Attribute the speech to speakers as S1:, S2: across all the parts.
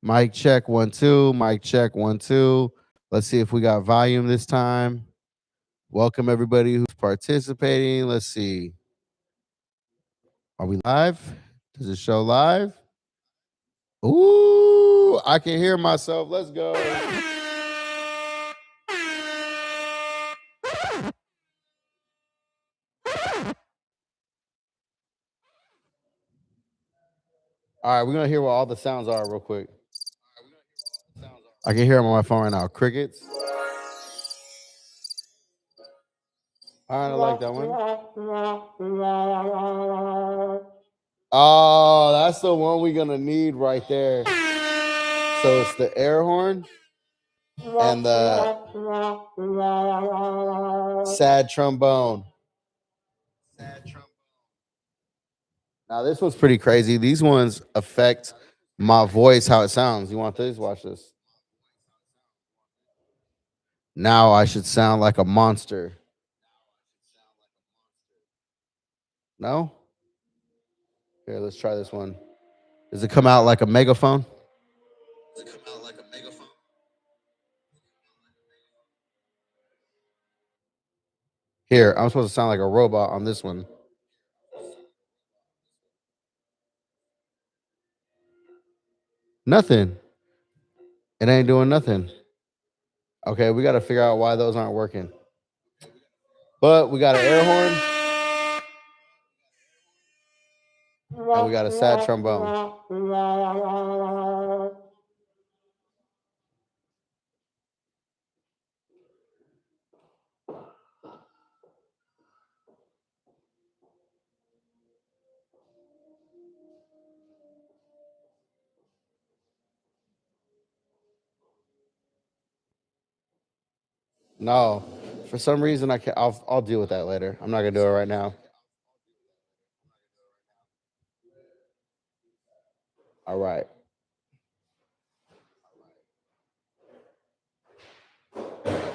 S1: Mic check 1 2. Mic check 1 2. Let's see if we got volume this time. Welcome everybody who's participating. Let's see. Are we live? Does it show live? Ooh, I can hear myself. Let's go. All right, we're gonna hear what all the sounds are real quick. I can hear them on my phone right now. Crickets. All right, I like that one. Oh, that's the one we're gonna need right there. So it's the air horn and the sad trombone. Now this one's pretty crazy. These ones affect my voice, how it sounds. You want this? Watch this. Now I should sound like a monster. No? Here, let's try this one. Does it come out like a megaphone? Here, I'm supposed to sound like a robot on this one. Nothing. It ain't doing nothing. Okay, we got to figure out why those aren't working. But we got an air horn and we got a sad trombone. No, for some reason I can't. I'll deal with that later. I'm not gonna do it right now. All right.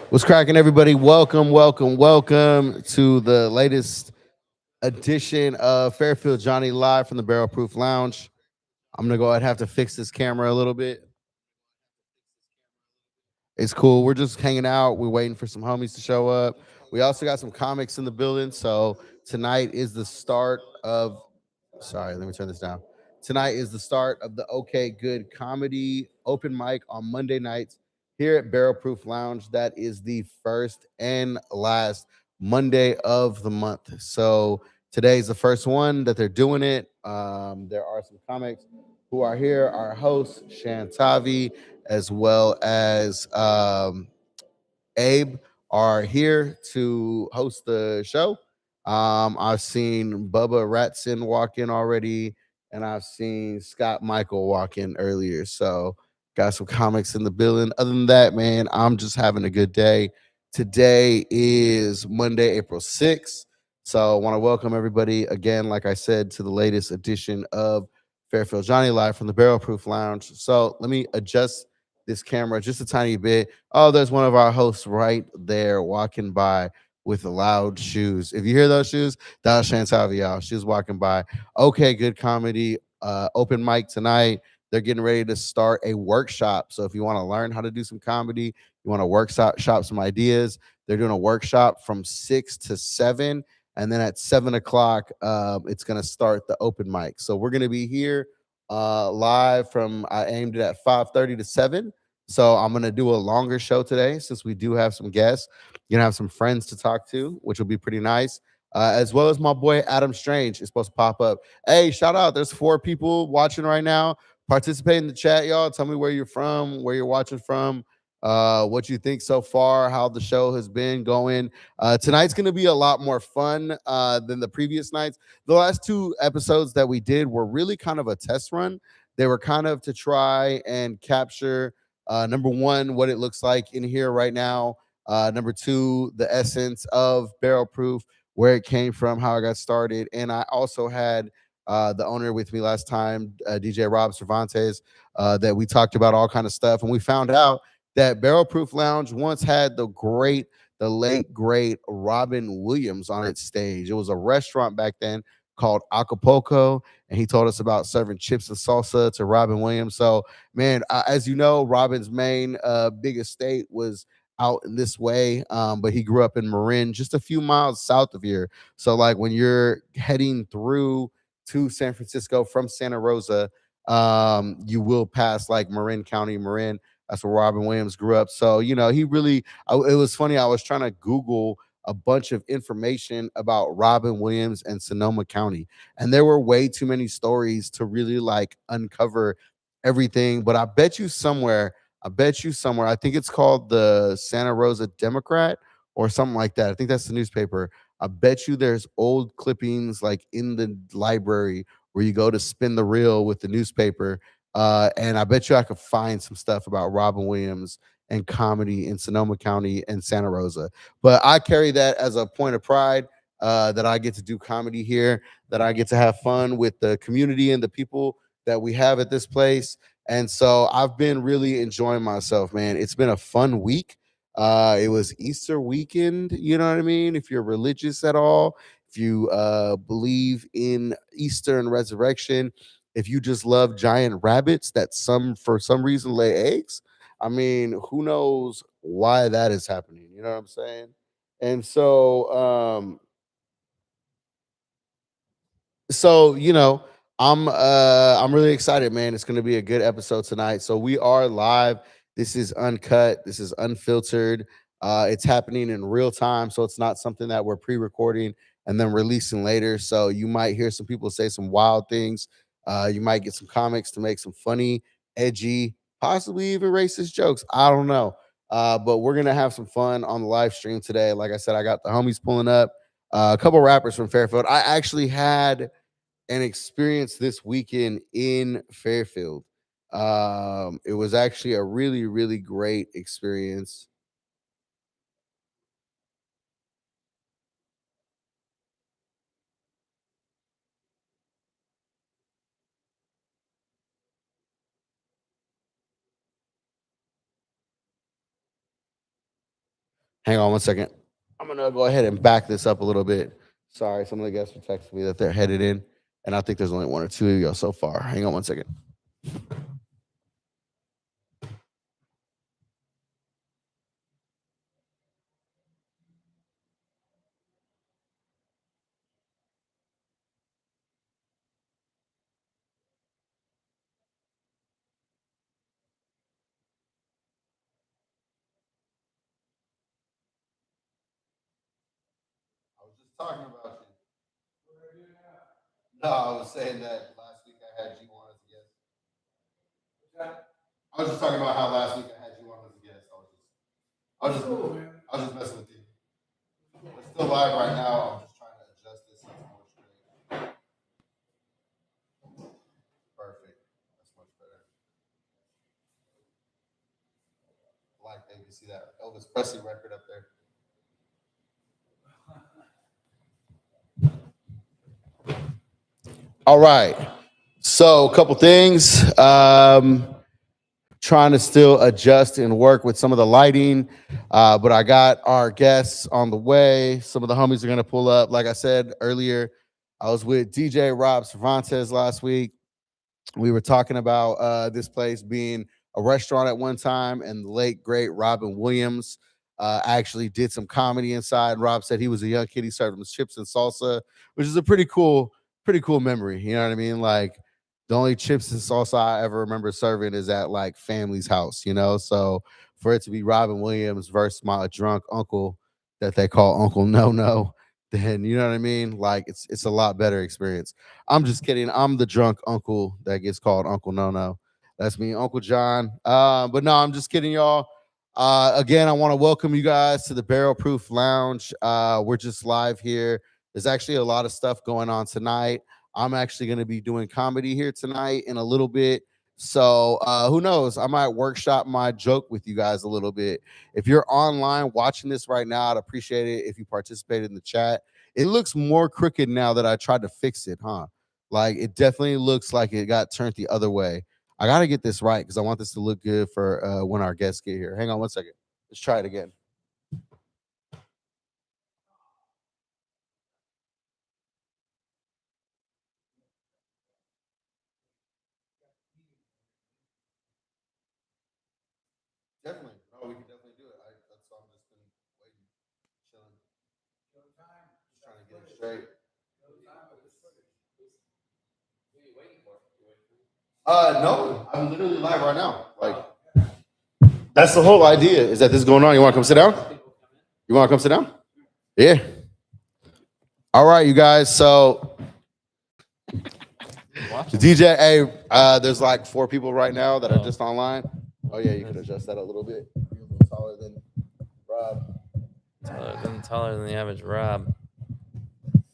S1: What's cracking, everybody? Welcome, welcome, welcome to the latest edition of Fairfield Jonny live from the Barrel Proof Lounge. I'm gonna go ahead and have to fix this camera a little bit. It's cool. We're just hanging out. We're waiting for some homies to show up. We also got some comics in the building. So tonight is the start of. Sorry, let me turn this down. Tonight is the start of the OK Good Comedy open mic on Monday nights here at Barrel Proof Lounge. That is the first and last Monday of the month. So today's the first one that they're doing it. There are some comics who are here. Our host Shantavi, as well as Abe, are here to host the show. I've seen Bubba Ratson walk in already, and I've seen Scott Michael walk in earlier. So got some comics in the building. Other than that, man, I'm just having a good day. Today is Monday, April 6th. So I want to welcome everybody again, like I said, to the latest edition of Fairfield Jonny live from the Barrel Proof Lounge. So let me adjust this camera just a tiny bit. Oh, there's one of our hosts right there walking by with loud shoes. If you hear those shoes, that's Chantal, y'all. She was walking by. Okay, good comedy. Open mic tonight. They're getting ready to start a workshop. So if you want to learn how to do some comedy, you want to workshop some ideas, they're doing a workshop from 6 to 7. And then at 7 o'clock, it's going to start the open mic. So we're going to be here live from, I aimed it at 5:30 to 7. So I'm gonna do a longer show today since we do have some guests. You're gonna have some friends to talk to, which will be pretty nice. As well as my boy Adam Strange is supposed to pop up. Hey, shout out! There's 4 people watching right now. Participate in the chat, y'all. Tell me where you're from, where you're watching from, what you think so far, how the show has been going. Tonight's gonna be a lot more fun than the previous nights. The last 2 episodes that we did were really kind of a test run. They were kind of to try and capture number one, what it looks like in here right now. Number 2, the essence of Barrel Proof, where it came from, how I got started. And I also had the owner with me last time, DJ Rob Cervantes, that we talked about all kind of stuff. And we found out that Barrel Proof Lounge once had the late, great Robin Williams on its stage. It was a restaurant back then called Acapulco, and he told us about serving chips and salsa to Robin Williams. So, man, as you know, Robin's main big estate was out in this way, but he grew up in Marin, just a few miles south of here. So, like when you're heading through to San Francisco from Santa Rosa, you will pass like Marin County, Marin. That's where Robin Williams grew up. So, he really, it was funny. I was trying to Google a bunch of information about Robin Williams and Sonoma County. And there were way too many stories to really like uncover everything. But I bet you somewhere, I think it's called the Santa Rosa Democrat or something like that. I think that's the newspaper. I bet you there's old clippings like in the library where you go to spin the reel with the newspaper. And I bet you I could find some stuff about Robin Williams and comedy in Sonoma County and Santa Rosa. But I carry that as a point of pride, that I get to do comedy here, that I get to have fun with the community and the people that we have at this place. And so I've been really enjoying myself, man. It's been a fun week. It was Easter weekend, you know what I mean? If you're religious at all, if you believe in Easter and resurrection, if you just love giant rabbits that some for some reason lay eggs, I mean, who knows why that is happening? You know what I'm saying? And so I'm really excited, man. It's going to be a good episode tonight. So we are live. This is uncut, this is unfiltered. It's happening in real time, so it's not something that we're pre-recording and then releasing later. So you might hear some people say some wild things. You might get some comics to make some funny, edgy, possibly even racist jokes. I don't know. But we're gonna have some fun on the live stream today. Like I said, I got the homies pulling up, a couple rappers from Fairfield. I actually had an experience this weekend in Fairfield. It was actually a really, really great experience. Hang on one second. I'm gonna go ahead and back this up a little bit. Sorry, some of the guests were texting me that they're headed in, and I think there's only one or two of you so far. Hang on one second. I was just talking about you. No, I was saying that last week I had you on as a guest. I was just talking about how last week I had you on as a guest. I was just, I was just messing with you. We're still live right now. I'm just trying to adjust this so it's more straight. Perfect. That's much better. Like that. You see that Elvis Presley record up there. All right. So, a couple things. Trying to still adjust and work with some of the lighting, but I got our guests on the way. Some of the homies are going to pull up. Like I said earlier, I was with DJ Rob Cervantes last week. We were talking about this place being a restaurant at one time, and the late great Robin Williams actually did some comedy inside. Rob said he was a young kid. He served him chips and salsa, which is a pretty cool memory. You know what I mean? Like the only chips and salsa I ever remember serving is at like family's house. So for it to be Robin Williams versus my drunk uncle that they call Uncle No No, then you know what I mean? Like it's a lot better experience. I'm just kidding. I'm the drunk uncle that gets called Uncle No No. That's me, Uncle John. But no, I'm just kidding, y'all. Again, I want to welcome you guys to the Barrel Proof Lounge. We're just live here. There's actually a lot of stuff going on tonight. I'm actually going to be doing comedy here tonight in a little bit. So who knows? I might workshop my joke with you guys a little bit. If you're online watching this right now, I'd appreciate it if you participated in the chat. It looks more crooked now that I tried to fix it, huh? Like it definitely looks like it got turned the other way. I gotta get this right because I want this to look good for when our guests get here. Hang on one second. Let's try it again. Definitely. No, we can definitely do it. That's why I'm just been waiting, chilling, just trying to get it straight. No, I'm literally live right now. Like, that's the whole idea. Is that this is going on? You want to come sit down? You want to come sit down? Yeah. All right, you guys. So the DJ, hey, there's like 4 people right now that are just online. Oh yeah, you could adjust that a little bit. You're a little taller than Rob.
S2: Taller than the average Rob.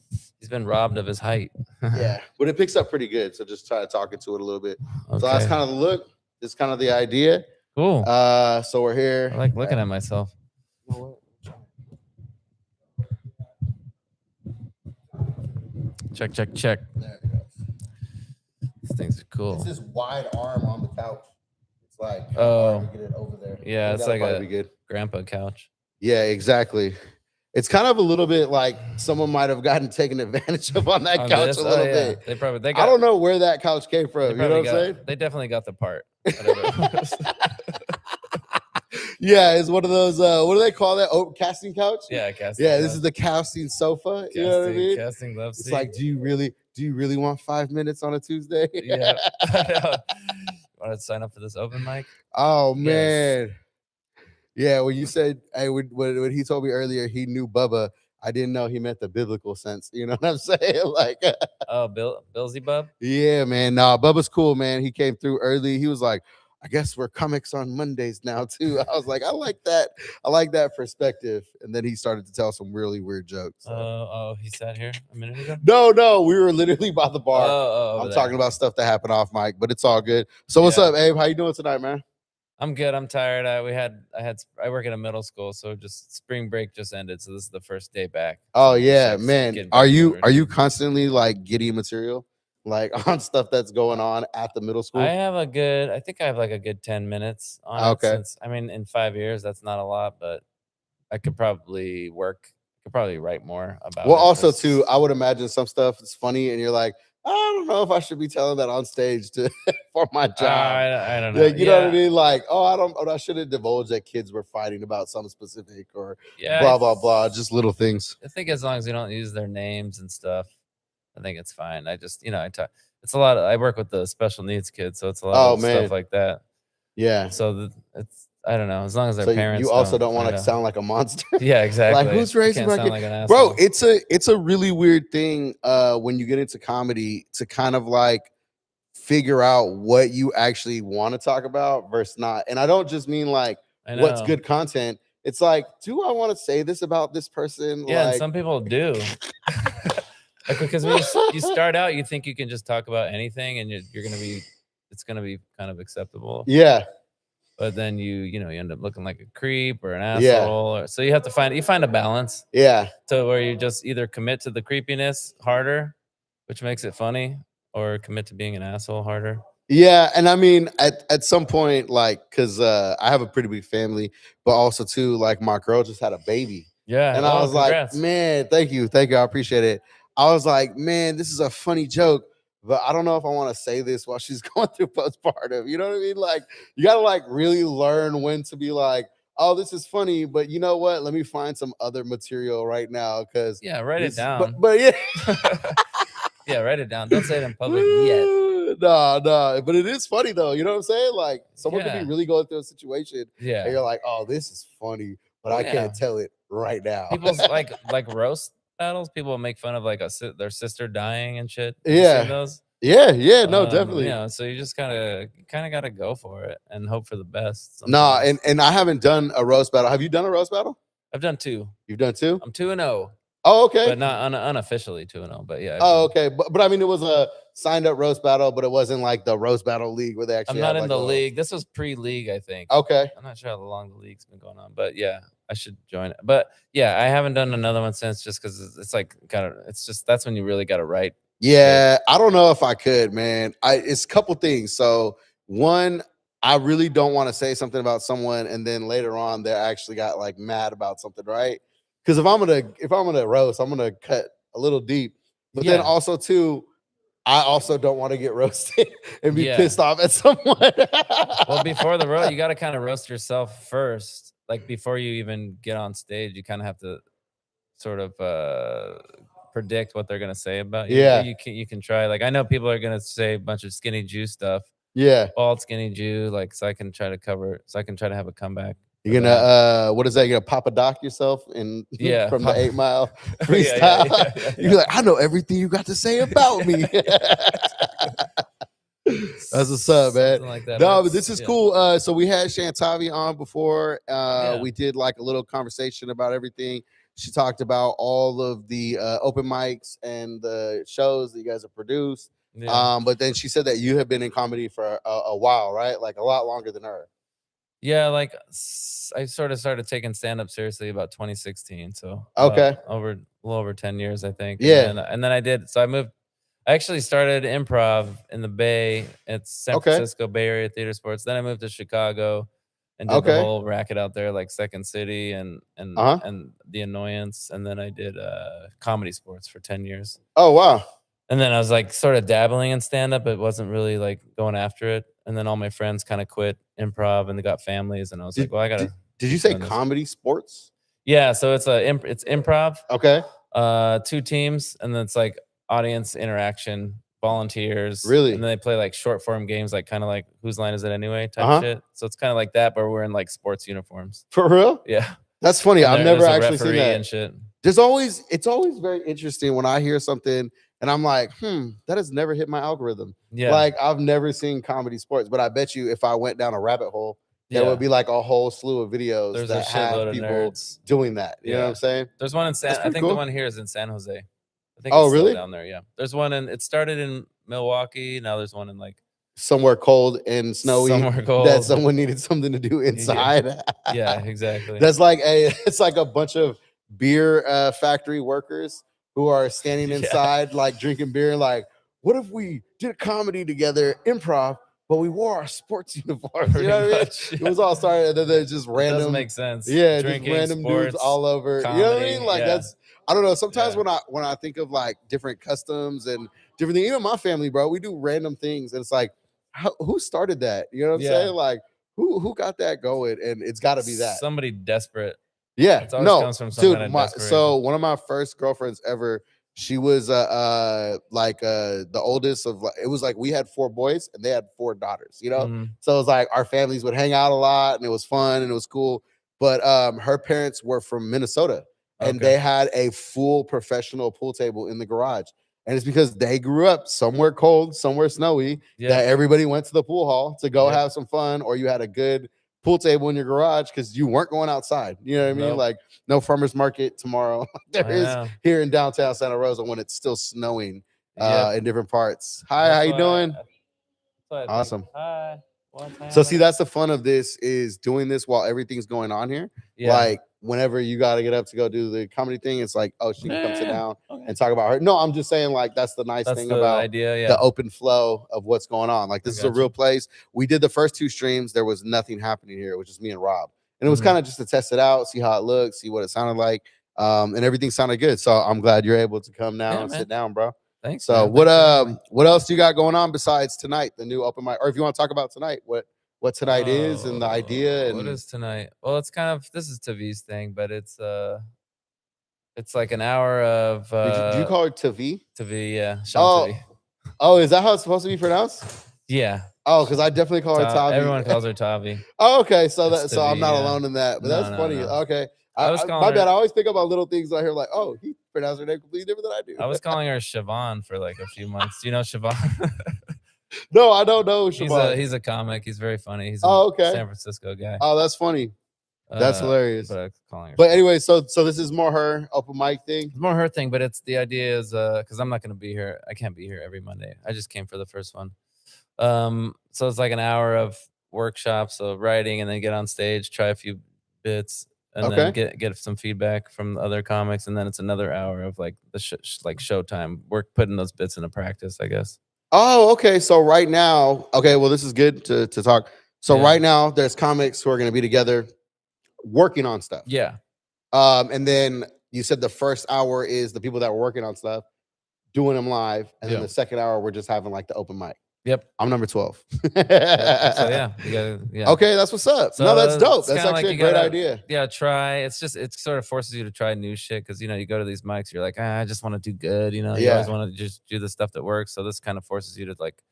S2: He's been robbed of his height.
S1: Yeah, but it picks up pretty good. So just try to talk into it a little bit.
S2: Okay.
S1: So that's kind of the look. It's kind of the idea.
S2: Cool.
S1: So we're here.
S2: I like looking at myself. Check.
S1: There it goes.
S2: These things are cool.
S1: It's this wide arm on the couch. It's like
S2: hard
S1: to get it over there.
S2: Yeah, it's like a
S1: be good.
S2: grandpa couch.
S1: Yeah, exactly. It's kind of a little bit like someone might have gotten taken advantage of on that couch a little bit.
S2: They probably
S1: I don't know where that couch came from. You know what I'm saying?
S2: They definitely got the part.
S1: Yeah, it's one of those. What do they call that? Oh, casting couch.
S2: Yeah, casting.
S1: Yeah, this is the casting sofa. You know what I mean?
S2: Casting love seat.
S1: It's like, do you really want 5 minutes on a Tuesday?
S2: Yeah. Want to sign up for this open mic?
S1: Oh man. Yeah, when you said, hey, when he told me earlier he knew Bubba, I didn't know he meant the biblical sense. You know what I'm saying? Like,
S2: oh, Billsy Bub?
S1: Yeah, man. Nah, Bubba's cool, man. He came through early. He was like, I guess we're comics on Mondays now, too. I was like, I like that. I like that perspective. And then he started to tell some really weird jokes.
S2: So. He sat here a minute ago?
S1: No. We were literally by the bar. I'm talking about stuff that happened off mic, but it's all good. So what's up, Abe? How you doing tonight, man?
S2: I'm good. I'm tired. I work at a middle school, so just spring break just ended. So this is the first day back.
S1: Oh yeah, man. Are you constantly like getting material like on stuff that's going on at the middle school?
S2: I think I have like a good 10 minutes on it. Since, I mean, in 5 years, that's not a lot, but I could probably write more about it.
S1: Well, also too, I would imagine some stuff is funny and you're like, I don't know if I should be telling that on stage for my job.
S2: I don't know.
S1: Like, you know what I mean? Like, I shouldn't divulge that kids were fighting about something specific or blah, blah, blah. Just little things.
S2: I think as long as you don't use their names and stuff, I think it's fine. I just, it's a lot I work with the special needs kids, so it's a lot of stuff like that.
S1: Yeah.
S2: So I don't know. As long as their parents.
S1: You also don't want to sound like a monster.
S2: Yeah, exactly.
S1: Like, who's raising my kid? Like an asshole. Bro, it's a really weird thing when you get into comedy to kind of like figure out what you actually want to talk about versus not. And I don't just mean like what's good content. It's like, do I want to say this about this person?
S2: Yeah,
S1: like,
S2: and some people do. Like, because when you start out, you think you can just talk about anything, and it's gonna be kind of acceptable.
S1: Yeah.
S2: But then you end up looking like a creep or an asshole. So you have to find a balance.
S1: Yeah.
S2: So where you just either commit to the creepiness harder, which makes it funny, or commit to being an asshole harder.
S1: Yeah, and I mean, at some point, like, because I have a pretty big family, but also too, like, my girl just had a baby.
S2: Yeah,
S1: and I was congrats. Like, man, thank you, I appreciate it. I was like, man, this is a funny joke, but I don't know if I want to say this while she's going through postpartum. You know what I mean? Like, you gotta like really learn when to be like, oh, this is funny, but you know what? Let me find some other material right now because
S2: write it down.
S1: But yeah.
S2: Yeah, write it down. Don't say it in public yet.
S1: No, but it is funny though. You know what I'm saying? Like, someone could be really going through a situation, and you're like, "Oh, this is funny," but I can't tell it right now.
S2: People's like roast battles. People make fun of like their sister dying and shit.
S1: Yeah,
S2: those.
S1: Yeah, no, definitely.
S2: So you just kind of got to go for it and hope for the best.
S1: No, and I haven't done a roast battle. Have you done a roast battle?
S2: I've done 2.
S1: You've done 2?
S2: I'm 2-0.
S1: Oh, okay.
S2: But not unofficially 2-0, but yeah.
S1: Oh, okay. But I mean, it was a signed up roast battle, but it wasn't like the roast battle league where they actually.
S2: I'm not in the league. This was pre-league, I think.
S1: Okay.
S2: I'm not sure how long the league's been going on, but yeah, I should join it. But yeah, I haven't done another one since, just because it's like that's when you really got to write.
S1: Yeah, I don't know if I could, man. It's a couple things. So one, I really don't want to say something about someone, and then later on they actually got like mad about something, right? Because if I'm gonna roast, I'm gonna cut a little deep. But then also too, I also don't want to get roasted and be
S2: Yeah.
S1: pissed off at someone.
S2: Well, before the roast, you got to kind of roast yourself first. Like before you even get on stage, you kind of have to sort of predict what they're gonna say about you. Or
S1: Yeah.
S2: you can try. Like I know people are gonna say a bunch of skinny Jew stuff,
S1: Yeah.
S2: bald skinny Jew. Like so I can try to cover. So I can try to have a comeback. For
S1: You're
S2: that.
S1: gonna what is that? You're gonna Papa Doc yourself in
S2: Yeah.
S1: from the 8 Mile
S2: Oh, yeah, yeah,
S1: freestyle.
S2: yeah, yeah,
S1: You're
S2: yeah.
S1: like, I know everything you got to say about me. That's what's up, man.
S2: Something like that.
S1: No, but this is
S2: yeah.
S1: cool. So we had Shantavi on before.
S2: Yeah.
S1: We did like a little conversation about everything. She talked about all of the open mics and the shows that you guys have produced.
S2: Yeah.
S1: But then she said that you have been in comedy for a while, right? Like a lot longer than her.
S2: Yeah, like I sort of started taking stand up seriously about 2016, so
S1: Okay.
S2: over a little over 10 years, I think.
S1: Yeah.
S2: And then I did. So I moved. I actually started improv in the Bay. It's San
S1: Okay.
S2: Francisco Bay Area Theater Sports. Then I moved to Chicago and did the
S1: Okay.
S2: whole racket out there, like Second City and the Annoyance. And then I did Comedy Sports for 10 years.
S1: Oh wow.
S2: And then I was like sort of dabbling in stand up, but wasn't really like going after it. And then all my friends kind of quit improv and they got families. And I was like, well, I gotta.
S1: Did you say comedy sports?
S2: Yeah, so it's it's improv.
S1: Okay.
S2: 2 teams, and then it's like audience interaction, volunteers.
S1: Really?
S2: And then they play like short form games, like kind of like whose line is it anyway type shit. So it's kind of like that, but we're in like sports uniforms.
S1: For real?
S2: Yeah.
S1: That's funny.
S2: And
S1: I've never
S2: there's a
S1: actually seen
S2: referee
S1: that.
S2: and shit.
S1: It's always very interesting when I hear something and I'm like, that has never hit my algorithm.
S2: Yeah.
S1: Like I've never seen comedy sports, but I bet you if I went down a rabbit hole, there would be like a whole slew of videos that have people doing that. You know what I'm saying?
S2: There's one in I think
S1: cool.
S2: the one here is in San Jose. I think
S1: Oh,
S2: it's still
S1: really?
S2: down there. Yeah. There's one it started in Milwaukee. Now there's one in like
S1: somewhere cold and snowy.
S2: Somewhere cold.
S1: That someone needed something to do inside.
S2: Yeah, exactly.
S1: That's like it's like a bunch of beer factory workers who are standing inside, like drinking beer. Like, what if we did comedy together, improv, but we wore our sports uniforms? You know what I mean? It was all started, and then there's just random.
S2: Doesn't make sense.
S1: Yeah,
S2: Drinking,
S1: just random
S2: sports,
S1: dudes all over.
S2: comedy,
S1: You know what I mean? Like that's. I don't know. Sometimes
S2: Yeah.
S1: when I think of like different customs and different things, even my family, bro, we do random things, and it's like, who started that? You know what I'm saying? Like, who got that going? And it's got to be that
S2: somebody desperate.
S1: Yeah,
S2: It always comes from some
S1: dude.
S2: kind of desperation.
S1: So one of my first girlfriends ever, she was the oldest of like, it was like we had 4 boys and they had 4 daughters, you know.
S2: Mhm.
S1: So it was like our families would hang out a lot and it was fun and it was cool. But her parents were from Minnesota and they had a full professional pool table in the garage. And it's because they grew up somewhere cold, somewhere snowy, that everybody went to the pool hall to go have some fun, or you had a good pool table in your garage because you weren't going outside. You know what I mean? Like no farmer's market tomorrow. There is here in downtown Santa Rosa when it's still snowing in different parts. Hi, how you doing? Awesome.
S2: Hi.
S1: So see, that's the fun of this, is doing this while everything's going on here. Like whenever you got to get up to go do the comedy thing, it's like, oh, she can come sit down and talk about her. No, I'm just saying, like, that's the nice thing about the open flow of what's going on. Like, this is a real place. We did the first 2 streams. There was nothing happening here, which is me and Rob. And it was kind of just to test it out, see how it looks, see what it sounded like. And everything sounded good. So I'm glad you're able to come now and sit down, bro.
S2: Thanks.
S1: So what else do you got going on besides tonight, the new open mic? Or if you want to talk about tonight, what tonight is and the idea. And
S2: what is tonight? Well, it's kind of, this is Tavi's thing, but it's like an hour of
S1: did you call her Tavi?
S2: Tavi, yeah.
S1: Oh, is that how it's supposed to be pronounced?
S2: Yeah.
S1: Oh, because I definitely call her Tavi.
S2: Everyone calls her Tavi.
S1: Oh, okay. So I'm not alone in that. But that's funny. No. Okay. My bad. I always pick up on little things I hear like, oh, he pronounced her name completely different than I do.
S2: I was calling her Siobhan for like a few months. Do you know Siobhan?
S1: No, I don't know Siobhan.
S2: He's a comic. He's very funny. He's
S1: a
S2: San Francisco guy.
S1: Oh, that's funny. That's hilarious.
S2: But
S1: anyway, so this is more her open mic thing.
S2: It's more her thing, but it's the idea is because I'm not going to be here. I can't be here every Monday. I just came for the first one. So it's like an hour of workshops of writing, and then get on stage, try a few bits, and then get some feedback from the other comics, and then it's another hour of like the showtime work, putting those bits into practice, I guess.
S1: Oh, okay. So right now, well, this is good to talk. So right now, there's comics who are going to be together working on stuff.
S2: Yeah.
S1: And then you said the first hour is the people that were working on stuff. doing them live, and then
S2: Yeah.
S1: the second hour we're just having like the open mic.
S2: Yep.
S1: I'm number 12.
S2: Yep. So yeah, you gotta yeah.
S1: Okay, that's what's up. No, that's
S2: So
S1: dope.
S2: it's
S1: That's
S2: kind of like
S1: actually a
S2: you
S1: great
S2: gotta
S1: idea.
S2: try. It's just it sort of forces you to try new shit because you go to these mics, you're like, I just want to do good. You always
S1: Yeah.
S2: want to just do the stuff that works. So this kind of forces you to like,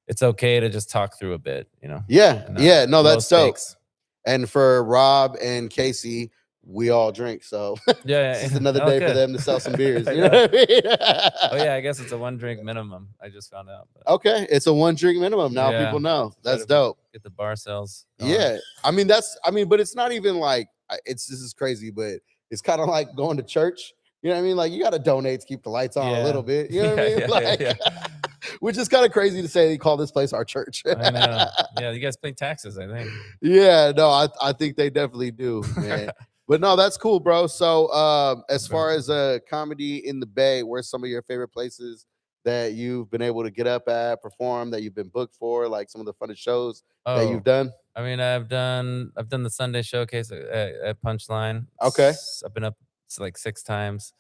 S2: it's okay to just talk through a bit,
S1: Yeah.
S2: and
S1: Yeah. No,
S2: low
S1: that's dope.
S2: stakes.
S1: And for Rob and Casey, we all drink. So
S2: Yeah,
S1: it's just
S2: yeah.
S1: another
S2: Oh,
S1: day for
S2: good.
S1: them to sell some beers.
S2: I
S1: You know
S2: know.
S1: what I mean?
S2: Oh yeah, I guess it's a 1 drink minimum. I just found out. But
S1: Okay. It's a 1 drink minimum. Now
S2: yeah,
S1: people know.
S2: try
S1: That's
S2: to
S1: dope.
S2: get the bar sales going.
S1: Yeah. But it's not even like this is crazy, but it's kind of like going to church. You know what I mean? Like you got to donate to keep the lights on a little bit. You know what I mean?
S2: Yeah,
S1: Like,
S2: yeah.
S1: which is kind of crazy to say they call this place our church.
S2: I know. Yeah, you guys pay taxes, I think.
S1: Yeah, no, I think they definitely do, man. But no, that's cool, bro. So as far as comedy in the Bay, where's some of your favorite places that you've been able to get up at, perform, that you've been booked for, like some of the funnest shows that you've
S2: Oh,
S1: done?
S2: I mean, I've done the Sunday showcase at Punchline.
S1: Okay.
S2: I've been up like 6 times.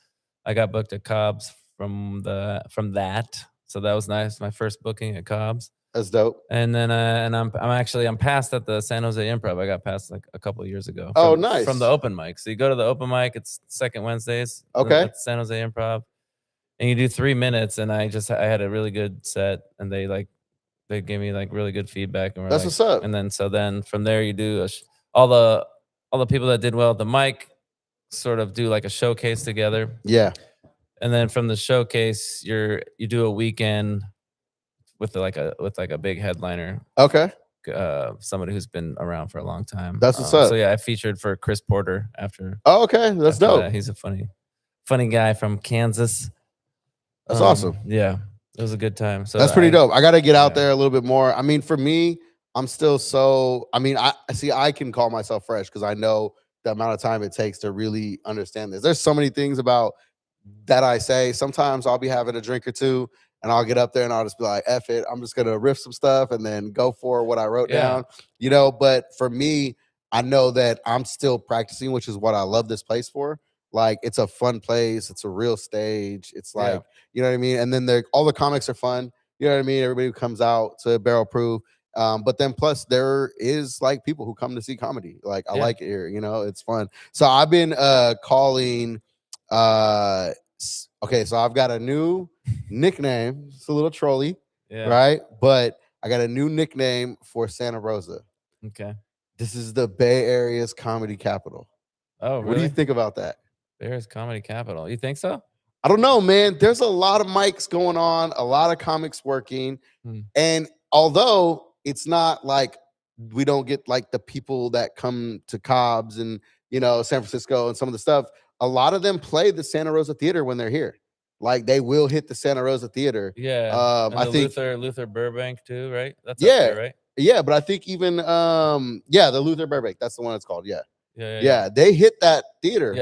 S2: I got booked at Cobb's from that, so that was nice. My first booking at Cobb's,
S1: That's dope.
S2: and then I'm passed at the San Jose Improv. I got passed like a couple of years ago.
S1: Oh,
S2: from
S1: nice.
S2: the open mic. So you go to the open mic. It's second Wednesdays.
S1: Okay.
S2: At the San Jose Improv, and you do 3 minutes. And I had a really good set, and they gave me like really good feedback, and
S1: That's what's up.
S2: And then from there you do all the people that did well at the mic sort of do like a showcase together.
S1: Yeah.
S2: And then from the showcase, you do a weekend with like a big headliner,
S1: Okay.
S2: somebody who's been around for a long time.
S1: That's what's up.
S2: So yeah, I featured for Chris Porter after.
S1: Oh, okay. That's
S2: after
S1: dope.
S2: that. He's a funny guy from Kansas.
S1: That's awesome.
S2: Yeah, it was a good time. So
S1: that's pretty dope. I got to get out
S2: yeah.
S1: there a little bit more. I mean, for me, I'm still so. I mean, I can call myself fresh because I know the amount of time it takes to really understand this. There's so many things about that I say. Sometimes I'll be having a drink or two, and I'll get up there and I'll just be like, "F it, I'm just gonna riff some stuff and then go for what I wrote down." But for me, I know that I'm still practicing, which is what I love this place for. Like, it's a fun place. It's a real stage. It's like, you know what I mean? And then all the comics are fun. You know what I mean? Everybody who comes out to Barrel Proof. But then plus there is like people who come to see comedy. Like, I like it here, it's fun. So I've been calling okay, so I've got a new nickname. It's a little trolly, right? But I got a new nickname for Santa Rosa.
S2: Okay.
S1: This is the Bay Area's comedy capital.
S2: Oh, really?
S1: What do you think about that?
S2: Bay Area's comedy capital. You think so?
S1: I don't know, man. There's a lot of mics going on, a lot of comics working. And although it's not like we don't get like the people that come to Cobb's and, San Francisco and some of the stuff, a lot of them play the Santa Rosa Theater when they're here. Like, they will hit the Santa Rosa Theater.
S2: Yeah.
S1: I think
S2: Luther Burbank too, right? That's up there, right?
S1: Yeah, but I think even the Luther Burbank, that's the one it's called.
S2: Yeah.
S1: They hit that theater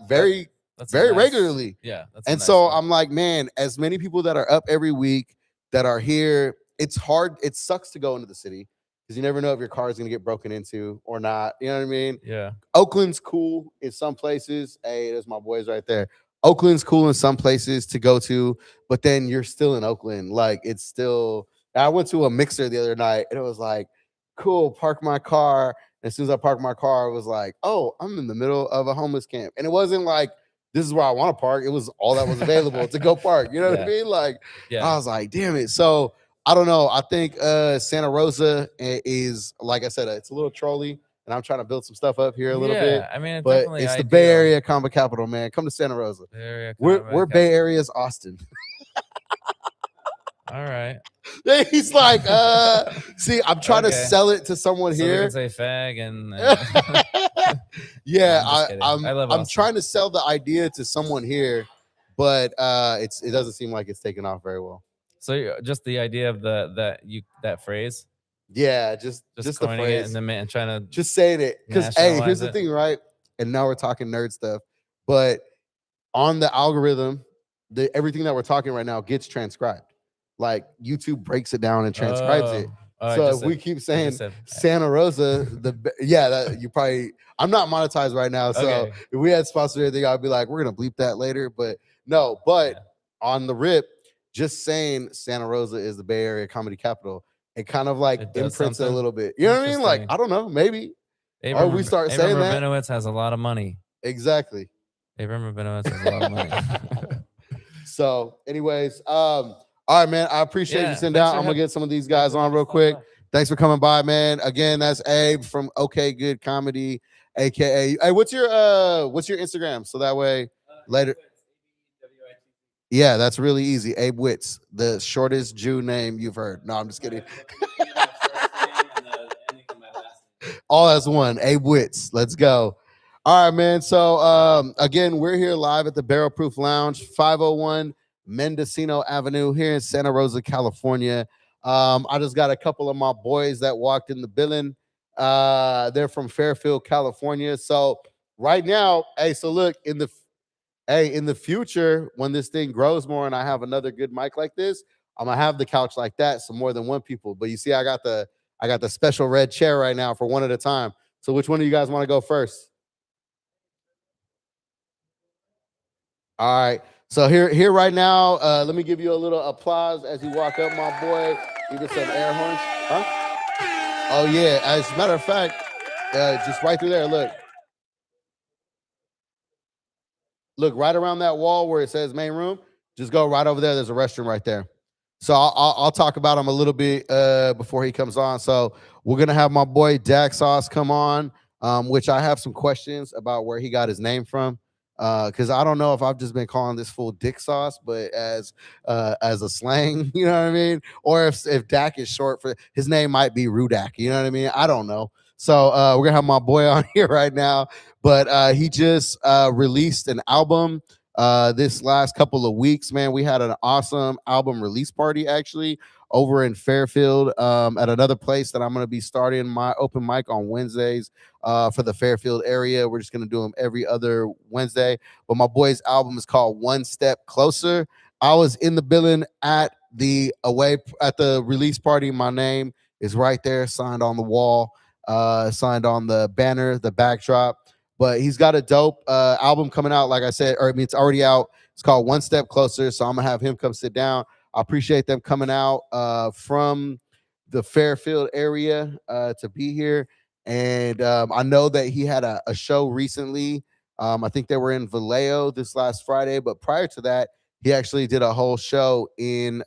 S1: very
S2: nice,
S1: regularly.
S2: Yeah. That's
S1: and
S2: nice
S1: so
S2: one.
S1: I'm like, man, as many people that are up every week that are here, it's hard. It sucks to go into the city because you never know if your car is going to get broken into or not. You know what I mean?
S2: Yeah.
S1: Oakland's cool in some places. Hey, there's my boys right there. Oakland's cool in some places to go to, but then you're still in Oakland. Like, it's still. I went to a mixer the other night and it was like, cool, park my car. And as soon as I parked my car, it was like, oh, I'm in the middle of a homeless camp. And it wasn't like, this is where I want to park. It was all that was available to go park. You know what I mean? Like, I was like, damn it. So I don't know. I think Santa Rosa is, like I said, it's a little trolly. And I'm trying to build some stuff up here a little bit.
S2: I mean,
S1: but it's the Bay Area comedy capital, man. Come to Santa Rosa. We're Bay Area's Austin.
S2: All right.
S1: He's like, see, I'm trying to sell it to someone
S2: so
S1: here.
S2: We can say fag and
S1: yeah,
S2: I'm
S1: trying to sell the idea to someone here, but it doesn't seem like it's taken off very well.
S2: So just the idea of that phrase.
S1: Yeah, just the phrase,
S2: it and trying to
S1: just saying it. Because hey, here's the thing, right? And now we're talking nerd stuff, but on the algorithm, everything that we're talking right now gets transcribed. Like, YouTube breaks it down and transcribes it. So if we keep saying Santa Rosa, you probably. I'm not monetized right now, so if we had sponsored anything, I'd be like, we're gonna bleep that later. But no, on the rip, just saying Santa Rosa is the Bay Area comedy capital, it kind of like
S2: It does
S1: imprints it a
S2: something?
S1: little bit. You know what I mean? Like,
S2: Interesting.
S1: I don't know, maybe. Or we start
S2: Abram
S1: saying that.
S2: Rabinowitz has a lot of money.
S1: Exactly.
S2: Abram Rabinowitz has a lot of money.
S1: So, anyways, all right, man. I appreciate you sitting down. I'm gonna get some of these guys on real quick. Thanks for coming by, man. Again, that's Abe from OK Good Comedy, aka. Hey, what's your Instagram? So that way later. Yeah, that's really easy. Abe Witz, the shortest Jew name you've heard. No, I'm just kidding. All as one. Abe Witz. Let's go. All right, man. So again, we're here live at the Barrel Proof Lounge, 501 Mendocino Avenue here in Santa Rosa, California. I just got a couple of my boys that walked in the building. They're from Fairfield, California. So right now, hey, so look, in the future, when this thing grows more and I have another good mic like this, I'm gonna have the couch like that, so more than one people. But you see, I got the special red chair right now for one at a time. So which one of you guys want to go first? All right. So here right now, let me give you a little applause as you walk up, my boy. You get some air horns. Huh? Oh yeah. As a matter of fact, just right through there. Look right around that wall where it says main room. Just go right over there. There's a restroom right there. So I'll talk about him a little bit before he comes on. So we're gonna have my boy Dak Sauce come on, which I have some questions about where he got his name from. Because I don't know if I've just been calling this fool Dick Sauce, but as a slang, you know what I mean? Or if Dak is short for his name might be Rudak, you know what I mean? I don't know. So we're gonna have my boy on here right now, but he just released an album this last couple of weeks. Man, we had an awesome album release party actually over in Fairfield at another place that I'm going to be starting my open mic on Wednesdays for the Fairfield area. We're just going to do them every other Wednesday. But my boy's album is called One Step Closer. I was in the building at the release party. My name is right there, signed on the wall, signed on the banner, the backdrop. But he's got a dope album coming out, like I said, or I mean, it's already out. It's called One Step Closer. So I'm gonna have him come sit down. I appreciate them coming out from the Fairfield area to be here. And I know that he had a show recently. I think they were in Vallejo this last Friday, but prior to that, he actually did a whole show in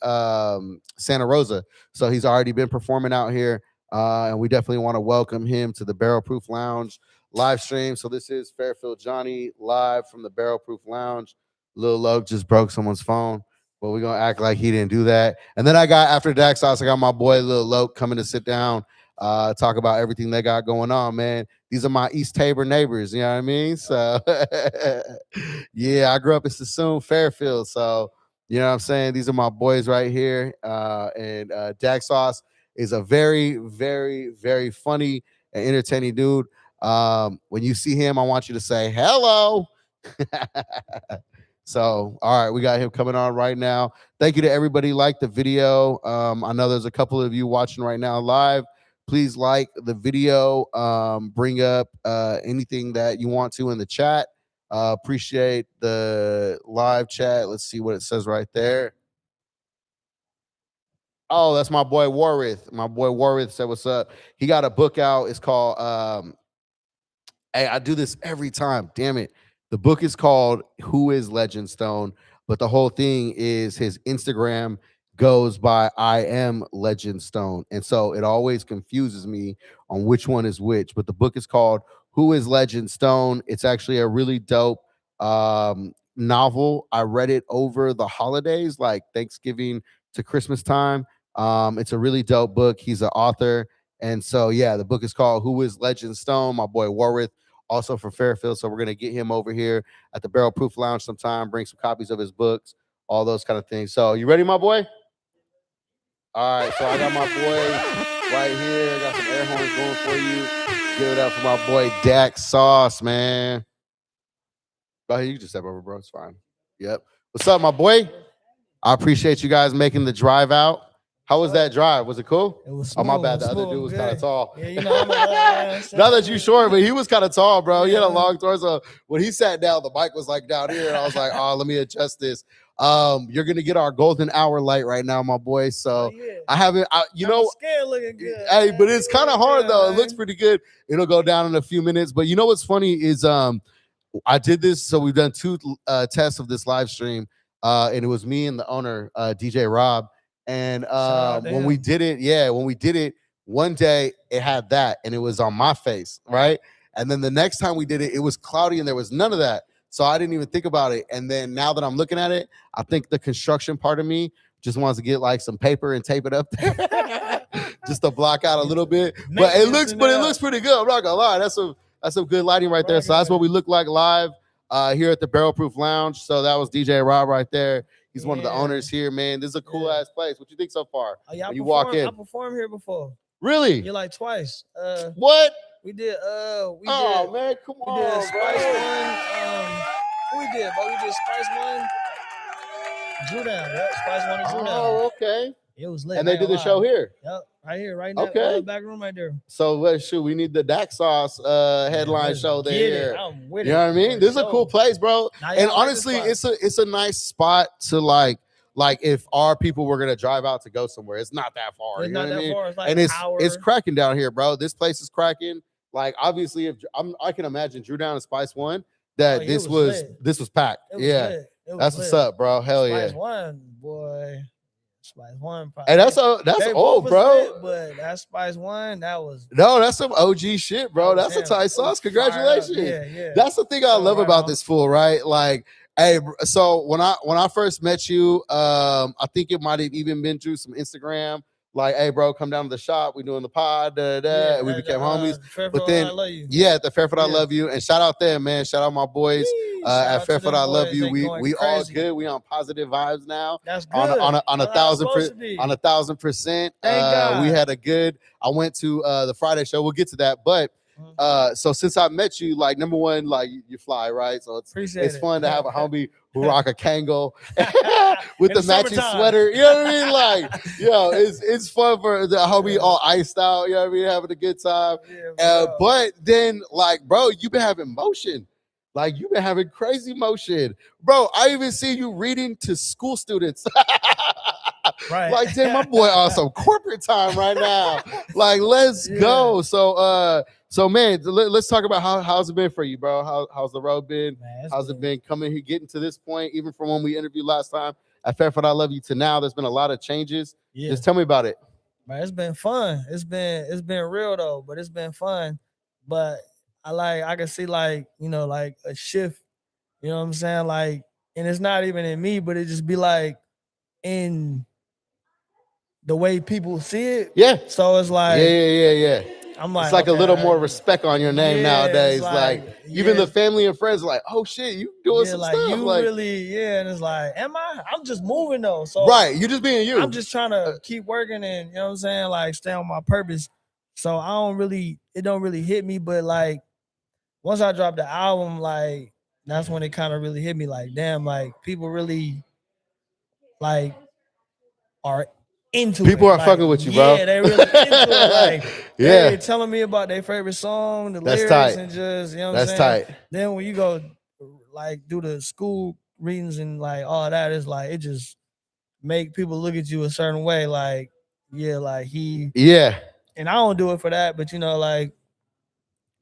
S1: Santa Rosa. So he's already been performing out here. And we definitely want to welcome him to the Barrel Proof Lounge live stream. So this is Fairfield Jonny live from the Barrel Proof Lounge. Lil Loke just broke someone's phone, but we're gonna act like he didn't do that. And then I got after Dak Sauce, I got my boy Lil Loke coming to sit down, talk about everything they got going on, man. These are my East Tabor neighbors, you know what I mean? So yeah, I grew up in Sassoon, Fairfield. So you know what I'm saying? These are my boys right here. And Dak Sauce is a very, very, very funny and entertaining dude. When you see him, I want you to say hello. So, all right, we got him coming on right now. Thank you to everybody. Like the video. I know there's a couple of you watching right now live. Please like the video. Bring up anything that you want to in the chat. Appreciate the live chat. Let's see what it says right there. Oh, that's my boy Warith. My boy Warith said, "What's up?" He got a book out. It's called Hey, I do this every time. Damn it. The book is called Who is Legend Stone? But the whole thing is his Instagram goes by I am Legend Stone. And so it always confuses me on which one is which. But the book is called Who is Legend Stone? It's actually a really dope novel. I read it over the holidays, like Thanksgiving to Christmas time. It's a really dope book. He's an author. And so, yeah, the book is called Who is Legend Stone? My boy Warith, also from Fairfield. So we're going to get him over here at the Barrel Proof Lounge sometime, bring some copies of his books, all those kind of things. So you ready, my boy? All right. So I got my boy right here. I got some air horns going for you. Give it up for my boy Dak Sauce, man. Go ahead. You can just step over, bro. It's fine. Yep. What's up, my boy? I appreciate you guys making the drive out. How was that drive? Was it cool?
S3: It was smooth.
S1: Oh, my bad. The other dude was kind of tall.
S3: Yeah, you know, I'm a
S1: Not that you short, but he was kind of tall, bro. He had a long torso. When he sat down, the mic was like down here. And I was like, oh, let me adjust this. You're gonna get our golden hour light right now, my boy. So
S3: yeah.
S1: I haven't,
S3: Skin looking good.
S1: hey,
S3: man.
S1: but it's kind of hard
S3: Yeah,
S1: though. It
S3: man.
S1: looks pretty good. It'll go down in a few minutes. But you know what's funny is I did this. So we've done two tests of this live stream, and it was me and the owner, DJ Rob. And
S3: out to
S1: when we
S3: him.
S1: did it, when we did it, one day it had that, and it was on my face, right? And then the next time we did it, it was cloudy, and there was none of that. So I didn't even think about it. And then now that I'm looking at it, I think the construction part of me just wants to get like some paper and tape it up there, just to block out a little bit. But it looks pretty good. I'm not gonna lie. That's some good lighting right there. So that's what we look like live here at the Barrel Proof Lounge. So that was DJ Rob right there. He's one of the owners here, man. This is a cool ass place. What you think so far?
S3: Yeah,
S1: when you walk in,
S3: I performed here before.
S1: Really?
S3: Yeah, like twice.
S1: What?
S3: We did.
S1: Man, come
S3: We
S1: on,
S3: did
S1: bro.
S3: Spice One. Who we did? But we did Spice One. Drew Down. Yep, Spice One and Drew Down.
S1: Oh, okay.
S3: It was lit.
S1: And they did the show here.
S3: Yep, right here, right now.
S1: Okay.
S3: Back room right there.
S1: So shoot, we need the Dak Sauce headline show there.
S3: I'm with
S1: you know what I mean? This is a cool place, bro.
S3: Now,
S1: And
S3: y'all like
S1: honestly,
S3: this
S1: it's a nice spot to like if our people were gonna drive out to go somewhere. It's not that far.
S3: It's
S1: you know
S3: not
S1: what I
S3: that
S1: mean?
S3: far. It's like
S1: And
S3: an hour.
S1: it's cracking down here, bro. This place is cracking. Like obviously, if I can imagine Drew Down and Spice One that
S3: Oh,
S1: this
S3: lit.
S1: was packed.
S3: It was
S1: Yeah,
S3: lit. It was
S1: that's
S3: lit.
S1: what's up, bro. Hell
S3: Spice
S1: yeah.
S3: One, boy. Spice One. Probably.
S1: And that's
S3: They
S1: old,
S3: both was
S1: bro.
S3: lit, but that Spice One, that was.
S1: No, that's some OG shit, bro.
S3: Oh,
S1: That's
S3: damn,
S1: a tight
S3: it was
S1: sauce.
S3: fired
S1: Congratulations.
S3: up. Yeah.
S1: That's the thing I love
S3: right
S1: about
S3: on.
S1: this fool, right? Like, hey, so when I first met you, I think it might have even been through some Instagram. Like, hey, bro, come down to the shop. We doing the pod, and we became homies. But then,
S3: I love you.
S1: yeah, at the Fairfield, I
S3: Yeah.
S1: love you, and shout out them, man. Shout out my boys
S3: Shout out
S1: at
S3: to
S1: Fairfield.
S3: them
S1: I love
S3: boys.
S1: you.
S3: They
S1: We
S3: going
S1: all
S3: crazy.
S1: good. We on positive vibes now.
S3: That's good.
S1: On a
S3: That's how it's supposed to
S1: 1,000%.
S3: be.
S1: On 1,000%.
S3: Thank God.
S1: We had a good. I went to the Friday show. We'll get to that, but. So since I met you, like number one, like you fly, right? So it's fun to have a homie who rock a Kango with
S3: In
S1: the
S3: the
S1: matching
S3: summertime.
S1: sweater. You know what I mean? Like, it's fun for the homie all iced out. You know what I mean? Having a good time. But then, like, bro, you've been having motion. Like you've been having crazy motion, bro. I even see you reading to school students.
S3: Right.
S1: Like, damn, my boy on some corporate time right now. Like, let's go. So man, let's talk about how's it been for you, bro? How's the road been?
S3: Man,
S1: How's it been coming here, getting to this point, even from when we interviewed last time at Fairfield I Love You to now? There's been a lot of changes.
S3: Yeah.
S1: Just tell me about it.
S3: Man, it's been fun. It's been real though, but it's been fun. But I can see like a shift. You know what I'm saying? Like, and it's not even in me, but it just be like in the way people see it.
S1: Yeah.
S3: So it's like
S1: Yeah.
S3: I'm like,
S1: It's like
S3: okay,
S1: a little more respect on your name
S3: Yeah,
S1: nowadays.
S3: it's
S1: Like even the family and friends are like, oh shit, you doing some
S3: like
S1: stuff.
S3: you
S1: Like,
S3: really, and it's like, am I? I'm just moving though. So
S1: right, you just being you.
S3: I'm just trying to keep working and you know what I'm saying, like stay on my purpose. So it don't really hit me, but like once I dropped the album, like that's when it kind of really hit me. Like, damn, like people really like are into
S1: People
S3: it.
S1: are
S3: Like,
S1: fucking with you, bro.
S3: Yeah, they really into it. Like,
S1: Yeah.
S3: they telling me about their favorite song, the
S1: That's
S3: lyrics,
S1: tight.
S3: and just you know what I'm
S1: That's
S3: saying.
S1: tight.
S3: Then when you go like do the school readings and like all that, is like it just make people look at you a certain way. Like, yeah, like
S1: Yeah.
S3: and I don't do it for that, but like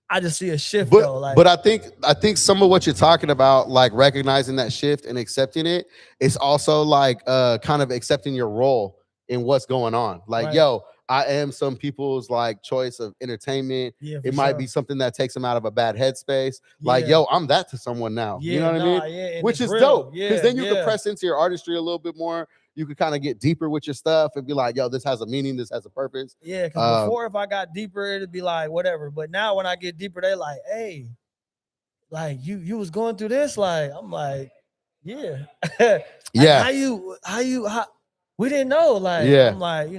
S3: I just see a shift
S1: But
S3: though. Like,
S1: but I think some of what you're talking about, like recognizing that shift and accepting it, is also like kind of accepting your role in what's going on. Like,
S3: Right.
S1: yo, I am some people's like choice of entertainment.
S3: yeah,
S1: It
S3: for
S1: might
S3: sure.
S1: be something that takes them out of a bad headspace. Like,
S3: Yeah.
S1: yo, I'm that to someone now.
S3: Yeah,
S1: You know what I mean?
S3: Yeah, and
S1: Which
S3: it's
S1: is
S3: real.
S1: dope.
S3: Yeah,
S1: Because then you
S3: yeah.
S1: can press into your artistry a little bit more. You can kind of get deeper with your stuff and be like, yo, this has a meaning, this has a purpose.
S3: Yeah, because before if I got deeper, it'd be like whatever. But now when I get deeper, they like, hey, like you was going through this. Like, I'm like, yeah. Like,
S1: Yeah.
S3: how we didn't know. Like,
S1: Yeah.
S3: I'm like,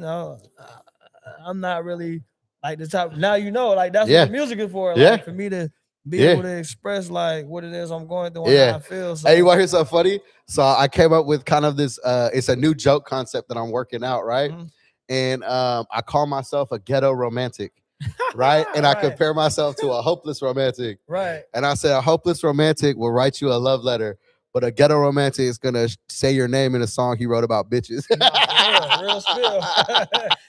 S3: I'm not really like the type. Now like that's
S1: Yeah.
S3: what the music is for.
S1: Yeah.
S3: Like for me to be
S1: Yeah.
S3: able to express like what it is I'm going through and
S1: Yeah.
S3: how I feel. So
S1: Hey, you want to hear something funny? So I came up with kind of this, it's a new joke concept that I'm working out, right?
S3: Mhm.
S1: And I call myself a ghetto romantic, right? And I
S3: Right.
S1: compare myself to a hopeless romantic.
S3: right.
S1: And I said, a hopeless romantic will write you a love letter, but a ghetto romantic is gonna say your name in a song he wrote about bitches.
S3: Nah, for real spill.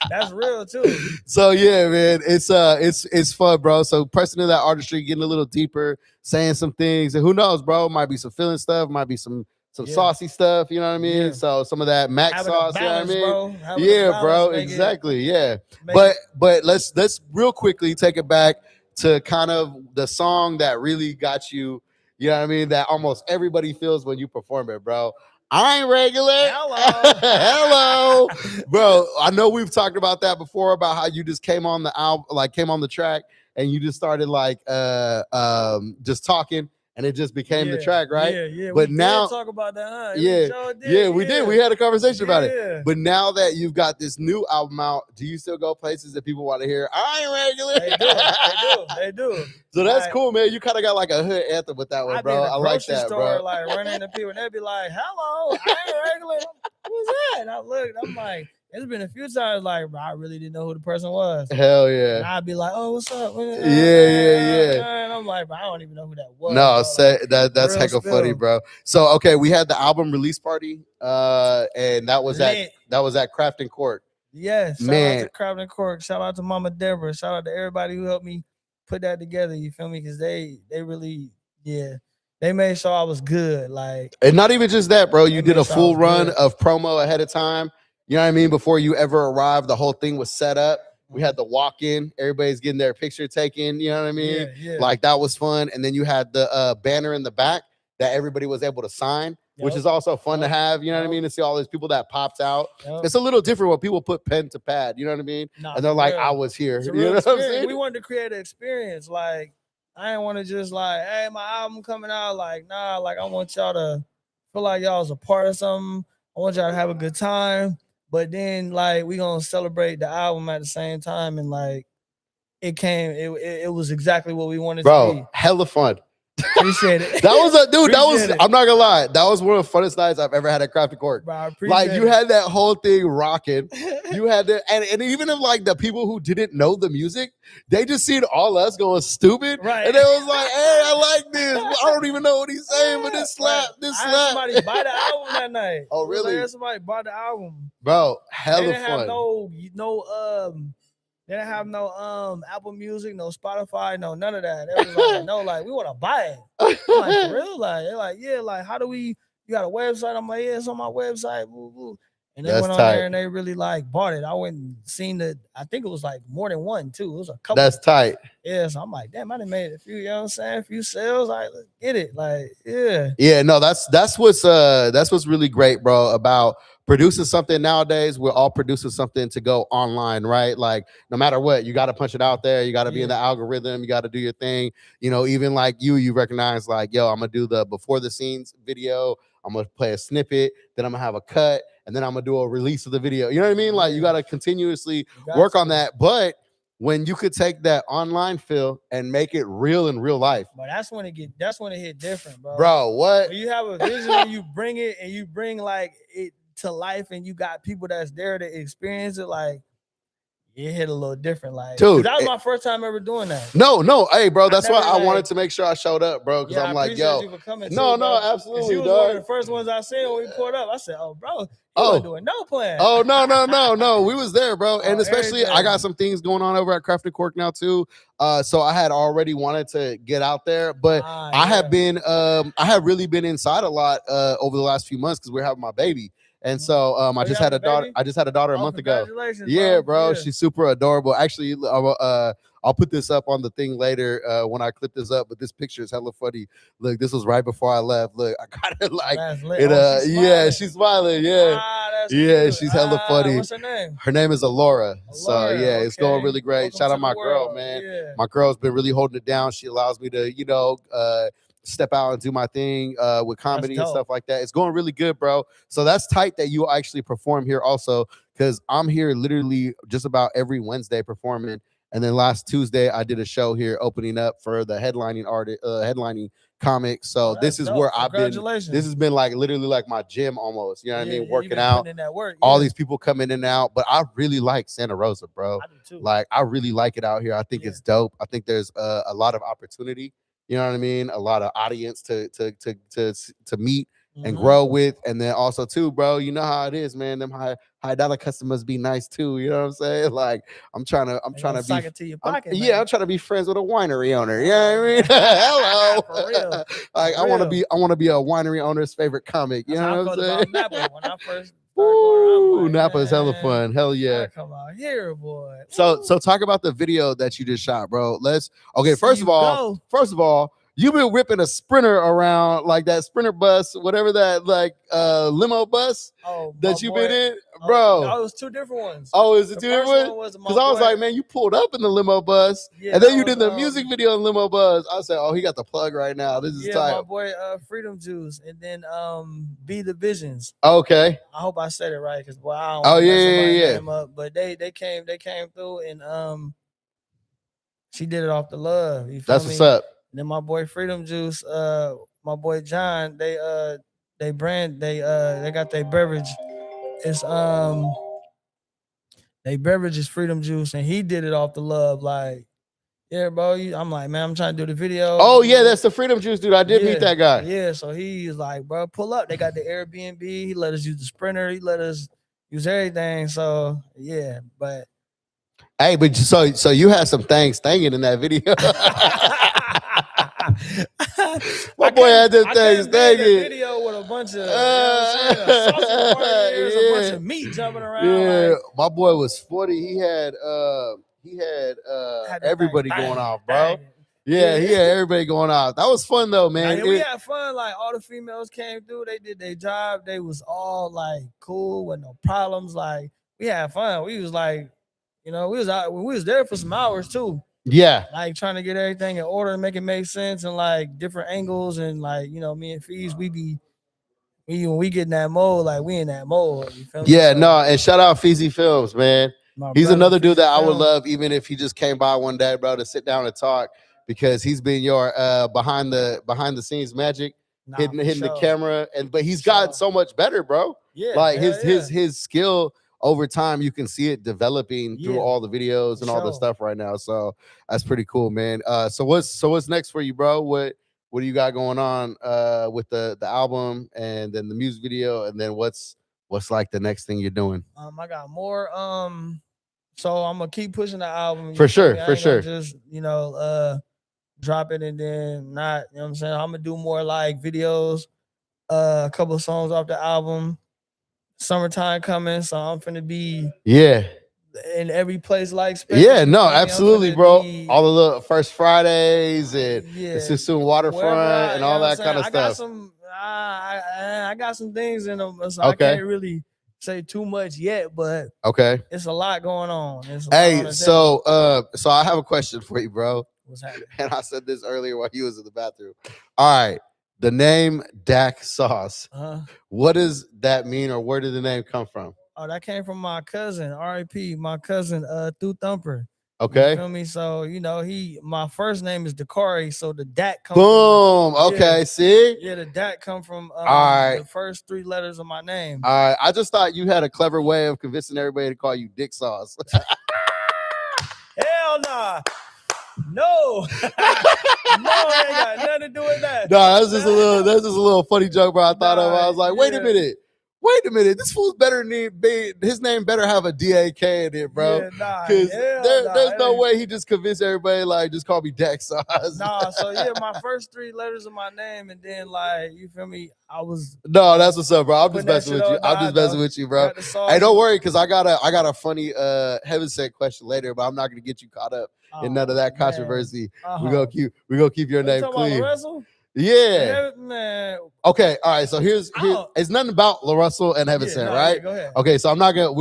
S3: That's real too.
S1: So yeah, man, it's fun, bro. So pressing into that artistry, getting a little deeper, saying some things, and who knows, bro? Might be some feeling stuff, might be some
S3: Yeah.
S1: saucy stuff. You know what I mean?
S3: Yeah.
S1: So some of that Mac
S3: Having
S1: sauce.
S3: a
S1: You know what I
S3: balance,
S1: mean?
S3: bro. Having a
S1: Yeah,
S3: balance
S1: bro.
S3: make it-
S1: Exactly. Yeah.
S3: make
S1: But
S3: it-
S1: but let's real quickly take it back to kind of the song that really got you. You know what I mean? That almost everybody feels when you perform it, bro. I ain't regular.
S3: Hello.
S1: Hello. Bro, I know we've talked about that before about how you just came on the album, like came on the track and you just started like just talking and it just became the track, right?
S3: Yeah.
S1: But
S3: we
S1: now
S3: did talk about that, huh?
S1: yeah,
S3: We sure did,
S1: yeah, we did. We had a conversation about it.
S3: Yeah.
S1: But now that you've got this new album out, do you still go places that people want to hear? I ain't regular.
S3: They do.
S1: So that's
S3: Like,
S1: cool, man. You kind of got like a hood anthem with that one,
S3: I be
S1: bro.
S3: in the
S1: I like
S3: grocery
S1: that,
S3: store,
S1: bro.
S3: like running into people, and they be like, "Hello, I ain't regular." Who's that? And I looked, I'm like, it's been a few times, like, bro, I really didn't know who the person was.
S1: Hell
S3: And
S1: yeah.
S3: I'd be like, "Oh, what's up?"
S1: Yeah.
S3: And I'm like, bro, I don't even know who that was.
S1: No,
S3: bro.
S1: say
S3: Like,
S1: that's
S3: real
S1: hecka funny,
S3: spill.
S1: bro. So okay, we had the album release party, and that was
S3: Lit.
S1: at Crafton Court.
S3: Yes, shout out
S1: Man.
S3: to Crowden Cork, shout out to Mama Deborah, shout out to everybody who helped me put that together. You feel me? Because they really, they made sure I was good. Like,
S1: And not even just that, bro. You
S3: They
S1: did a
S3: made sure I
S1: full
S3: was
S1: run
S3: good.
S1: of promo ahead of time. You know what I mean? Before you ever arrived, the whole thing was set up. We had the walk in, everybody's getting their picture taken. You know what I mean?
S3: Yeah.
S1: Like that was fun. And then you had the banner in the back that everybody was able to sign, which
S3: Yep.
S1: is also fun to
S3: Yep.
S1: have. You know what I
S3: Yep.
S1: mean? To see all these people that popped out.
S3: Yep.
S1: It's a little different when people put pen to pad. You know what I mean?
S3: Nah,
S1: And they're
S3: for
S1: like,
S3: real.
S1: I was here.
S3: It's a
S1: You
S3: real
S1: know what I'm
S3: experience.
S1: saying?
S3: We wanted to create an experience. Like, I didn't want to just like, hey, my album coming out. Like, nah, like I want y'all to feel like y'all was a part of something. I want y'all to have a good time. But then like we gonna celebrate the album at the same time. And like it was exactly what we wanted to
S1: Bro,
S3: be.
S1: hella fun.
S3: Appreciate it.
S1: That was a dude. That was.
S3: Appreciate it.
S1: I'm not gonna lie. That was one of the funnest nights I've ever had at Crafty Court.
S3: Bro, I
S1: Like
S3: appreciate
S1: you had that whole thing rocking. You had that, and even if like the people who didn't know the music, they just seen all us going stupid,
S3: Right.
S1: And they was like, "Hey, I like this. I don't even know what he's saying, but this slap,
S3: Right.
S1: this
S3: I had
S1: slap."
S3: somebody buy the album that night.
S1: Oh,
S3: It was like,
S1: really?
S3: I had somebody buy the album.
S1: Bro,
S3: They
S1: hella
S3: didn't have
S1: fun.
S3: they didn't have no Apple Music, no Spotify, no none of that. They was like, no, like we want to buy it. I'm like, for real? Like, they're like, yeah, like how do we? You got a website? I'm like, yeah, it's on my website. Woo, woo. And they
S1: That's
S3: went on
S1: tight.
S3: there and they really like bought it. I went and seen the. I think it was like more than one too. It was a couple.
S1: That's tight.
S3: Yeah, so I'm like, damn, I done made a few. You know what I'm saying? A few sales. Like, let's get it. Like, yeah.
S1: Yeah, no, that's what's really great, bro, about producing something nowadays. We're all producing something to go online, right? Like no matter what, you got to punch it out there. You got to be in the algorithm. You got to do your thing. You know, even like you recognize like, yo, I'm gonna do the before the scenes video. I'm gonna play a snippet. Then I'm gonna have a cut, and then I'm gonna do a release of the video. You know what I mean? Like you got to continuously work on that. But when you could take that online feel and make it real in real life.
S3: But that's when it hit different, bro.
S1: Bro, what?
S3: When you have a vision and you bring it and you bring like it to life and you got people that's there to experience it, like it hit a little different. Like,
S1: dude,
S3: that was my first time ever doing that.
S1: No, hey, bro, that's why I
S3: never,
S1: wanted
S3: like-
S1: to make sure I showed up, bro, because
S3: Yeah,
S1: I'm
S3: I
S1: like,
S3: appreciate
S1: yo,
S3: you for coming
S1: no,
S3: too, bro.
S1: absolutely,
S3: She was one of
S1: dog.
S3: the first ones I seen when we pulled up. I said, "Oh, bro, you
S1: Oh.
S3: wasn't doing no plan."
S1: Oh no, we was there, bro, and
S3: Oh,
S1: especially I
S3: everything.
S1: got some things going on over at Crafted Cork now too. So I had already wanted to get out there, but I have been, I have really been inside a lot over the last few months because we're having my baby, and so I
S3: you
S1: just had a
S3: having a
S1: daughter.
S3: baby?
S1: I just had a daughter a
S3: Oh,
S1: month ago.
S3: congratulations,
S1: Yeah, bro,
S3: Yeah.
S1: she's super adorable. Actually, I'll put this up on the thing later when I clip this up. But this picture is hella funny. Look, this was right before I left. Look, I got it like
S3: That's lit.
S1: it.
S3: Oh, she's
S1: Yeah,
S3: smiling.
S1: she's smiling. Yeah.
S3: That's
S1: Yeah,
S3: cute.
S1: she's hella funny.
S3: What's her name?
S1: Her name is Alora. So
S3: Alora,
S1: yeah, it's going
S3: okay.
S1: really great.
S3: Welcome
S1: Shout
S3: to
S1: out my
S3: the
S1: girl,
S3: world.
S1: man.
S3: Yeah.
S1: My girl's been really holding it down. She allows me to, step out and do my thing with comedy and
S3: dope.
S1: stuff like that. It's going really good, bro. So that's tight that you actually perform here also, because I'm here literally just about every Wednesday performing. And then last Tuesday, I did a show here opening up for the headlining artist, headlining comic. So
S3: Oh,
S1: this
S3: that's
S1: is
S3: dope.
S1: where I've been.
S3: Congratulations.
S1: This has been like literally like my gym almost. You know what I mean?
S3: you've
S1: Working
S3: been
S1: out.
S3: putting in that work.
S1: All
S3: yeah.
S1: these people come in and out, but I really like Santa Rosa, bro.
S3: I do too.
S1: Like I really like it out here. I think
S3: Yeah.
S1: it's dope. I think there's a lot of opportunity. You know what I mean? A lot of audience to meet and grow with. And then also too, bro, you know how it is, man. Them high dollar customers be nice too. You know what I'm saying? Like I'm trying to
S3: Sock it to your pocket,
S1: yeah,
S3: man.
S1: I'm trying to be friends with a winery owner. You know what I mean? Hello.
S3: For real.
S1: Like
S3: For
S1: I want to
S3: real.
S1: be a winery owner's favorite comic. You
S3: That's how
S1: know
S3: I
S1: what
S3: felt
S1: I'm saying?
S3: about Napa when I first started going. I'm
S1: Ooh,
S3: like,
S1: Napa is hella
S3: man,
S1: fun. Hell yeah.
S3: I come out here, boy.
S1: So
S3: Woo.
S1: talk about the video that you just shot, bro.
S3: See
S1: First
S3: you go.
S1: of all, you've been whipping a Sprinter around, like that Sprinter bus, whatever that like limo bus that you've been in, bro.
S3: No, it was two different ones.
S1: Oh, is it
S3: The
S1: two
S3: first
S1: different?
S3: one was my
S1: Because I was
S3: boy-
S1: like, man, you pulled up in the limo bus,
S3: Yeah,
S1: and then
S3: that
S1: you did
S3: was,
S1: the music video in limo bus. I said, oh, he got the plug right now. This is
S3: Yeah,
S1: tight.
S3: my boy Freedom Juice, and then Be the Visions.
S1: Okay.
S3: I hope I said it right, because boy, I don't
S1: Oh,
S3: want to mess
S1: yeah,
S3: somebody's
S1: yeah.
S3: name up. But they came through, and she did it off the love. You feel
S1: That's
S3: me?
S1: what's up.
S3: And then my boy Freedom Juice, my boy John, they got their beverage. It's they beverage is Freedom Juice, and he did it off the love. Like, yeah, bro. I'm like, man, I'm trying to do the video.
S1: Oh, yeah, that's the Freedom Juice dude. I did meet that guy.
S3: Yeah, so he's like, bro, pull up. They got the Airbnb. He let us use the Sprinter. He let us use everything. So yeah, but
S1: hey, but so you had some things stinging in that video. My boy had them things stinging.
S3: Video with a bunch of, you know what I'm saying, sausage party, a bunch of meat jumping around.
S1: Yeah,
S3: like,
S1: my boy was 40. He had
S3: had that
S1: everybody
S3: thing,
S1: going
S3: bang,
S1: off, bro.
S3: bang.
S1: Yeah, he had everybody going off. That was fun though, man.
S3: Yeah, we had fun. Like all the females came through. They did their job. They was all like cool with no problems. Like we had fun. We was like, you know, we was there for some hours too.
S1: Yeah,
S3: like trying to get everything in order and make it make sense and like different angles and like, you know, me and Fees, when we get in that mode, like we in that mode. You feel me?
S1: yeah,
S3: So,
S1: no, and shout out Feezy Films, man. He's
S3: brother,
S1: another dude that I would
S3: Films.
S1: love, even if he just came by one day, bro, to sit down and talk, because he's been your behind the scenes magic, hitting the camera, but he's gotten so much better, bro.
S3: Yeah,
S1: like his skill over time, you can see it developing through all the videos and all the stuff right now. So that's pretty cool, man. So what's next for you, bro? What do you got going on with the album and then the music video, and then what's like the next thing you're doing?
S3: I got more. So I'm gonna keep pushing the album
S1: for sure.
S3: Just drop it and then not. You know what I'm saying? I'm gonna do more like videos, a couple of songs off the album. Summertime coming, so I'm finna be in every place like space.
S1: Yeah, no, absolutely, bro. All the little First Fridays and the Sassoon Waterfront and all that kind of stuff.
S3: I got some things in them, so I can't really say too much yet, but it's a lot going on.
S1: Hey, so I have a question for you, bro.
S3: What's happening?
S1: And I said this earlier while he was in the bathroom. All right. The name Dak Sauce. What does that mean, or where did the name come from?
S3: Oh, that came from my cousin, R.I.P. My cousin, Thu Thumper.
S1: Okay.
S3: You feel me? So, you know, my first name is Dakari, so the Dak comes
S1: from okay, see?
S3: Yeah, the Dak come from the first three letters of my name.
S1: All right. I just thought you had a clever way of convincing everybody to call you Dick Sauce.
S3: Hell nah. No, no, it ain't got nothing to do with that.
S1: No, that's just a little funny joke, bro. I thought of. I was like, wait a minute, this fool's better his name better have a D-A-K in it, bro. Because there's no way he just convinced everybody like just call me Dak Sauce.
S3: So yeah, my first three letters of my name, and then like you feel me,
S1: No, that's what's up, bro. I'm just messing with you. I'm just messing with you, bro. Hey, don't worry, because I got a funny heaven sent question later, but I'm not gonna get you caught up in none of that controversy. We gonna keep your name clean. Yeah.
S3: Man.
S1: Okay. All right. So here's it's nothing about LaRussell and Heaven Sent, right?
S3: Go ahead.
S1: Okay. So I'm not gonna.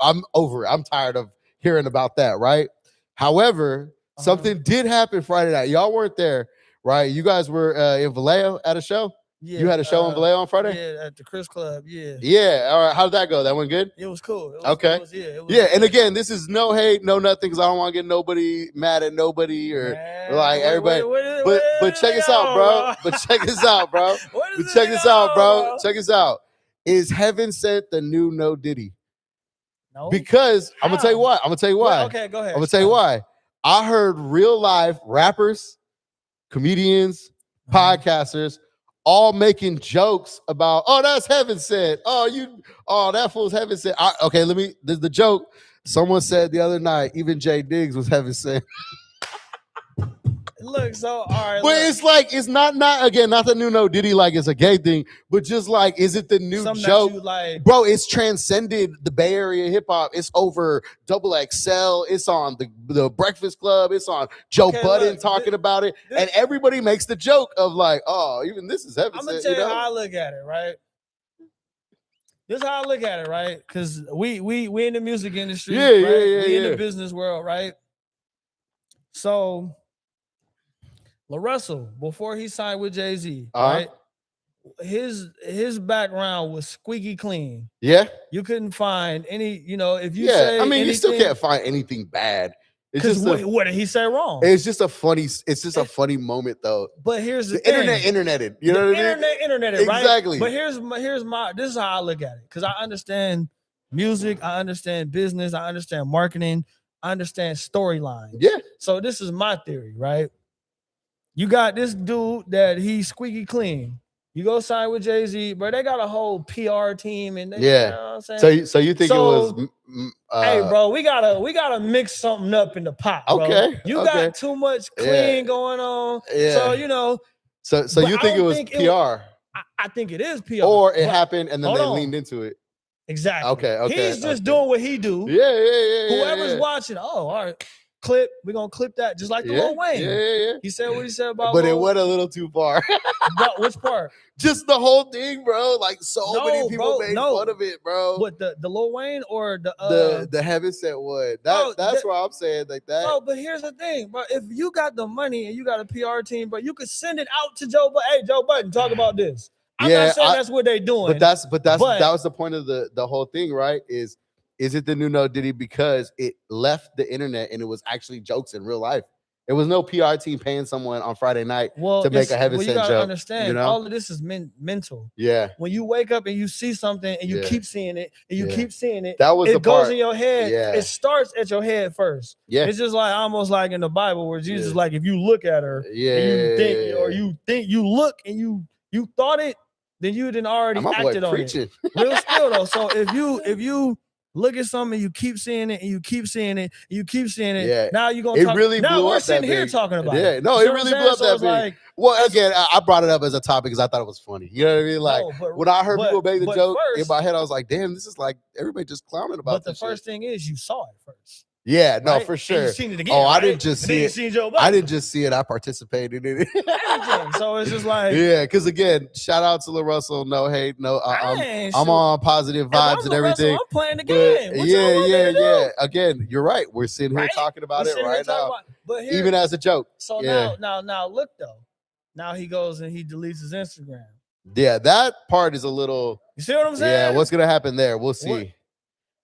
S1: I'm over it. I'm tired of hearing about that. Right. However, something did happen Friday night. Y'all weren't there, right? You guys were in Vallejo at a show.
S3: Yeah,
S1: you had a show in Vallejo on Friday?
S3: Yeah, at the Chris Club. Yeah.
S1: Yeah. All right. How did that go? That went good?
S3: It was cool.
S1: Okay. And again, this is no hate, no nothing, because I don't want to get nobody mad at nobody or like everybody. But check us out, bro. Check us out, bro. Check us out. Is Heaven Sent the new No Diddy?
S3: No.
S1: Because I'm gonna tell you why.
S3: Okay, go ahead.
S1: I'm gonna tell you why. I heard real life rappers, comedians, podcasters all making jokes about, oh, that's heaven sent. Oh, that fool's heaven sent. Okay, the joke. Someone said the other night, even Jay Diggs was heaven sent.
S3: Look, so all right,
S1: But
S3: look,
S1: it's like, it's not the new No Diddy, like it's a gay thing, but just like, is it the new
S3: something
S1: joke?
S3: that you like,
S1: Bro, it's transcended the Bay Area hip hop. It's over Double XL. It's on the Breakfast Club. It's on Joe
S3: Okay,
S1: Budden
S3: look,
S1: talking about it. And everybody makes the joke of like, oh, even this is heaven
S3: I'm gonna
S1: sent,
S3: tell
S1: you
S3: you
S1: know?
S3: how I look at it, right? This is how I look at it, right? Because we in the music industry,
S1: Yeah,
S3: right?
S1: yeah,
S3: We in
S1: yeah.
S3: the business world, right? So LaRussell, before he signed with Jay-Z, right? His background was squeaky clean.
S1: Yeah.
S3: You couldn't find any, if you
S1: Yeah.
S3: say
S1: I mean, you still
S3: anything,
S1: can't find anything bad. It's
S3: because
S1: just
S3: what did he say wrong?
S1: it's just a funny moment though.
S3: But here's the
S1: The
S3: thing.
S1: interneted. You know what I mean?
S3: Internet, right?
S1: Exactly.
S3: But here's my this is how I look at it. Because I understand music, I understand business, I understand marketing, I understand storyline.
S1: Yeah.
S3: So this is my theory, right? You got this dude that he's squeaky clean. You go sign with Jay-Z, but they got a whole PR team, and they,
S1: Yeah.
S3: you know what I'm saying?
S1: So you think it was
S3: Hey, bro, we gotta mix something up in the pot, bro.
S1: Okay.
S3: You
S1: okay.
S3: got too much clean going on.
S1: Yeah.
S3: So
S1: So you think it was PR?
S3: I think it is PR.
S1: Or it happened and then they
S3: hold on.
S1: leaned into it.
S3: Exactly.
S1: Okay.
S3: He's just doing what he do.
S1: Yeah.
S3: Whoever's watching, all right, clip. We're gonna clip that just like the Lil Wayne.
S1: Yeah.
S3: He said what he said about.
S1: But it went a little too far.
S3: Which part?
S1: Just the whole thing, bro. Like many people made fun of it, bro.
S3: What the Lil Wayne or the
S1: heaven sent one? That's why I'm saying like that.
S3: No, but here's the thing, bro. If you got the money and you got a PR team, bro, you could send it out to Joe Budden. Hey, Joe Budden, talk about this. I'm not saying that's what they doing.
S1: But that was the point of the whole thing, right? Is it the new No Diddy because it left the internet and it was actually jokes in real life? It was no PR team paying someone on Friday night to make a heaven sent joke.
S3: You gotta understand, all of this is mental.
S1: Yeah.
S3: When you wake up and you see something and you keep seeing it and you keep seeing it,
S1: that was
S3: it goes in your head.
S1: Yeah.
S3: It starts at your head first.
S1: Yeah.
S3: It's just like almost like in the Bible where Jesus, like, if you look at her, and you think you look and you thought it, then you didn't already acted on it. Real still though. So if you look at something, you keep seeing it, and you keep seeing it, and you keep seeing it. Yeah. Now you're gonna talk.
S1: Really
S3: now
S1: blew
S3: we're
S1: up
S3: sitting
S1: that
S3: here
S1: big.
S3: talking about it.
S1: Yeah, no, it really blew up that big.
S3: Like,
S1: well, again, I brought it up as a topic because I thought it was funny. You know what I mean? Like when I heard people make the joke in my head, I was like, "Damn, this is like everybody just clowning about."
S3: But the first thing is you saw it first.
S1: Yeah, no, for sure.
S3: You seen it again,
S1: I didn't just see it. I didn't just see it. I participated in it.
S3: Everything. So it's just like,
S1: yeah, because again, shout out to LaRussell. No hate, no. I'm on positive vibes and everything.
S3: I'm playing the game.
S1: Yeah. Again, you're right. We're sitting here talking about it right now,
S3: but
S1: even as a joke.
S3: So now look though. Now he goes and he deletes his Instagram.
S1: Yeah, that part is a little.
S3: You see what I'm saying?
S1: Yeah, what's gonna happen there? We'll see.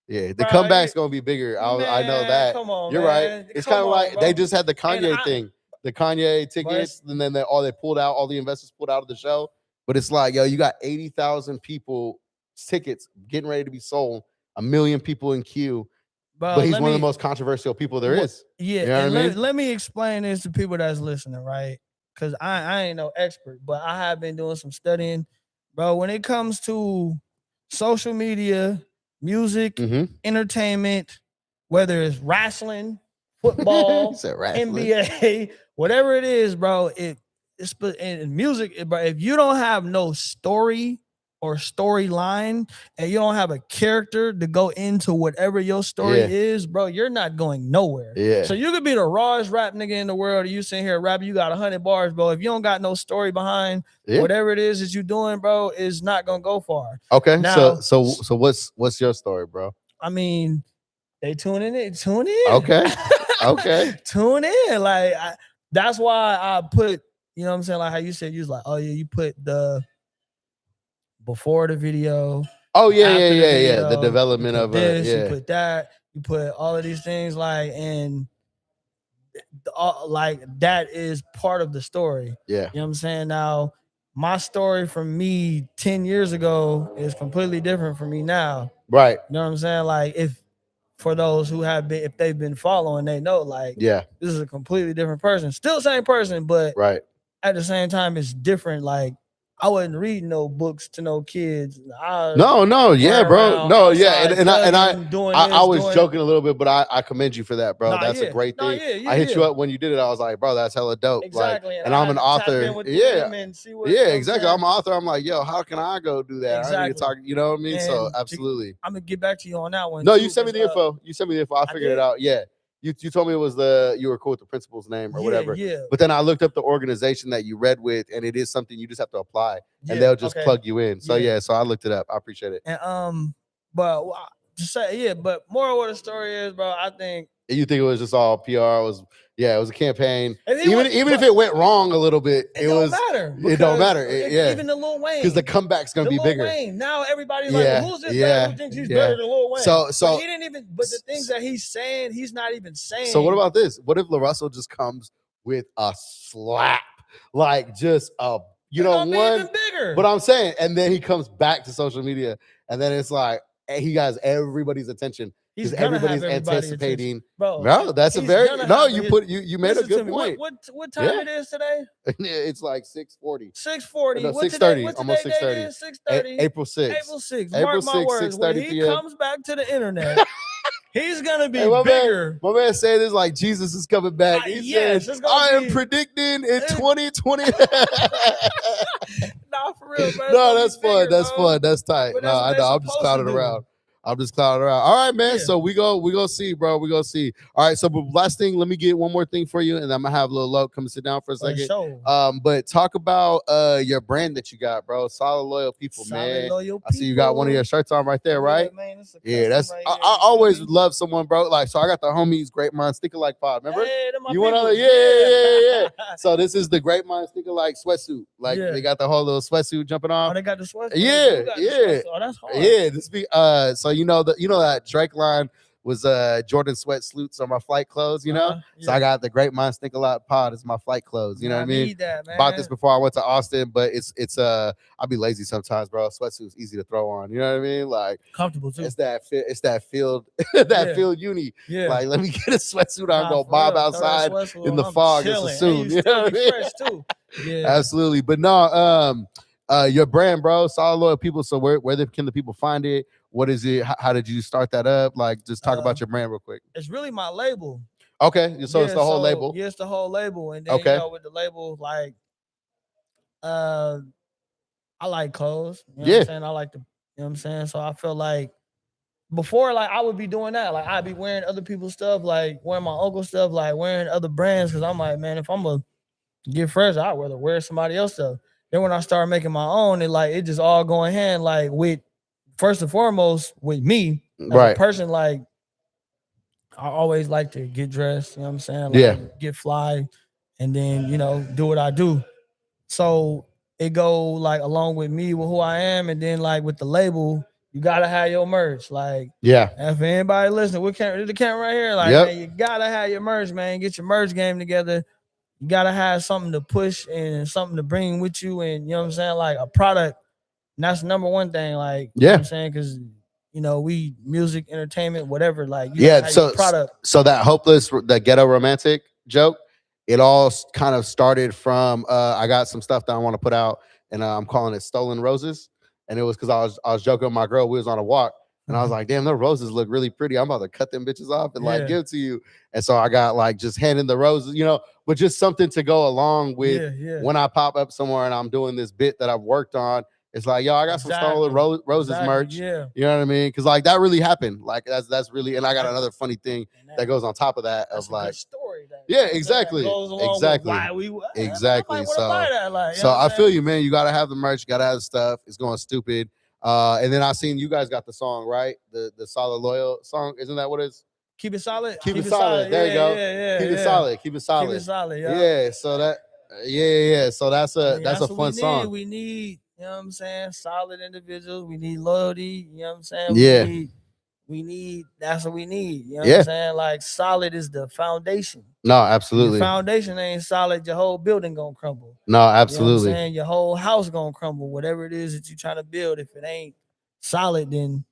S1: Yeah, the comeback's gonna be bigger. I know that.
S3: Come on,
S1: you're right. It's kind of like they just had the Kanye thing, the Kanye tickets, and then they pulled out. All the investors pulled out of the show. But it's like, yo, you got 80,000 people tickets getting ready to be sold, 1 million people in queue. But he's one of the most controversial people there is.
S3: Yeah,
S1: you know what I mean?
S3: Let me explain this to people that's listening, right? Because I ain't no expert, but I have been doing some studying, bro. When it comes to social media, music, entertainment, whether it's wrestling, football, NBA, whatever it is, bro. It's in music, bro. If you don't have no story or storyline, and you don't have a character to go into whatever your story is, bro, you're not going nowhere.
S1: Yeah.
S3: So you could be the rawest rap nigga in the world, and you sitting here rapping, you got 100 bars, bro. If you don't got no story behind whatever it is that you doing, bro, is not gonna go far.
S1: Okay.
S3: Now,
S1: so what's your story, bro?
S3: I mean, they tune in.
S1: Okay. Okay.
S3: Tune in. Like that's why I put, you know what I'm saying? Like how you said, you was like, oh yeah, you put the before the video.
S1: Oh yeah. The development of
S3: this, you put that, you put all of these things, like, and like that is part of the story.
S1: Yeah.
S3: You know what I'm saying? Now, my story from me 10 years ago is completely different from me now.
S1: Right.
S3: You know what I'm saying? Like, if for those who have been, if they've been following, they know, like, this is a completely different person. Still same person, but
S1: right.
S3: At the same time, it's different. Like, I wasn't reading no books to no kids.
S1: No, yeah, bro. No, yeah, and I was
S3: doing.
S1: joking a little bit, but I commend you for that, bro.
S3: Nah,
S1: That's a
S3: yeah.
S1: great
S3: Nah,
S1: thing.
S3: yeah,
S1: I hit you
S3: yeah.
S1: up when you did it. I was like, bro, that's hella dope.
S3: Exactly.
S1: Like, and I'm an
S3: had to tap in
S1: author.
S3: with
S1: Yeah,
S3: them and see what,
S1: yeah,
S3: you know what I'm
S1: exactly.
S3: saying?
S1: I'm an author. I'm like, yo, how can I go do that? I need to
S3: Exactly.
S1: talk. You know what I mean? So
S3: And
S1: absolutely.
S3: I'm gonna get back to you on that one.
S1: No,
S3: too,
S1: you sent me
S3: 'cause,
S1: the info. You sent me the info. I figured it
S3: did?
S1: out. Yeah. You told me it was you were cool with the principal's name or
S3: Yeah,
S1: whatever.
S3: yeah.
S1: But then I looked up the organization that you read with, and it is something you just have to apply,
S3: Yeah,
S1: and they'll just
S3: okay.
S1: plug you in. So
S3: Yeah.
S1: yeah, so I looked it up. I appreciate it.
S3: And but to say but moral of the story is, bro, I think
S1: You think it was just all PR? It was a campaign.
S3: And it
S1: Even
S3: was-
S1: even if
S3: but-
S1: it went wrong a little bit,
S3: it don't matter.
S1: It don't
S3: because
S1: matter. Yeah,
S3: Even the Lil Wayne.
S1: because the comeback's gonna
S3: the
S1: be
S3: Lil
S1: bigger.
S3: Wayne. Now everybody's
S1: Yeah,
S3: like, well, who's this
S1: yeah,
S3: guy who thinks he's
S1: yeah.
S3: better than Lil Wayne?
S1: So
S3: But he didn't even. But the things that he's saying, he's not even saying.
S1: So what about this? What if LaRussell just comes with a slap, like just a
S3: It's gonna be
S1: one?
S3: even bigger.
S1: But I'm saying, and then he comes back to social media, and then it's like he has everybody's attention
S3: He's
S1: because
S3: gonna have
S1: everybody's
S3: everybody's
S1: anticipating.
S3: Bro,
S1: No, that's a
S3: he's
S1: very
S3: gonna
S1: no.
S3: have
S1: You
S3: his-
S1: put you made a
S3: Listen to
S1: good
S3: me.
S1: point.
S3: What time
S1: Yeah.
S3: it is today?
S1: It's like 6:40.
S3: 6:40.
S1: No,
S3: What
S1: 6:30,
S3: What's
S1: almost
S3: today's date
S1: 6:30.
S3: is? 6:30.
S1: April 6th.
S3: April 6th.
S1: April
S3: Mark my
S1: 6th,
S3: words. When
S1: 6:30
S3: he
S1: p.m.
S3: comes back to the internet, he's gonna be
S1: Hey,
S3: bigger.
S1: My man saying this like Jesus is coming back. He
S3: yes,
S1: said,
S3: it's gonna
S1: I am
S3: be-
S1: predicting in 2020.
S3: Nah, for real, bro.
S1: No, that's fun. That's
S3: bro.
S1: fun. That's tight.
S3: But
S1: No,
S3: that's what
S1: I
S3: they
S1: know. I'm just
S3: supposed to
S1: clouding
S3: do.
S1: around. I'm just clouding around. All right, man.
S3: Yeah.
S1: So we go see, bro. We go see. All right. So but last thing, let me get one more thing for you, and I'm gonna have Lil Loc come sit down for a
S3: For
S1: second.
S3: sure.
S1: But talk about your brand that you got, bro. Solid loyal people, man.
S3: Loyal
S1: I see you got one of your shirts on right there, right?
S3: Man, it's a
S1: Yeah,
S3: custom
S1: that's
S3: right
S1: I
S3: here, you feel
S1: always
S3: me?
S1: love someone, bro. Like, so I got the homies, Great Minds Think Alike Pod. Remember?
S3: Hey, them my
S1: You want to?
S3: peoples.
S1: Yeah. So this is the Great Minds Think Alike sweatsuit. Like
S3: Yeah.
S1: they got the whole little sweatsuit jumping
S3: Oh,
S1: off.
S3: they got the sweats.
S1: Yeah,
S3: got the
S1: yeah.
S3: sweats. Oh, that's hard.
S1: Yeah, this be so you know that Drake line was Jordan sweat suits on my flight clothes, you know? So I got the Great Minds Think Alike Pod as my flight clothes, you know what I mean?
S3: Need that, man.
S1: Bought this before I went to Austin, but it's I'll be lazy sometimes, bro. Sweatsuit's easy to throw on, you know what I mean? Like
S3: comfortable too.
S1: it's that field
S3: Yeah.
S1: field uni.
S3: Yeah.
S1: Like let me get a sweatsuit on,
S3: Nah,
S1: go
S3: for
S1: bob
S3: real. Throw that
S1: outside
S3: sweatsuit
S1: in
S3: on,
S1: the
S3: I'm
S1: fog just
S3: chilling.
S1: as soon.
S3: And
S1: You
S3: you
S1: know
S3: still
S1: what I
S3: be
S1: mean?
S3: fresh too. Yeah.
S1: Absolutely. But no, your brand, bro, Solid Loyal People. So where can the people find it? What is it? How did you start that up? Like, just talk about your brand real quick.
S3: It's really my label.
S1: Okay, so it's the whole label.
S3: Yeah, it's the whole label. And then
S1: Okay.
S3: you know, with the label, like I like clothes. You know
S1: Yeah.
S3: what I'm saying? I like the, you know what I'm saying? So I feel like before, like I would be doing that. Like I'd be wearing other people's stuff, like wearing my uncle's stuff, like wearing other brands. Cause I'm like, man, if I'm gonna get fresh, I'd rather wear somebody else's stuff. Then when I started making my own, it just all going hand, like with first and foremost with me as
S1: Right.
S3: a person, like I always like to get dressed, you know what I'm saying? Like,
S1: Yeah.
S3: get fly and then, you know, do what I do. So it go like along with me with who I am, and then like with the label, you gotta have your merch. Like,
S1: Yeah.
S3: if anybody listening, the camera right here, like
S1: Yep.
S3: man, you gotta have your merch, man. Get your merch game together. You gotta have something to push and something to bring with you, and you know what I'm saying, like a product. And that's the number one thing, like you know what I'm saying, because you know we music, entertainment, whatever. Like you gotta have your product.
S1: So that ghetto romantic joke, it all kind of started from I got some stuff that I want to put out, and I'm calling it Stolen Roses, and it was because I was joking with my girl. We was on a walk. And I was like, damn, those roses look really pretty. I'm about to cut them bitches off and like give it to you. And so I got like just handing the roses, you know, but just something to go along with when I pop up somewhere and I'm doing this bit that I've worked on. It's like, yo, I got some Stolen Roses merch.
S3: Yeah.
S1: You know what I mean? Because like that really happened. Like that's really, and I got another funny thing that goes on top of that of like
S3: story.
S1: Yeah, exactly. Exactly. Exactly. So I feel you, man. You gotta have the merch, you gotta have the stuff. It's going stupid. And then I seen you guys got the song, right? The Solid Loyal song. Isn't that what it is?
S3: Keep it solid.
S1: Keep it solid. There you go. Keep it solid. Keep it solid.
S3: Keep it solid.
S1: Yeah. So that yeah. So that's a fun song.
S3: We need, you know what I'm saying, solid individuals. We need loyalty. You know what I'm saying?
S1: Yeah.
S3: We need that's what we need. You know what I'm saying? Like solid is the foundation.
S1: No, absolutely.
S3: Your foundation ain't solid, your whole building gonna crumble.
S1: No, absolutely.
S3: You know what I'm saying? Your whole house gonna crumble. Whatever it is that you're trying to build, if it ain't solid, then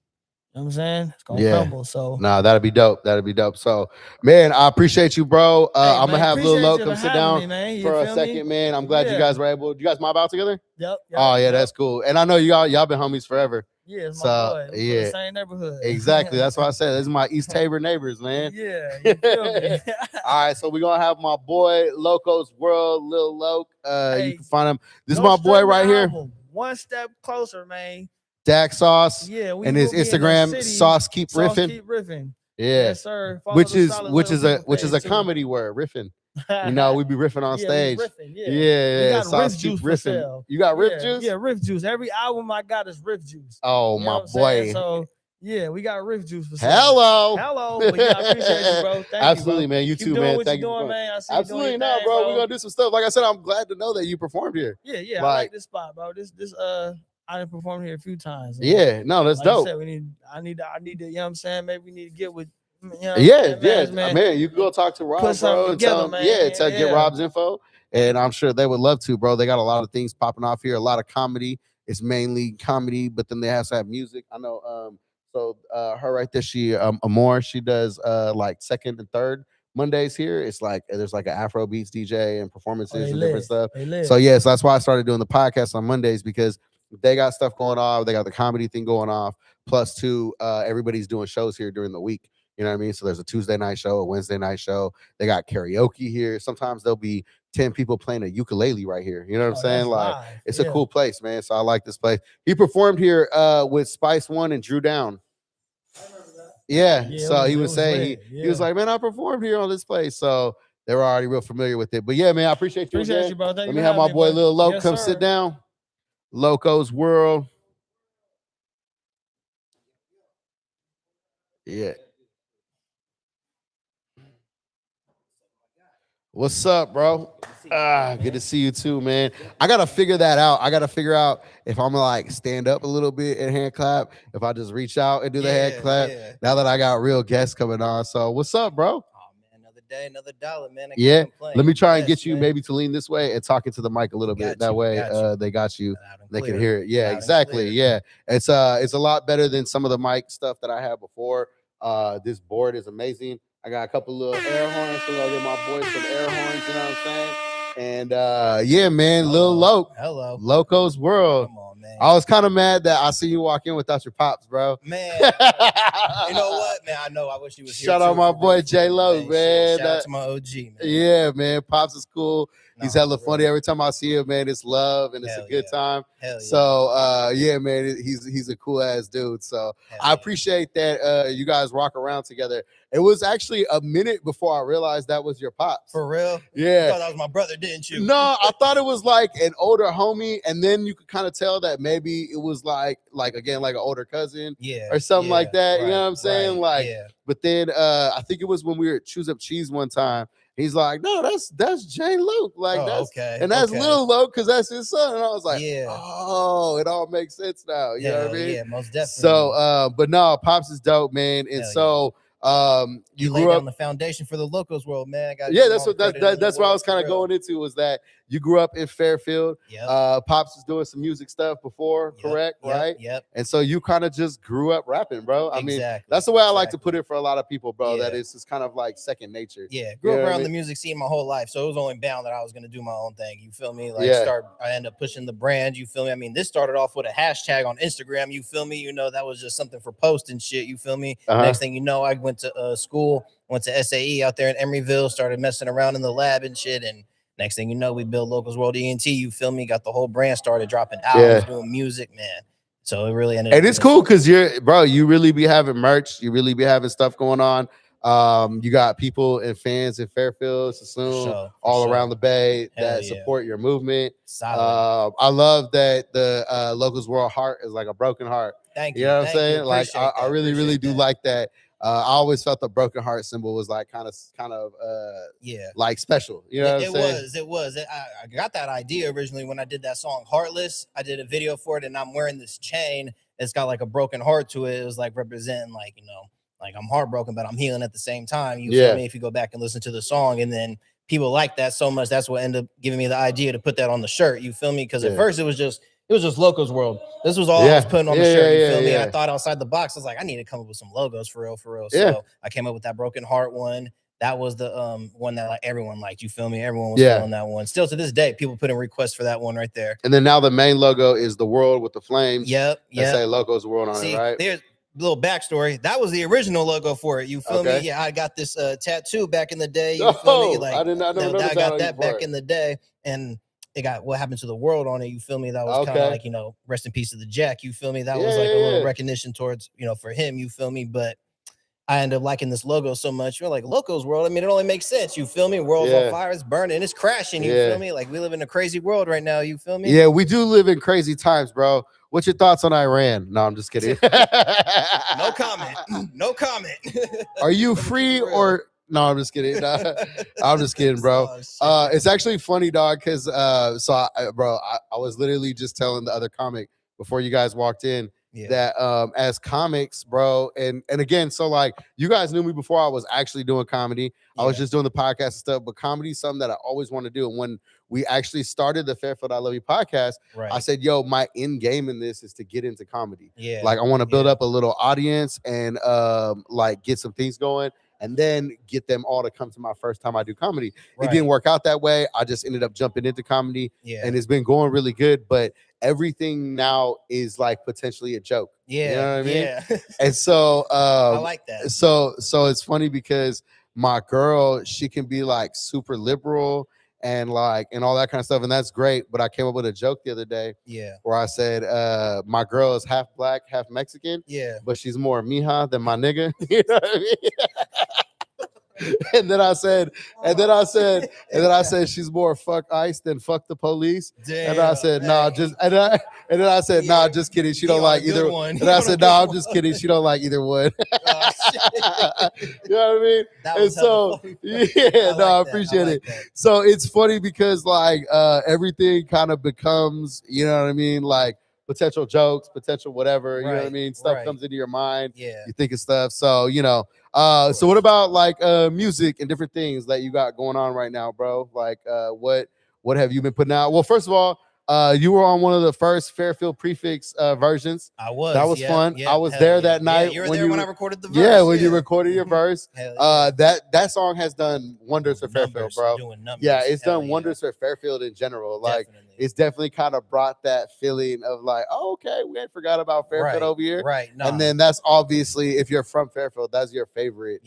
S3: You know what I'm saying? It's gonna
S1: Yeah.
S3: crumble. So
S1: Nah, that'd be dope. That'd be dope. So, man, I appreciate you, bro.
S3: hey,
S1: I'm gonna
S3: man,
S1: have Lil
S3: appreciate
S1: Lo
S3: you
S1: come
S3: for
S1: sit
S3: having
S1: down
S3: me, man. You
S1: for a
S3: feel me?
S1: second, man. I'm glad you
S3: Yeah.
S1: guys were able. You guys mob out together?
S3: Yep.
S1: Oh yeah,
S3: yep.
S1: that's cool. And I know y'all been homies forever.
S3: Yeah, it's my
S1: So
S3: boy. We from
S1: yeah,
S3: the same neighborhood.
S1: exactly. That's why I said this is my East Tabor neighbors, man.
S3: Yeah, you feel me?
S1: All right, so we're gonna have my boy Loco's World, Lil Loke. You
S3: Hey,
S1: can find him. This is
S3: go
S1: my
S3: stream
S1: boy
S3: the
S1: right here,
S3: album. One step closer, man.
S1: Dak Sauce,
S3: Yeah, we
S1: and
S3: will
S1: his
S3: be in the
S1: Instagram
S3: city.
S1: Sauce Keep
S3: Sauce
S1: Riffing.
S3: keep riffing.
S1: Yeah,
S3: Yes, sir. Follow
S1: which
S3: the
S1: is
S3: Solid
S1: which
S3: Little
S1: is a
S3: People
S1: which is a
S3: page, too.
S1: comedy word, riffing. You know, we be riffing on
S3: Yeah,
S1: stage.
S3: we riffing. Yeah,
S1: Yeah,
S3: we got
S1: Sauce
S3: riff
S1: Keep
S3: juice for
S1: riffing.
S3: sale.
S1: You got riff
S3: Yeah,
S1: juice?
S3: yeah, riff juice. Every album I got is riff juice.
S1: Oh,
S3: You know
S1: my
S3: what I'm saying?
S1: boy.
S3: So yeah, we got riff juice for sale.
S1: Hello.
S3: But yeah, I appreciate you, bro. Thank
S1: Absolutely,
S3: you, bro.
S1: man. You
S3: Keep
S1: too,
S3: doing
S1: man.
S3: what
S1: Thank
S3: you're
S1: you for
S3: doing,
S1: coming.
S3: man. I see you
S1: Absolutely
S3: doing your
S1: not,
S3: thing,
S1: bro. We're gonna do some stuff. Like I said, I'm glad to know that you performed here.
S3: Yeah, I
S1: Like-
S3: like this spot, bro. This I done performed here a few times. and
S1: Yeah, no, that's
S3: like you
S1: dope.
S3: said, I need to, you know what I'm saying? Maybe we need to get with, you know what I'm
S1: Yeah,
S3: saying,
S1: yeah,
S3: man.
S1: man. You can go talk to Rob,
S3: Put something
S1: bro, and
S3: together,
S1: tell him,
S3: man.
S1: get
S3: Yeah.
S1: Rob's info, and I'm sure they would love to, bro. They got a lot of things popping off here, a lot of comedy. It's mainly comedy, but then they also have music. I know, so her right there, she Amore, she does like second and third Mondays here. It's like there's like an Afro beats DJ and performances and different stuff. So yeah, so that's why I started doing the podcast on Mondays, because they got stuff going on. They got the comedy thing going off. Plus, two, everybody's doing shows here during the week. You know what I mean? So there's a Tuesday night show, a Wednesday night show. They got karaoke here. Sometimes there'll be 10 people playing a ukulele right here. You know what I'm saying? Like, it's a cool place, man. So I like this place. He performed here with Spice One and Drew Down. Yeah. So he was saying he was like, man, I performed here on this place. So they were already real familiar with it. But yeah, man, I appreciate you.
S3: Appreciate you, bro.
S1: Let me have my boy Lil Loke come sit down. Loco's World. Yeah. What's up, bro? Good to see you too, man. I gotta figure that out. I gotta figure out if I'm gonna like stand up a little bit and hand clap, if I just reach out and do the hand clap. Now that I got real guests coming on. So what's up, bro?
S4: Oh man, another day, another dollar, man. I
S1: Yeah.
S4: can't complain.
S1: Let me try and
S4: Yes,
S1: get you
S4: man.
S1: maybe to lean this way and talking to the mic a little bit. That way they got you.
S4: Loud and
S1: They can
S4: clear.
S1: hear it. Yeah,
S4: Loud and
S1: exactly.
S4: clear.
S1: Yeah. It's a lot better than some of the mic stuff that I had before. This board is amazing. I got a couple little air horns, so I'll get my boys some air horns, you know what I'm saying? And yeah, man, Lil Loke.
S4: Hello.
S1: Loco's World.
S4: Come on, man.
S1: I was kind of mad that I see you walk in without your pops, bro.
S4: Man, you know what, man? I know. I wish he was here.
S1: Shout out
S4: too,
S1: my
S4: for
S1: boy
S4: real,
S1: J Lo,
S4: shit.
S1: man.
S4: Shout out to my OG, man.
S1: Yeah, man. Pops is cool. He's
S4: No,
S1: hella
S4: for
S1: funny
S4: real.
S1: every time I see him, man. It's love and it's
S4: Hell
S1: a good
S4: yeah.
S1: time.
S4: Hell yeah.
S1: So yeah, man, he's a cool ass dude. So
S4: Hell
S1: I
S4: yeah.
S1: appreciate that you guys rock around together. It was actually a minute before I realized that was your pops.
S4: For real?
S1: Yeah.
S4: You thought that was my brother, didn't you?
S1: No, I thought it was like an older homie, and then you could kind of tell that maybe it was like again like an older cousin
S4: Yeah.
S1: or something like that.
S4: Right,
S1: You know what I'm saying?
S4: right,
S1: Like,
S4: yeah.
S1: but then I think it was when we were at Choose Up Cheese one time. He's like, no, that's Jay Luke. Like
S4: Oh,
S1: that's
S4: okay.
S1: and that's
S4: okay.
S1: Lil Luke because that's his son. And I was like,
S4: Yeah.
S1: oh, it all makes sense now. You know what I
S4: Hell
S1: mean?
S4: Yeah, most definitely.
S1: So but no, Pops is dope, man. And
S4: Hell
S1: so you
S4: laid
S1: grew
S4: down
S1: up.
S4: the foundation for the Locos world, man. I gotta
S1: Yeah,
S4: give
S1: that's
S4: all
S1: what
S4: the credit in the
S1: that's what I
S4: world,
S1: was kind
S4: for
S1: of
S4: real.
S1: going into was that you grew up in Fairfield.
S4: Yep.
S1: Pops was doing some music stuff before,
S4: Yep,
S1: correct?
S4: yep,
S1: Right?
S4: Yep.
S1: And so you kind of just grew up rapping, bro. I mean,
S4: Exactly.
S1: that's the way I like to
S4: exactly.
S1: put it for a lot of people, bro. That
S4: Yeah.
S1: it's just kind of like second nature.
S4: Yeah, grew
S1: You know
S4: up
S1: what I
S4: around
S1: mean?
S4: the music scene my whole life, so it was only bound that I was gonna do my own thing. You feel me? Like
S1: Yeah.
S4: I end up pushing the brand. You feel me? I mean, this started off with a hashtag on Instagram. You feel me? You know, that was just something for posting shit. You feel me?
S1: Uh-huh.
S4: Next thing you know, I went to school, went to SAE out there in Emeryville, started messing around in the lab and shit, and next thing you know, we built Locals World ENT. You feel me? Got the whole brand started dropping albums, doing music, man. So it really ended.
S1: And it's cool because you really be having merch, you really be having stuff going on. You got people and fans in Fairfield, Sassoon, all around the Bay that support your movement.
S4: Solid.
S1: I love that the Locals World heart is like a broken heart.
S4: Thank you.
S1: You know what I'm
S4: Thank you.
S1: saying? Like
S4: Appreciate
S1: I really,
S4: that.
S1: really do
S4: Appreciate
S1: like that. I always felt the broken heart symbol was like kind of
S4: yeah,
S1: like special. You know what I'm saying?
S4: It was. I got that idea originally when I did that song Heartless. I did a video for it, and I'm wearing this chain. It's got like a broken heart to it. It was like representing like, you know, like I'm heartbroken, but I'm healing at the same time. You feel me? If you go back and listen to the song, and then people like that so much, that's what ended up giving me the idea to put that on the shirt. You feel me? Because at first it was just It was just Locos World. This was all I was putting on the shirt. You feel me?
S1: Yeah.
S4: I thought outside the box. I was like, I need to come up with some logos for real.
S1: Yeah.
S4: So I came up with that Broken Heart one. That was the one that like everyone liked. You feel me? Everyone was feeling that one. Still to this day, people put in requests for that one right there.
S1: And then now the main logo is the world with the flames.
S4: Yep.
S1: That say Locos World on it, right?
S4: There's a little backstory. That was the original logo for it. You feel me? Yeah, I got this tattoo back in the day. You feel me? Like
S1: I did not know
S4: I got that back in the day, and it got What Happened to the World on it. You feel me? That was kind of like, rest in peace to the Jack. You feel me? That was like a little recognition towards, for him. You feel me? But I ended up liking this logo so much. You're like, Locos World. I mean, it only makes sense. You feel me? World's on fire. It's burning. It's crashing. You feel me? Like, we live in a crazy world right now. You feel me?
S1: Yeah, we do live in crazy times, bro. What's your thoughts on Iran? No, I'm just kidding.
S4: No comment. No comment.
S1: Are you free or... No, I'm just kidding. I'm just kidding, bro. It's actually funny, dog, because I was literally just telling the other comic before you guys walked in that as comics, bro, and again, so like you guys knew me before I was actually doing comedy. I was just doing the podcast and stuff, but comedy is something that I always want to do. And when we actually started the Fairfield I Love You podcast, I said, yo, my end game in this is to get into comedy. Like I want to build up a little audience and like get some things going. And then get them all to come to my first time I do comedy. It didn't work out that way. I just ended up jumping into comedy, and it's been going really good. But everything now is like potentially a joke. You know what I mean? And so
S4: I like that.
S1: So it's funny because my girl, she can be like super liberal and all that kind of stuff, and that's great. But I came up with a joke the other day, where I said, my girl is half black, half Mexican, but she's more mija than my nigga. You know what I mean? And then I said, she's more fuck ICE than fuck the police.
S4: Damn,
S1: and I said, nah, just and then I said, nah, just kidding. She don't like either one. And I said, nah, I'm just kidding. She don't like either one.
S4: Oh,
S1: you know what I mean? And so, I appreciate it. So it's funny because like everything kind of becomes, you know what I mean, like potential jokes, potential whatever, you know what I mean? Stuff comes into your mind. You think of stuff. So, so what about like music and different things that you got going on right now, bro? Like what have you been putting out? Well, first of all, you were on one of the first Fairfield Prefix versions.
S4: I was.
S1: That was fun. I was there that night.
S4: You were there when I recorded the verse.
S1: Yeah, when you recorded your verse. That song has done wonders for Fairfield, bro. It's done wonders for Fairfield in general. Like it's definitely kind of brought that feeling of like, oh, okay, we ain't forgot about Fairfield over here. And then that's obviously, if you're from Fairfield, that's your favorite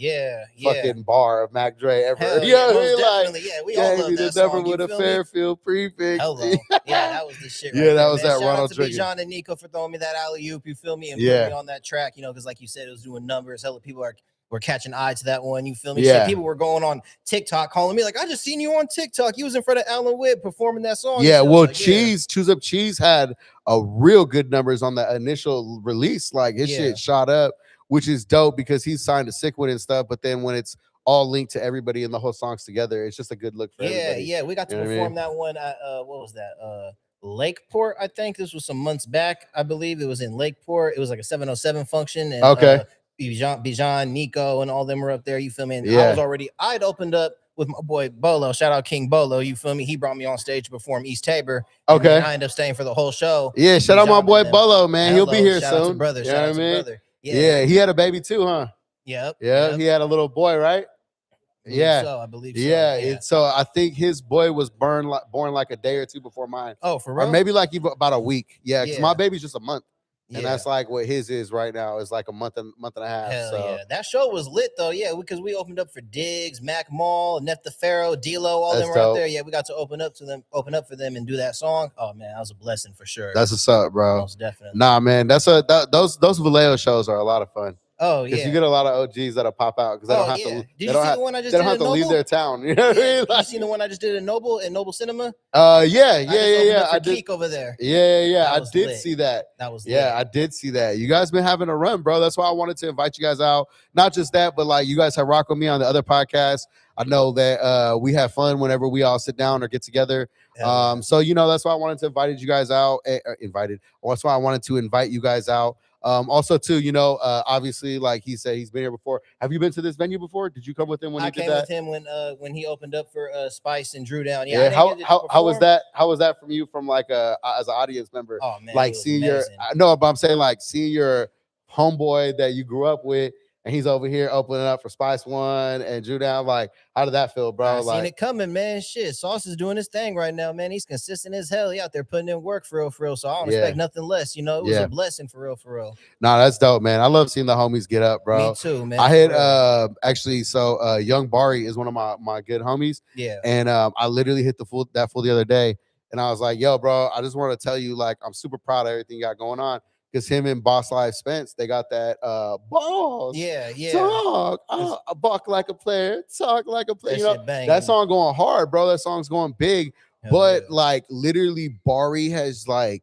S1: fucking bar of Mac Dre ever.
S4: We all love that song.
S1: With a Fairfield Prefix.
S4: Hello. That was the shit.
S1: That was that
S4: Shout
S1: Ronald
S4: out to Bijan and Nico for throwing me that alley-oop, you feel me? And putting me on that track, because like you said, it was doing numbers. Hella people were catching eye to that one, you feel me? Shit, people were going on TikTok calling me like, I just seen you on TikTok. You was in front of Alan Wibb performing that song.
S1: Well, Choose Up Cheese had a real good numbers on the initial release. Like his shit shot up, which is dope because he's signed to Sickwood and stuff. But then when it's all linked to everybody and the whole song's together, it's just a good look for everybody.
S4: We got to perform that one at what was that? Lakeport, I think. This was some months back, I believe. It was in Lakeport. It was like a 707 function. And Bijan, Nico, and all them were up there. You feel me? And I'd opened up with my boy Bolo. Shout out King Bolo. You feel me? He brought me on stage to perform East Tabor. And I ended up staying for the whole show.
S1: Yeah, shout out my boy Bolo, man. He'll be here soon.
S4: Shout out to brother.
S1: You know what I mean? Yeah, he had a baby too, huh?
S4: Yep.
S1: He had a little boy, right?
S4: I believe so.
S1: So I think his boy was born like a day or two before mine.
S4: Oh, for real?
S1: Or maybe like even about a week. Yeah, because my baby's just a month. And that's like what his is right now. Is like a month and a half.
S4: That show was lit though. Because we opened up for Diggs, Mac Mall, Nef Pharaoh, D-Lo, all them were out there. We got to open up for them and do that song. Oh man, that was a blessing for sure.
S1: That's what's up, bro.
S4: Most definitely.
S1: Nah, man, those Vallejo shows are a one of
S4: Oh
S1: because you get a lot of OGs that'll pop out because they don't have to.
S4: Did you see the one I just
S1: they
S4: did?
S1: Don't have to leave their town. You know what I mean?
S4: Like, you seen the one I just did in Noble Cinema?
S1: I did
S4: Geek over there.
S1: I did see that.
S4: That was
S1: I did see that. You guys been having a run, bro. That's why I wanted to invite you guys out. Not just that, but like you guys have rocked with me on the other podcast. I know that we have fun whenever we all sit down or get together. So that's why I wanted to invite you guys out. That's why I wanted to invite you guys out. Also, too, you know, obviously, like he said, he's been here before. Have you been to this venue before? Did you come with him when
S4: I
S1: he did
S4: came
S1: that?
S4: with him when he opened up for Spice and Drew Down.
S1: Yeah.
S4: I didn't get to
S1: How was
S4: perform.
S1: that? How was that from you, from like as an audience member?
S4: Oh man,
S1: Like
S4: it was
S1: seeing your,
S4: amazing.
S1: no, but I'm saying like seeing your homeboy that you grew up with, and he's over here opening up for Spice One and Drew Down. Like, how did that feel, bro?
S4: I seen
S1: Like,
S4: it coming, man. Shit, Sauce is doing his thing right now, man. He's consistent as hell. He out there putting in work for real. So I don't expect nothing less. You know, it was a blessing for real.
S1: Nah, that's dope, man. I love seeing the homies get up, bro.
S4: Me too, man.
S1: I had actually, so Young Bari is one of my good homies.
S4: Yeah.
S1: And I literally hit that fool the other day, and I was like, yo, bro, I just want to tell you, like, I'm super proud of everything you got going on. Because him and Boss Life Spence, they got that balls.
S4: Yeah.
S1: Talk. I balk like a player. Talk like a player.
S4: That
S1: You know,
S4: shit banging.
S1: that song going hard, bro. That song's going big.
S4: Hell
S1: but
S4: yeah.
S1: like literally Bari has like,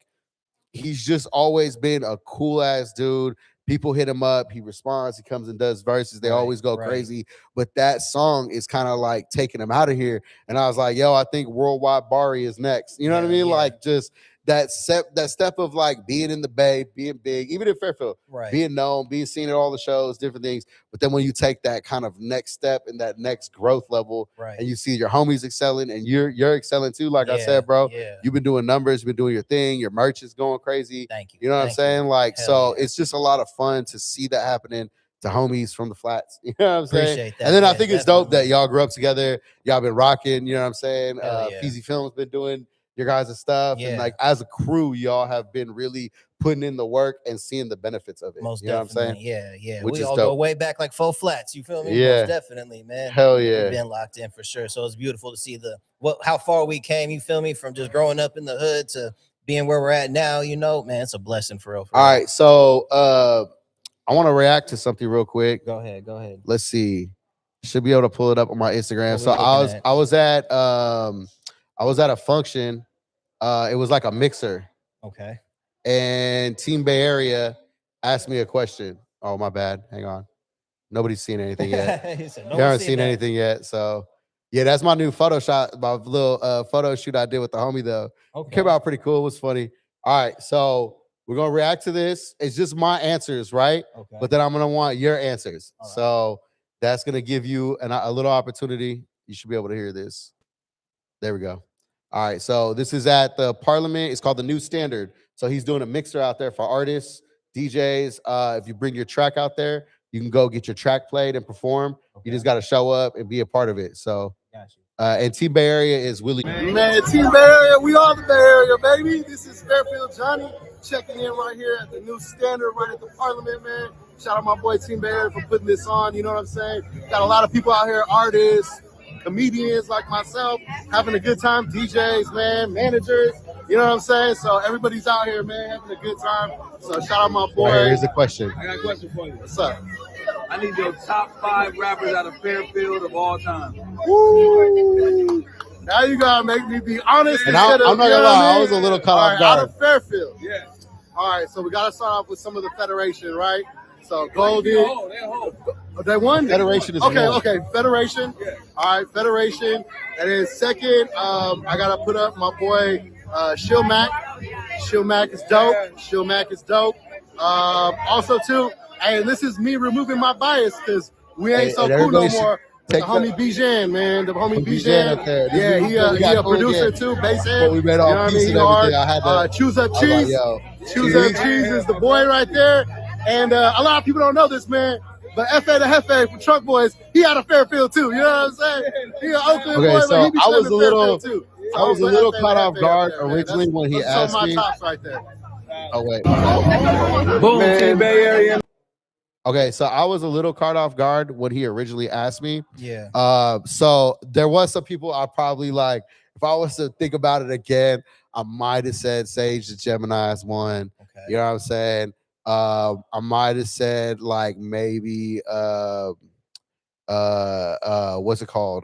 S1: he's just always been a cool ass dude. People hit him up, he responds, he comes and does verses. They always go crazy. But that song is kind of like taking him out of here. And I was like, yo, I think Worldwide Bari is next. You know what I mean? Like just that step of like being in the Bay, being big, even in Fairfield, being known, being seen at all the shows, different things. But then when you take that kind of next step and that next growth level, and you see your homies excelling and you're excelling too, like I said, bro, you've been doing numbers, you've been doing your thing, your merch is going crazy.
S4: Thank you.
S1: You know what I'm saying? Like, so it's just a lot of fun to see that happening to homies from the flats. You know what I'm saying?
S4: Appreciate that.
S1: And then I think it's dope that y'all grew up together. Y'all been rocking, you know what I'm saying? Feezy Films been doing your guys' stuff. And like as a crew, y'all have been really putting in the work and seeing the benefits of it.
S4: Most
S1: you know
S4: definitely.
S1: what I'm saying?
S4: Yeah.
S1: Which
S4: We
S1: is
S4: all
S1: dope.
S4: go way back like 4 flats. You feel me?
S1: Yeah.
S4: Most definitely, man.
S1: Hell yeah.
S4: We've been locked in for sure. So it's beautiful to see how far we came, you feel me, from just growing up in the hood to being where we're at now, you know, man, it's a blessing for real.
S1: All right. So I want to react to something real quick.
S4: Go ahead.
S1: Let's see. Should be able to pull it up on my Instagram. So I was at a function. It was like a mixer.
S4: Okay.
S1: And Team Bay Area asked me a question. Oh, my bad. Hang on. Nobody's seen anything yet. You haven't seen anything yet. So yeah, that's my new photo shot, my little photo shoot I did with the homie though. Okay. It came out pretty cool. It was funny. All right. So we're gonna react to this. It's just my answers, right?
S4: Okay.
S1: But then I'm gonna want your answers. Right. So that's gonna give you a little opportunity. You should be able to hear this. There we go. All right. So this is at the Parliament. It's called the New Standard. So he's doing a mixer out there for artists, DJs. If you bring your track out there, you can go get your track played and perform. Okay. You just got to show up and be a part of it. So, and Team Bay Area is Willie.
S5: Man, Team Bay Area, we are the Bay Area, baby. This is Fairfield Jonny checking in right here at the New Standard, right at the Parliament, man. Shout out my boy Team Bay Area for putting this on. You know what I'm saying? Got a lot of people out here, artists, comedians like myself, having a good time, DJs, man, managers, you know what I'm saying? So everybody's out here, man, having a good time. So shout out my boy.
S1: Right, here's the question.
S6: I got a question for you.
S5: What's up?
S6: I need your top 5 rappers out of Fairfield of all time.
S5: Woo! Now you gotta make me be honest.
S1: And I'm not gonna lie, I was a little caught off guard.
S5: Out of Fairfield.
S6: Yeah.
S5: All right, so we gotta start off with some of the Federation, right? So Goldie. They won?
S1: Federation is
S5: okay. Federation. Yeah. All right, Federation. And then second, I gotta put up my boy Shill Mac. Shill Mac is dope. Also too, hey, this is me removing my bias because we ain't so cool no more. The homie Bijan, man. The homie Bijan. Yeah, he a producer too, bass head.
S1: We made all pieces and everything. I had to
S5: Choose Up Cheese. Choose Up Cheese is the boy right there. And a lot of people don't know this, man. But F.A. the Hefe from Truck Boys, he out of Fairfield too. You know what I'm saying? He an Oakland boy,
S1: so
S5: but he be
S1: I was a little,
S5: too. So
S1: I was a little caught off guard originally when he asked me.
S5: Tops right there.
S1: Oh wait.
S6: Boom, Team Bay Area.
S1: Okay, so I was a little caught off guard when he originally asked me.
S4: Yeah.
S1: So there was some people I probably like. If I was to think about it again, I might have said Sage the Gemini's one. Okay. You know what I'm saying? I might have said like maybe what's it called?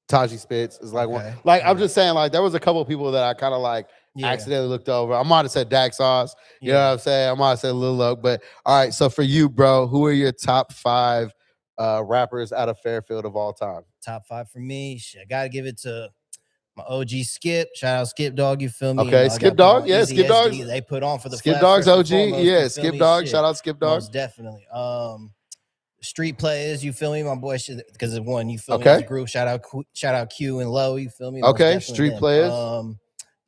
S1: Taji Spitz is like one. Like I'm just saying, like there was a couple of people that I kind of like accidentally looked over. I might have said Dak Sauce. You know what I'm saying? I might have said Lil Oak. But all right, so for you, bro, who are your top 5 rappers out of Fairfield of all time?
S4: Top 5 for me. I gotta give it to My OG Skip, shout out Skip Dog, you feel me?
S1: Okay,
S4: I
S1: Skip
S4: gotta put
S1: Dog,
S4: on
S1: yeah,
S4: Easy
S1: Skip Dog.
S4: SD. They put on for the
S1: Skip
S4: Flash
S1: Dog's
S4: first and
S1: OG,
S4: foremost,
S1: yeah,
S4: you feel
S1: Skip
S4: me?
S1: Dog.
S4: Shit,
S1: Shout out Skip Dog.
S4: most definitely. Street players, you feel me? My boy, because of one, you feel me?
S1: Okay.
S4: As a group, shout out Q and Low, you feel me?
S1: Okay,
S4: Most
S1: street
S4: them.
S1: players.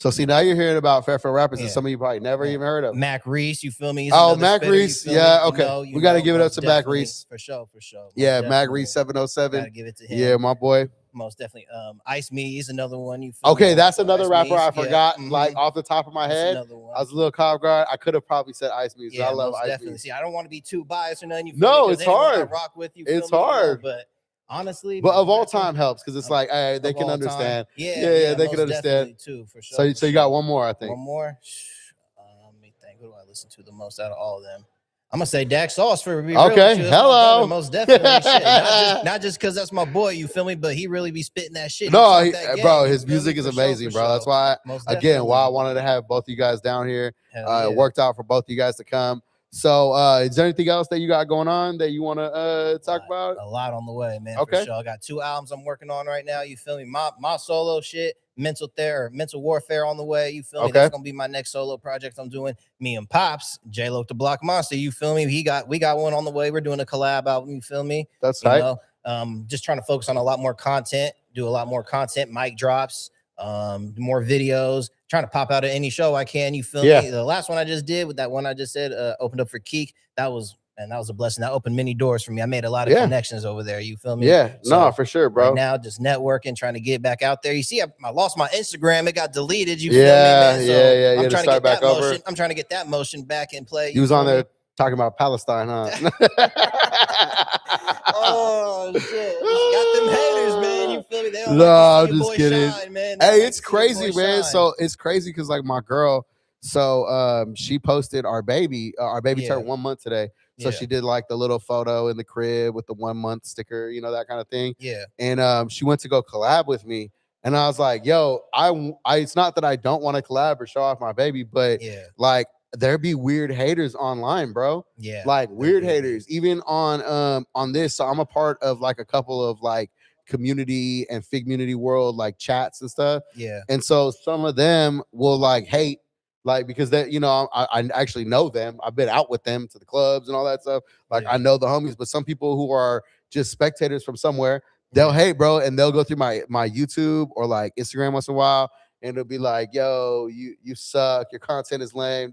S1: So see, now you're hearing about Fairfield rappers that
S4: Yeah.
S1: some of you probably never even heard of.
S4: Mac Reese, you feel me? He's
S1: Oh,
S4: another
S1: Mac
S4: spitter,
S1: Reese,
S4: you feel
S1: yeah,
S4: me?
S1: okay. We gotta give it up
S4: most
S1: to Mac
S4: definitely,
S1: Reese.
S4: for sure. Most
S1: Yeah, Mac
S4: definitely.
S1: Reese 707.
S4: Gotta give it to him.
S1: Yeah, my boy.
S4: Most definitely. Ice Me is another one. You feel me?
S1: Okay, that's another
S4: Ice
S1: rapper
S4: Me's,
S1: I
S4: yeah,
S1: forgot,
S4: mhm.
S1: like off the top of my
S4: That's
S1: head.
S4: another one.
S1: I was a little cop guard. I could have probably said Ice Me's.
S4: Yeah,
S1: I love
S4: most
S1: Ice
S4: definitely.
S1: Me's.
S4: See, I don't want to be too biased or nothing. You feel
S1: No,
S4: me? 'Cause
S1: it's
S4: anyone I
S1: hard.
S4: rock with, you feel
S1: It's
S4: me? You know,
S1: hard.
S4: but honestly,
S1: But of all
S4: rapping,
S1: time helps because it's like, hey, they
S4: of
S1: can
S4: all
S1: understand.
S4: time. Yeah,
S1: Yeah, they
S4: most
S1: can understand.
S4: definitely too, for sure.
S1: So,
S4: for
S1: so you got
S4: sure.
S1: one more, I think.
S4: One more. Let me think. Who do I listen to the most out of all of them? I'm gonna say Dak Sauce for be real
S1: Okay,
S4: with you. That's my
S1: hello.
S4: brother, most definitely. Shit. Not just because that's my boy, you feel me? But he really be spitting that shit.
S1: No,
S4: talk
S1: he-
S4: that
S1: bro,
S4: game, you
S1: his
S4: feel me?
S1: music is
S4: For sure,
S1: amazing,
S4: for
S1: bro.
S4: sure.
S1: That's why,
S4: Most
S1: again, why I
S4: definitely.
S1: wanted to have both of you guys down here.
S4: Hell yeah.
S1: It worked out for both of you guys to come. So, is there anything else that you got going on that you want to talk about?
S4: A lot on the way, man.
S1: Okay.
S4: For sure. I got 2 albums I'm working on right now. You feel me? My solo shit, mental warfare on the way. You feel me?
S1: Okay.
S4: That's gonna be my next solo project I'm doing. Me and Pops, J-Lo the Block Monster. You feel me? We got one on the way. We're doing a collab album. You feel me?
S1: That's
S4: You
S1: right.
S4: know, just trying to focus on a lot more content, do a lot more content, mic drops, more videos, trying to pop out at any show I can. You feel
S1: Yeah.
S4: me? The last one I just did with that one I just said, opened up for Keek. That was a blessing. That opened many doors for me. I made a lot of connections over there. You feel me?
S1: Yeah,
S4: So,
S1: no, for sure, bro.
S4: Right now, just networking, trying to get back out there. You see, I lost my Instagram. It got deleted. You feel me,
S1: Yeah,
S4: man? So
S1: yeah. You
S4: I'm
S1: had to
S4: trying to
S1: start
S4: get that
S1: back over.
S4: motion. I'm trying to get that motion back in play.
S1: You was on
S4: feel me?
S1: there talking about Palestine, huh?
S4: Oh shit! Got them haters, man. You feel me? They don't
S1: No,
S4: like to see
S1: I'm
S4: your
S1: just
S4: boy
S1: kidding.
S4: shine, man. They
S1: Hey,
S4: don't like
S1: it's
S4: to see your boy
S1: crazy, man.
S4: shine.
S1: So it's crazy because like my girl, so she posted our baby
S4: Yeah.
S1: turned 1 month today. So
S4: Yeah.
S1: she did like the little photo in the crib with the 1 month sticker, you know, that kind of thing.
S4: Yeah.
S1: And she went to go collab with me. And I was like, yo, I it's not that I don't want to collab or show off my baby, but
S4: Yeah.
S1: like there be weird haters online, bro.
S4: Yeah.
S1: Like weird
S4: do be.
S1: haters, even on this. So I'm a part of like a couple of like community and Figmunity world like chats and stuff.
S4: Yeah.
S1: And so some of them will like hate, like because they, you know, I actually know them. I've been out with them to the clubs and all that stuff. Like I know the homies, but some people who are just spectators from somewhere, they'll hate, bro, and they'll go through my YouTube or like Instagram once in a while, and it'll be like, yo, you suck, your content is lame,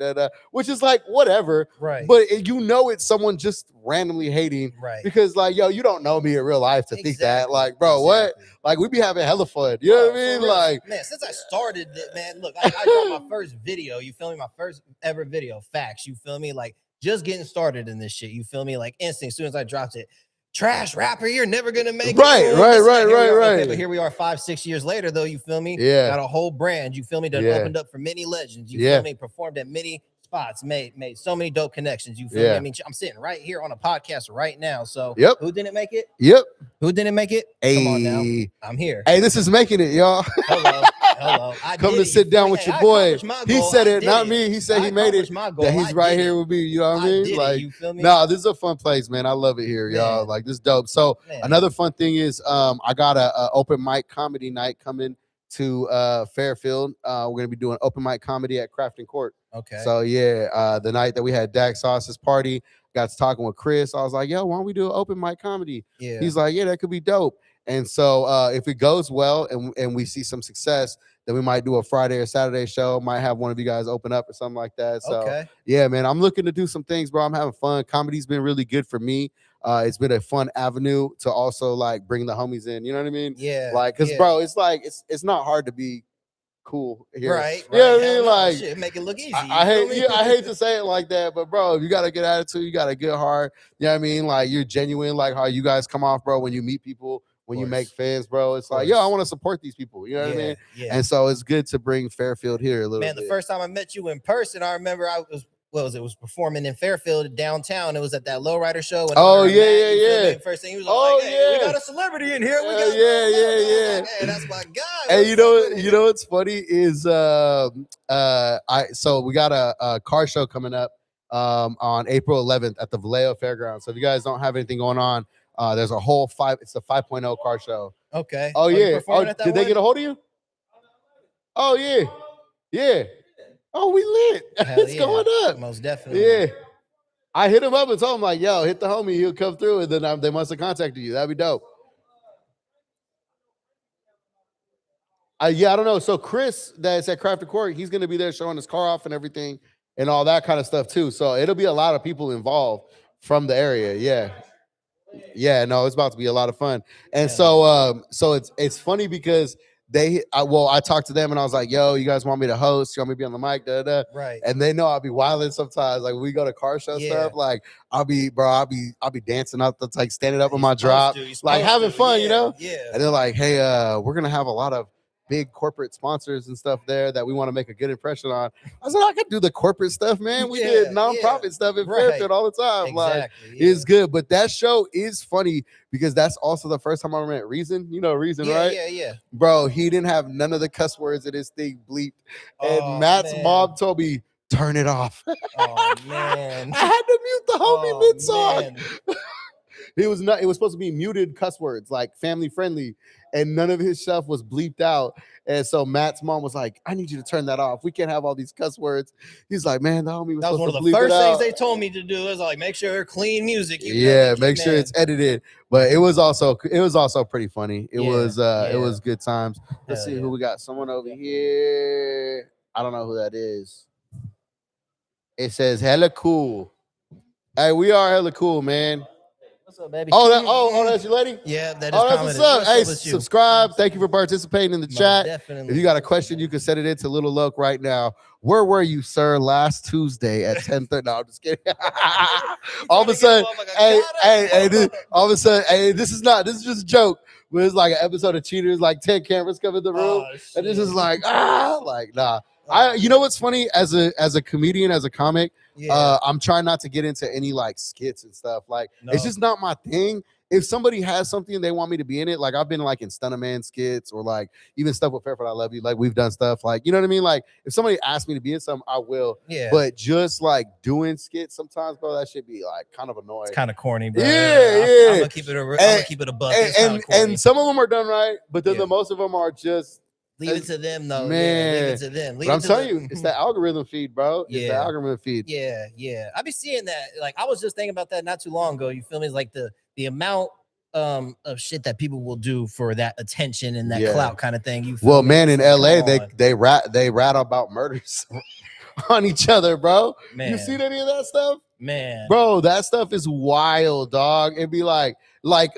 S1: which is like whatever.
S4: Right.
S1: But you know it's someone just randomly hating.
S4: Right.
S1: Because like, yo, you don't know me in real life to think that. Like, bro, what? Like we be having hella fun. You know what I mean? Like,
S4: man, since I started it, man, look, I dropped my first video. You feel me? My first ever video. Facts. You feel me? Like just getting started in this shit. You feel me? Like instant. As soon as I dropped it, trash rapper, you're never gonna make it.
S1: Right.
S4: Okay, but here we are 5-6 years later, though. You feel me?
S1: Yeah.
S4: Got a whole brand. You feel me? That opened up for many legends. You feel me? Performed at many spots, made so many dope connections. You feel me? I mean, I'm sitting right here on a podcast right now. So who didn't make it? Who didn't make it? Come on now. I'm here.
S1: Hey, this is making it, y'all.
S4: Hello.
S1: Come to sit down with your boy. He said it, not me. He said he made it. That he's right here with me. You know what I mean? Like,
S4: you feel me?
S1: nah, this is a fun place, man. I love it here, y'all. Like, this is dope. So another fun thing is, I got a open mic comedy night coming to Fairfield. We're gonna be doing open mic comedy at Crafton Court.
S4: Okay.
S1: So yeah, the night that we had Dak Sauce's party, got to talking with Chris. I was like, yo, why don't we do an open mic comedy?
S4: Yeah.
S1: He's like, yeah, that could be dope. And so if it goes well and we see some success, then we might do a Friday or Saturday show. Might have one of you guys open up or something like that. So yeah, man, I'm looking to do some things, bro. I'm having fun. Comedy's been really good for me. It's been a fun avenue to also like bring the homies in. You know what I mean?
S4: Yeah.
S1: Like, cause bro, it's like it's not hard to be cool here.
S4: Right.
S1: You know what I
S4: Hell
S1: mean?
S4: no,
S1: Like,
S4: shit, make it look easy.
S1: I hate to say it like that, but bro, if you got a good attitude, you got a good heart. You know what I mean? Like, you're genuine, like how you guys come off, bro, when you meet people, when you make fans, bro. It's like, yo, I want to support these people. You know what I mean?
S4: Yeah.
S1: And so it's good to bring Fairfield here a little bit.
S4: Man, the first time I met you in person, I remember was performing in Fairfield downtown. It was at that Lowrider show.
S1: Oh yeah.
S4: First thing he was like, hey, we got a celebrity in here. We got
S1: yeah.
S4: Hey, that's my guy.
S1: Hey, you know what's funny is so we got a car show coming up on April 11th at the Vallejo Fairgrounds. So if you guys don't have anything going on, there's a whole it's the 5.0 car show.
S4: Okay.
S1: Oh yeah.
S4: Did they get
S1: a hold of you? Oh yeah, yeah. Oh, we lit.
S4: Hell
S1: It's
S4: yeah.
S1: going up.
S4: Most definitely.
S1: Yeah. I hit him up and told him like, yo, hit the homie, he'll come through, and then they must have contacted you. That'd be dope. Yeah, I don't know. So Chris, that's at Crafted Court, he's gonna be there showing his car off and everything and all that kind of stuff too. So it'll be a lot of people involved from the area. Yeah. Yeah, no, it's about to be a lot of fun. And so it's funny because I talked to them and I was like, yo, you guys want me to host? You want me to be on the mic? Da, da.
S4: Right.
S1: And they know I'll be wilding sometimes. Like when we go to car show stuff, like I'll be dancing up, that's like standing up on my drop, like having fun, you know?
S4: Yeah.
S1: And they're like, hey, we're gonna have a lot of big corporate sponsors and stuff there that we want to make a good impression on. I said, I could do the corporate stuff, man. We did nonprofit stuff in Fairfield all the time.
S4: Exactly,
S1: like it's good. But that show is funny because that's also the first time I met Reason. You know Reason, right?
S4: Yeah.
S1: Bro, he didn't have none of the cuss words in his thing bleeped. And Matt's mom told me, turn it off.
S4: Oh man.
S1: I had to mute the homie mid-song. It was supposed to be muted cuss words, like family friendly, and none of his stuff was bleeped out. And so Matt's mom was like, I need you to turn that off. We can't have all these cuss words. He's like, man, the homie was
S4: that was one of the first things they told me to do. Is like, make sure clean music.
S1: Make sure it's edited. But it was also pretty funny. It was good times. Let's see who we got. Someone over here. I don't know who that is. It says hella cool. Hey, we are hella cool, man.
S4: What's up, baby?
S1: Oh, that's your lady?
S4: Yeah, that is
S1: that's what's up. Hey, subscribe. Thank you for participating in the chat.
S4: Definitely.
S1: If you got a question, you can send it into Little Loke right now. Where were you, sir, last Tuesday at 10:30? No, I'm just kidding. All of a sudden, all of a sudden, this is just a joke. But it's like an episode of Cheaters, like 10 cameras come in the room, and this is like, nah. You know what's funny as a comedian, as a comic, I'm trying not to get into any like skits and stuff. Like it's just not my thing. If somebody has something and they want me to be in it, like I've been like in Stunnaman skits or like even stuff with Fairfield I Love You, like we've done stuff like, you know what I mean? Like if somebody asks me to be in something, I will. Yeah. But just like doing skits sometimes, bro, that should be like kind of annoying.
S4: It's kind of corny, bro.
S1: Yeah.
S4: I'm gonna keep it a buck.
S1: And some of them are done right, but then the most of them are just
S4: leave it to them, though.
S1: Man,
S4: leave it to them.
S1: But I'm telling you, it's that algorithm feed, bro. It's the algorithm feed.
S4: Yeah. I be seeing that. Like I was just thinking about that not too long ago. You feel me? It's like the amount of shit that people will do for that attention and that clout kind of thing. You feel me?
S1: Man, in LA, they rat about murders on each other, bro. Man. You seen any of that stuff?
S4: Man,
S1: bro, that stuff is wild, dog. It'd be like right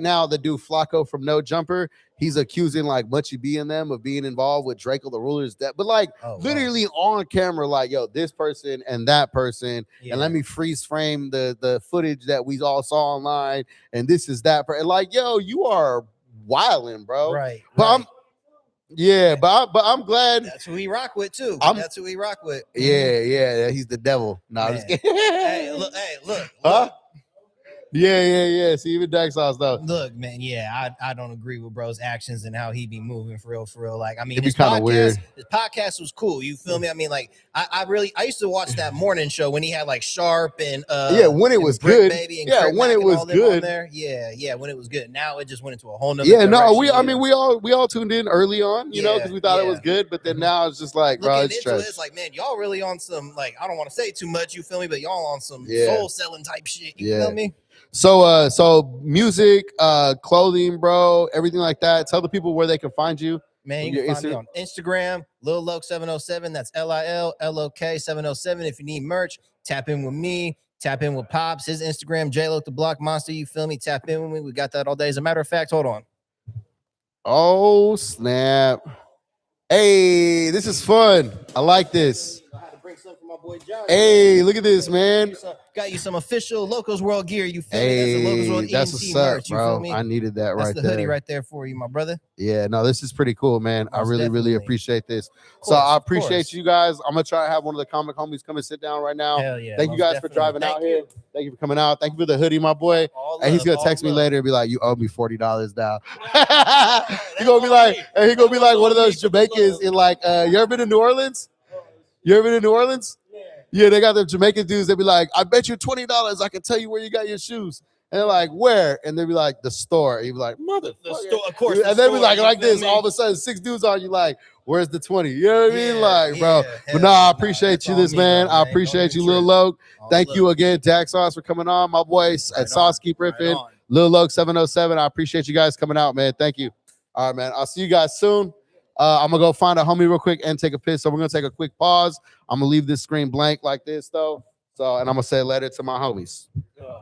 S1: now, the dude Flacco from No Jumper, he's accusing like Munchy B and them of being involved with Draco the Ruler's death, but like literally on camera, like, yo, this person and that person, and let me freeze frame the footage that we all saw online, and this is that, and like, yo, you are wilding, bro.
S4: Right.
S1: But but I'm glad
S4: that's who we rock with too. That's who we rock with.
S1: Yeah, he's the devil. No, I'm just kidding.
S4: Hey, look.
S1: Huh? Yeah. See, even Dax sauce though.
S4: Look, man, I don't agree with bro's actions and how he be moving for real. Like, I mean,
S1: it'd be kind of weird.
S4: His podcast was cool. You feel me? I mean, like, I used to watch that morning show when he had like Sharp and
S1: when it was good.
S4: Baby and
S1: when it was good.
S4: There. Yeah, when it was good. Now it just went into a whole nother.
S1: We all tuned in early on, you know, because we thought it was good, but then now it's just like, bro,
S4: it's like, man, y'all really on some, like, I don't want to say too much, you feel me, but y'all on some soul selling type shit. You feel me?
S1: So music, clothing, bro, everything like that. Tell the people where they can find you.
S4: Man, you can find me on Instagram, Lil Loke 707. That's LILLOK 707. If you need merch, tap in with me. Tap in with Pops. His Instagram, JLoke the Block Monster. You feel me? Tap in with me. We got that all day. As a matter of fact, hold on.
S1: Oh, snap. Hey, this is fun. I like this. Hey, look at this, man.
S4: Got you some official Locals World gear. You feel me?
S1: That's what's up, bro. I needed that right there.
S4: That's the hoodie right there for you, my brother.
S1: Yeah, no, this is pretty cool, man. I really appreciate this. So I appreciate you guys. I'm gonna try to have one of the comic homies come and sit down right now.
S4: Hell yeah.
S1: Thank you guys for driving out here. Thank you for coming out. Thank you for the hoodie, my boy. And he's gonna text me later and be like, "You owe me $40 now." He's gonna be like, one of those Jamaicans in like, you ever been to New Orleans? Yeah, they got them Jamaican dudes. They be like, I bet you $20 I can tell you where you got your shoes. And they're like, where? And they'd be like, the store. And you'd be like, motherfucker.
S4: The store, of course.
S1: And then be like this. All of a sudden, 6 dudes on you like, where's the 20? You know what I mean? Like, bro. But no, I appreciate you this, man. I appreciate you, Lil Loke. Thank you again, Dak Sauce, for coming on. My boys at Sauce Keep Riffin. Lil Loke 707. I appreciate you guys coming out, man. Thank you. All right, man. I'll see you guys soon. I'm gonna go find a homie real quick and take a piss. So we're gonna take a quick pause. I'm gonna leave this screen blank like this though. So, and I'm gonna say later to my homies.
S4: Yeah.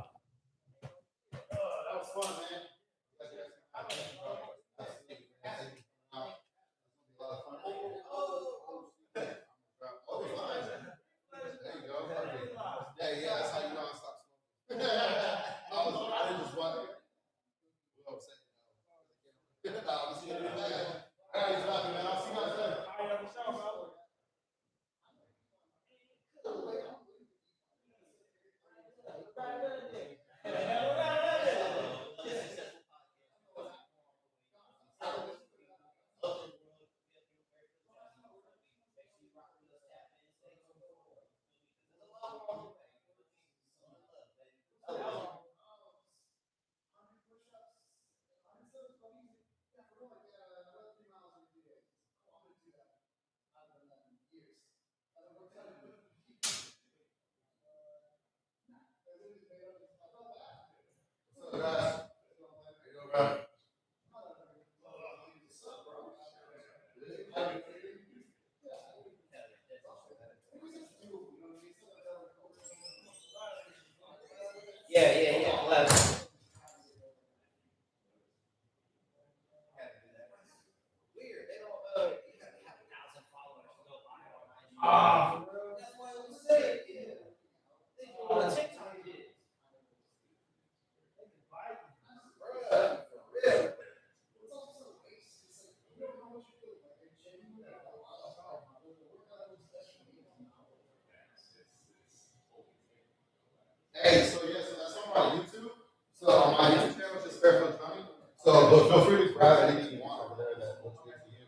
S1: Hey, so that's on my YouTube. So on my YouTube channel, it's just Fairfield Jonny. So but feel free to grab anything you want over there that looks good to you.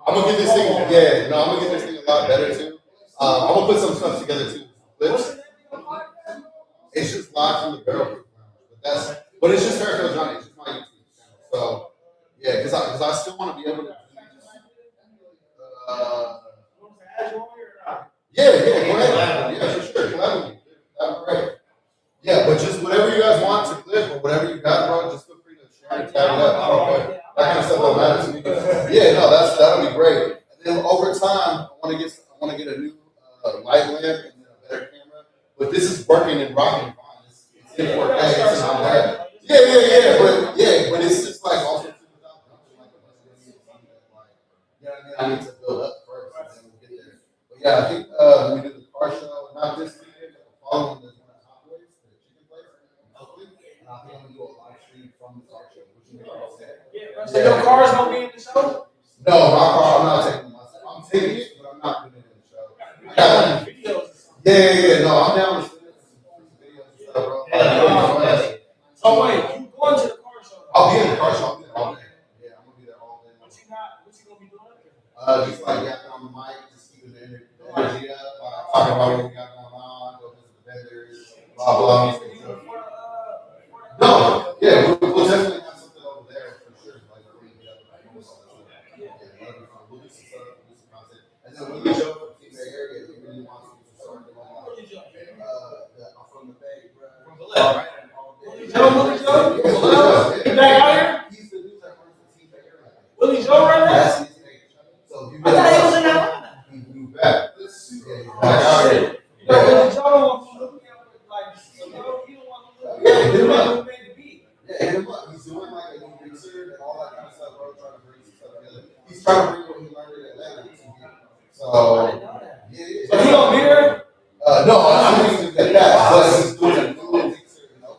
S1: I'm gonna get this thing. Yeah, no, I'm gonna get this thing a lot better too. I'm gonna put some stuff together too. Clips. It's just live from the barrel. But it's just Fairfield Jonny. It's just my YouTube channel. So yeah, because I still want to be able to. Yeah, go ahead. Yeah, for sure. Collab with me. That'd be great. Yeah, but just whatever you guys want to clip or whatever you got, bro, just feel free to share and tag it up. I don't care. That kind of stuff don't matter to me. Yeah, no, that'll be great. And then over time, I want to get a new light lamp and then a better camera. But this is working and rocking fine. It's in 4K. It's not bad. Yeah. But it's just like also I need to build up first and then we'll get there. But yeah, I think when we do the car show, not this weekend, but the following there's one at Hot Boys, the chicken place, hopefully. And I think I'm gonna do a live stream from the car show, which is gonna be sick.
S3: So your car's gonna be in the show?
S1: No, my car, I'm not taking myself. I'm taking it, but I'm not putting it in the show. Yeah. No, I'm down with some videos and stuff, bro.
S3: Oh wait, you going to the car show?
S1: I'll be in the car show. I'll be there all day. Yeah, I'm gonna be there all day.
S3: What you gonna be doing?
S1: Just like yapping on the mic, just keeping the energy up, talking about what we got going on, go visit the vendors, blah blah. No, yeah, we'll definitely have something over there for sure. Like we'll do some content, and then Willie Joe from Team Bay area, he really wants to start doing I'm from the Bay, bro. From the left, right?
S3: Willie Joe? He back out here?
S1: He's the news that runs the Team Bay area.
S3: Willie Joe right now?
S1: That's his name. So
S3: I thought he was in Atlanta.
S1: He moved back. Yeah, he's back out here.
S3: Willie Joe wants to look at like, he don't want to look at
S1: hit him up.
S3: the beat.
S1: Yeah, hit him up. He's doing like a new mixer and all that kind of stuff, bro, trying to bring some stuff together. He's trying to bring what he learned in Atlanta to here. So, yeah.
S3: So he don't be there?
S1: No, I'm not even get that, but he's doing a new mixer, you know.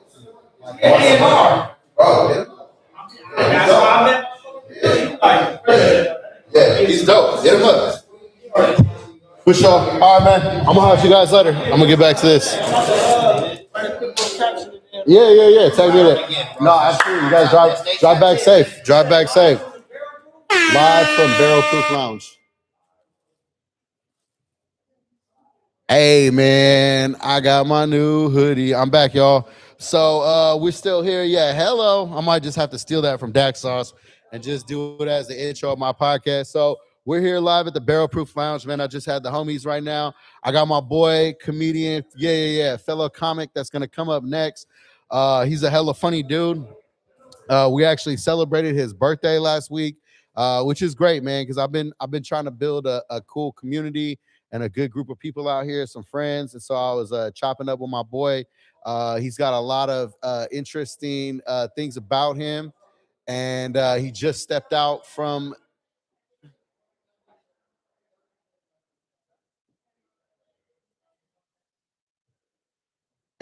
S1: Like,
S3: A&R.
S1: bro, hit him up.
S3: That's why I'm in.
S1: Yeah, he's dope. Hit him up. For sure. All right, man. I'm gonna have you guys later. I'm gonna get back to this. Yeah. Tag me there. No, absolutely. You guys drive back safe. Drive back safe. Live from Barrel Proof Lounge. Hey, man, I got my new hoodie. I'm back, y'all. So we're still here. Yeah, hello. I might just have to steal that from Dak Sauce and just do it as the intro of my podcast. So we're here live at the Barrel Proof Lounge, man. I just had the homies right now. I got my boy, comedian, fellow comic that's gonna come up next. He's a hella funny dude. We actually celebrated his birthday last week, which is great, man. Because I've been trying to build a cool community and a good group of people out here, some friends, and so I was chopping up with my boy. He's got a lot of interesting things about him, and he just stepped out from.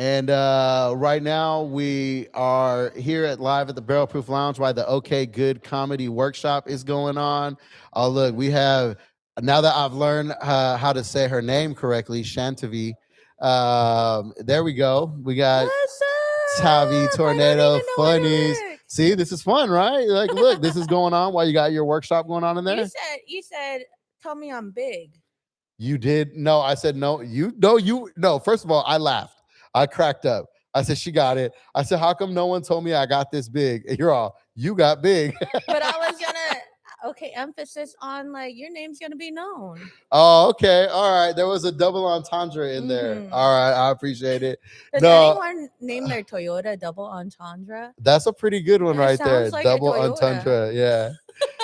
S1: And right now we are here at live at the Barrel Proof Lounge while the OK Good Comedy Workshop is going on. Oh, look, we have now that I've learned how to say her name correctly, Shantavi. There we go. We got
S7: What's up?
S1: Tavi
S7: I don't
S1: Tornado
S7: even know how to
S1: Funnies.
S7: work.
S1: See, this is fun, right? Like, look, this is going on while you got your workshop going on in there.
S7: You said, tell me I'm big.
S1: You did? No, I said no. No. First of all, I laughed. I cracked up. I said, she got it. I said, how come no one told me I got this big? And you're all, you got big.
S7: But I was gonna emphasis on like your name's gonna be known.
S1: Oh, okay. All right. There was a double entendre in there.
S7: Mhm.
S1: All right. I appreciate it.
S7: Does
S1: No.
S7: anyone name their Toyota double entendre?
S1: That's a pretty good one
S7: It
S1: right there.
S7: sounds like a
S1: Double
S7: Toyota.
S1: entendre. Yeah.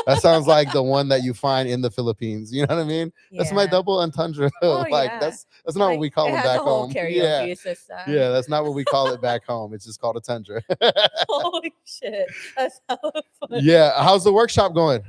S1: That sounds like the one that you find in the Philippines. You know what I mean? That's my
S7: Yeah.
S1: double entendre.
S7: Oh,
S1: like
S7: yeah.
S1: that's not what we call
S7: it
S1: them
S7: has
S1: back
S7: a whole
S1: home.
S7: karaoke
S1: Yeah.
S7: system.
S1: Yeah, that's not what we call it back home. It's just called a tundra.
S7: Holy shit. That's hella fun.
S1: Yeah. How's the workshop going?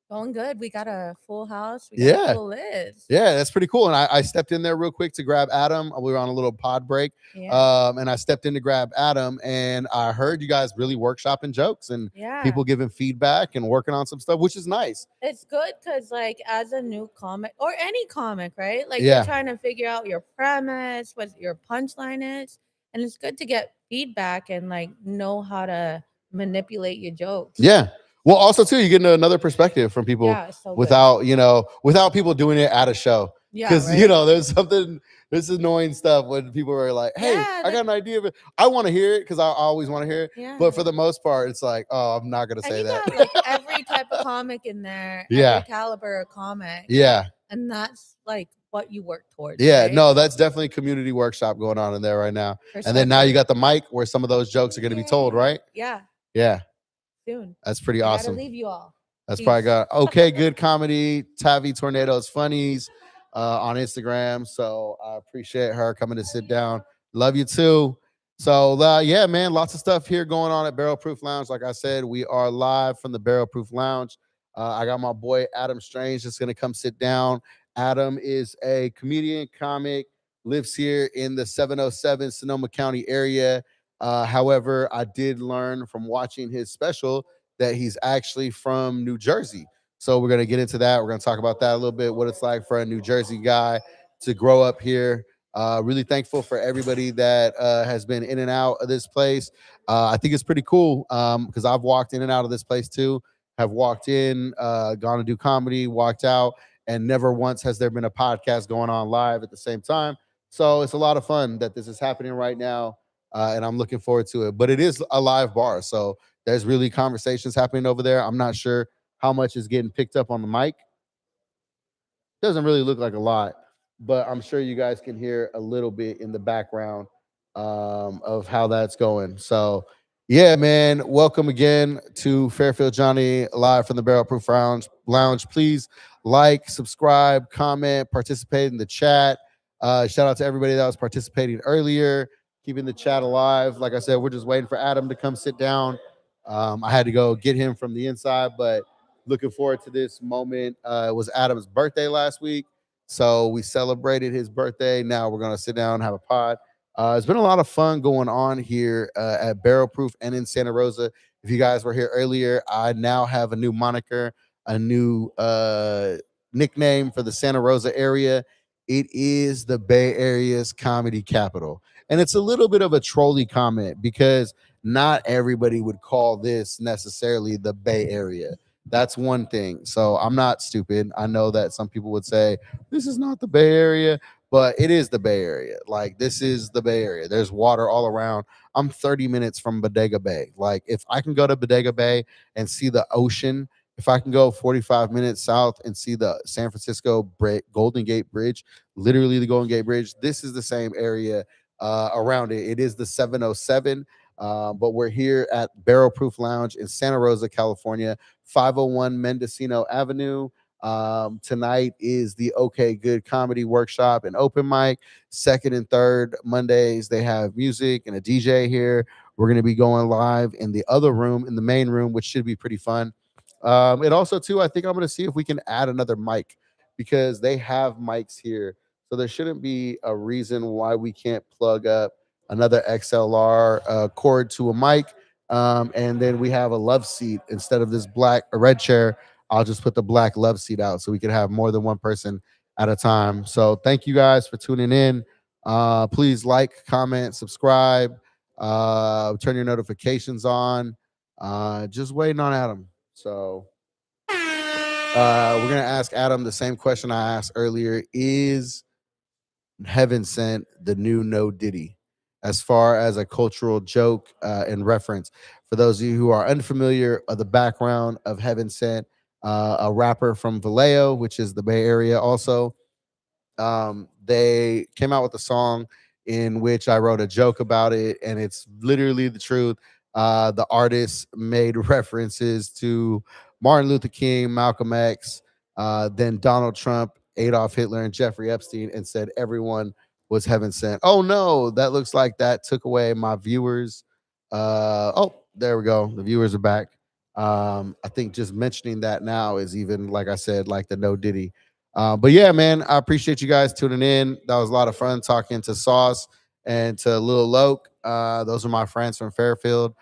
S7: Going good. We got a full house. We got
S1: Yeah.
S7: a full list.
S1: Yeah, that's pretty cool. And I stepped in there real quick to grab Adam. We were on a little pod break.
S7: Yeah.
S1: And I stepped in to grab Adam, and I heard you guys really workshopping jokes and
S7: Yeah.
S1: people giving feedback and working on some stuff, which is nice.
S7: It's good because, like, as a new comic or any comic, right? Like,
S1: Yeah.
S7: you're trying to figure out your premise, what your punchline is, and it's good to get feedback and like know how to manipulate your jokes.
S1: Yeah. Well, also too, you get another perspective from people
S7: Yeah, it's so good.
S1: without people doing it at a show.
S7: Yeah,
S1: Because
S7: right?
S1: there's annoying stuff when people are like, hey,
S7: Yeah,
S1: I got an idea of it. I want to hear it because I always want to hear it.
S7: Yeah.
S1: But for the most part, it's like, oh, I'm not gonna
S7: And
S1: say
S7: you
S1: that.
S7: got like every type of comic in there,
S1: Yeah.
S7: every caliber of comic.
S1: Yeah.
S7: And that's like what you work towards.
S1: Yeah,
S7: right?
S1: no, that's definitely community workshop going on in there right now.
S7: For
S1: And then now
S7: sure.
S1: you got the mic where some of those jokes are going to be told, right?
S7: Yeah,
S1: Yeah,
S7: soon.
S1: that's pretty
S7: I
S1: awesome.
S7: gotta leave you all.
S1: That's
S7: Peace.
S1: probably got okay, good comedy, Tavi Tornadoes Funnies on Instagram. So I appreciate her coming to sit down. Love you too. So yeah, man, lots of stuff here going on at Barrel Proof Lounge. Like I said, we are live from the Barrel Proof Lounge. I got my boy Adam Strange just gonna come sit down. Adam is a comedian, comic, lives here in the 707 Sonoma County area. However, I did learn from watching his special that he's actually from New Jersey. So we're going to get into that. We're going to talk about that a little bit, what it's like for a New Jersey guy to grow up here. Really thankful for everybody that has been in and out of this place. I think it's pretty cool because I've walked in and out of this place too. Have walked in, gone to do comedy, walked out, and never once has there been a podcast going on live at the same time. So it's a lot of fun that this is happening right now, and I'm looking forward to it. But it is a live bar, so there's really conversations happening over there. I'm not sure how much is getting picked up on the mic. Doesn't really look like a lot, but I'm sure you guys can hear a little bit in the background of how that's going. So yeah, man, welcome again to Fairfield Jonny live from the Barrel Proof Lounge. Please like, subscribe, comment, participate in the chat. Shout out to everybody that was participating earlier, keeping the chat alive. Like I said, we're just waiting for Adam to come sit down. I had to go get him from the inside, but looking forward to this moment. It was Adam's birthday last week, so we celebrated his birthday. Now we're gonna sit down and have a pod. It's been a lot of fun going on here at Barrel Proof and in Santa Rosa. If you guys were here earlier, I now have a new moniker, a new nickname for the Santa Rosa area. It is the Bay Area's comedy capital. And it's a little bit of a trolley comment because not everybody would call this necessarily the Bay Area. That's one thing. So I'm not stupid. I know that some people would say this is not the Bay Area, but it is the Bay Area. Like, this is the Bay Area. There's water all around. I'm 30 minutes from Bodega Bay. Like, if I can go to Bodega Bay and see the ocean, if I can go 45 minutes south and see the San Francisco Golden Gate Bridge, literally the Golden Gate Bridge, this is the same area around it. It is the 707. But we're here at Barrel Proof Lounge in Santa Rosa, California, 501 Mendocino Avenue. Tonight is the OK Good Comedy Workshop and open mic. Second and third Mondays, they have music and a DJ here. We're going to be going live in the other room, in the main room, which should be pretty fun. And also, too, I think I'm going to see if we can add another mic because they have mics here. So there shouldn't be a reason why we can't plug up another XLR cord to a mic. And then we have a love seat instead of this red chair. I'll just put the black love seat out so we can have more than one person at a time. So thank you guys for tuning in. Please like, comment, subscribe, turn your notifications on. Just waiting on Adam. So we're going to ask Adam the same question I asked earlier. Is Heaven Sent the new No Diddy? As far as a cultural joke and reference. For those of you who are unfamiliar of the background of Heaven Sent, a rapper from Vallejo, which is the Bay Area also. They came out with a song in which I wrote a joke about it, and it's literally the truth. The artist made references to Martin Luther King, Malcolm X, then Donald Trump, Adolf Hitler, and Jeffrey Epstein, and said everyone was Heaven Sent. Oh no, that looks like that took away my viewers. Oh, there we go. The viewers are back. I think just mentioning that now is even, like I said, like the No Diddy. But yeah, man, I appreciate you guys tuning in. That was a lot of fun talking to Sauce and to Lil Loke. Those are my friends from Fairfield,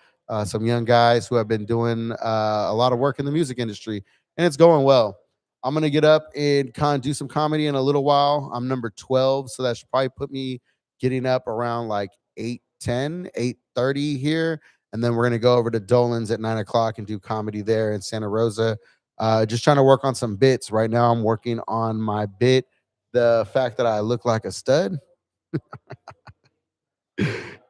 S1: some young guys who have been doing a lot of work in the music industry, and it's going well. I'm gonna get up and kind of do some comedy in a little while. I'm number 12, so that should probably put me getting up around like 8:10, 8:30 here. And then we're going to go over to Dolan's at 9 o'clock and do comedy there in Santa Rosa. Just trying to work on some bits. Right now, I'm working on my bit. The fact that I look like a stud.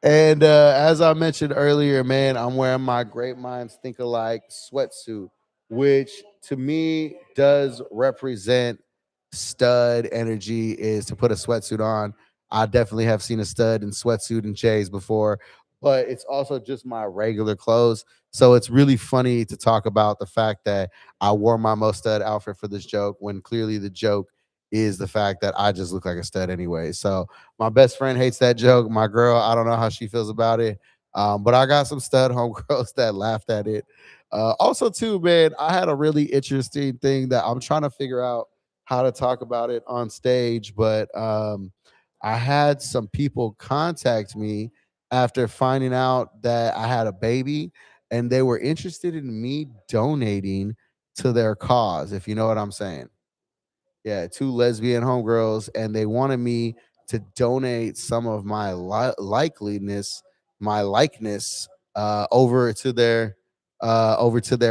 S1: And as I mentioned earlier, man, I'm wearing my Great Minds Think Alike sweatsuit, which to me does represent stud energy, is to put a sweatsuit on. I definitely have seen a stud in sweatsuit and J's before, but it's also just my regular clothes. So it's really funny to talk about the fact that I wore my most stud outfit for this joke when clearly the joke is the fact that I just look like a stud anyway. So my best friend hates that joke. My girl, I don't know how she feels about it. But I got some stud homegirls that laughed at it. Also, too, man, I had a really interesting thing that I'm trying to figure out how to talk about it on stage. But I had some people contact me after finding out that I had a baby, and they were interested in me donating to their cause, if you know what I'm saying. Yeah, two lesbian homegirls, and they wanted me to donate some of my my likeness, over to their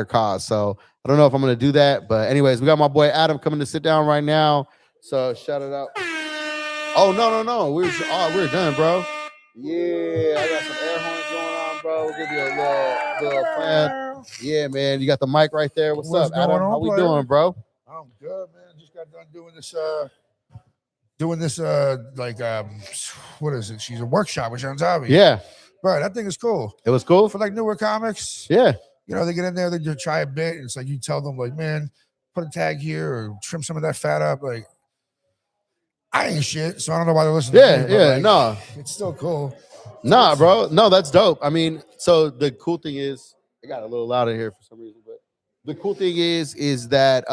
S1: cause. So I don't know if I'm gonna do that, but anyways, we got my boy Adam coming to sit down right now. So shout it out. Oh no, we're done, bro. Yeah, I got some air horns going on, bro. We'll give you a little plan. Yeah, man, you got the mic right there. What's up, Adam? How we doing, bro?
S8: I'm good, man. Just got done doing this what is it? She's a workshop with Shantavi.
S1: Yeah.
S8: Right. That thing is cool.
S1: It was cool
S8: for like newer comics.
S1: Yeah.
S8: You know, they get in there, they just try a bit, and it's like you tell them, like, man, put a tag here or trim some of that fat up. Like, I ain't shit, so I don't know why they're listening.
S1: Yeah, to me, like, no.
S8: It's still cool.
S1: Nah, bro. No, that's dope. I mean, so the cool thing is, it got a little loud in here for some reason, but the cool thing is that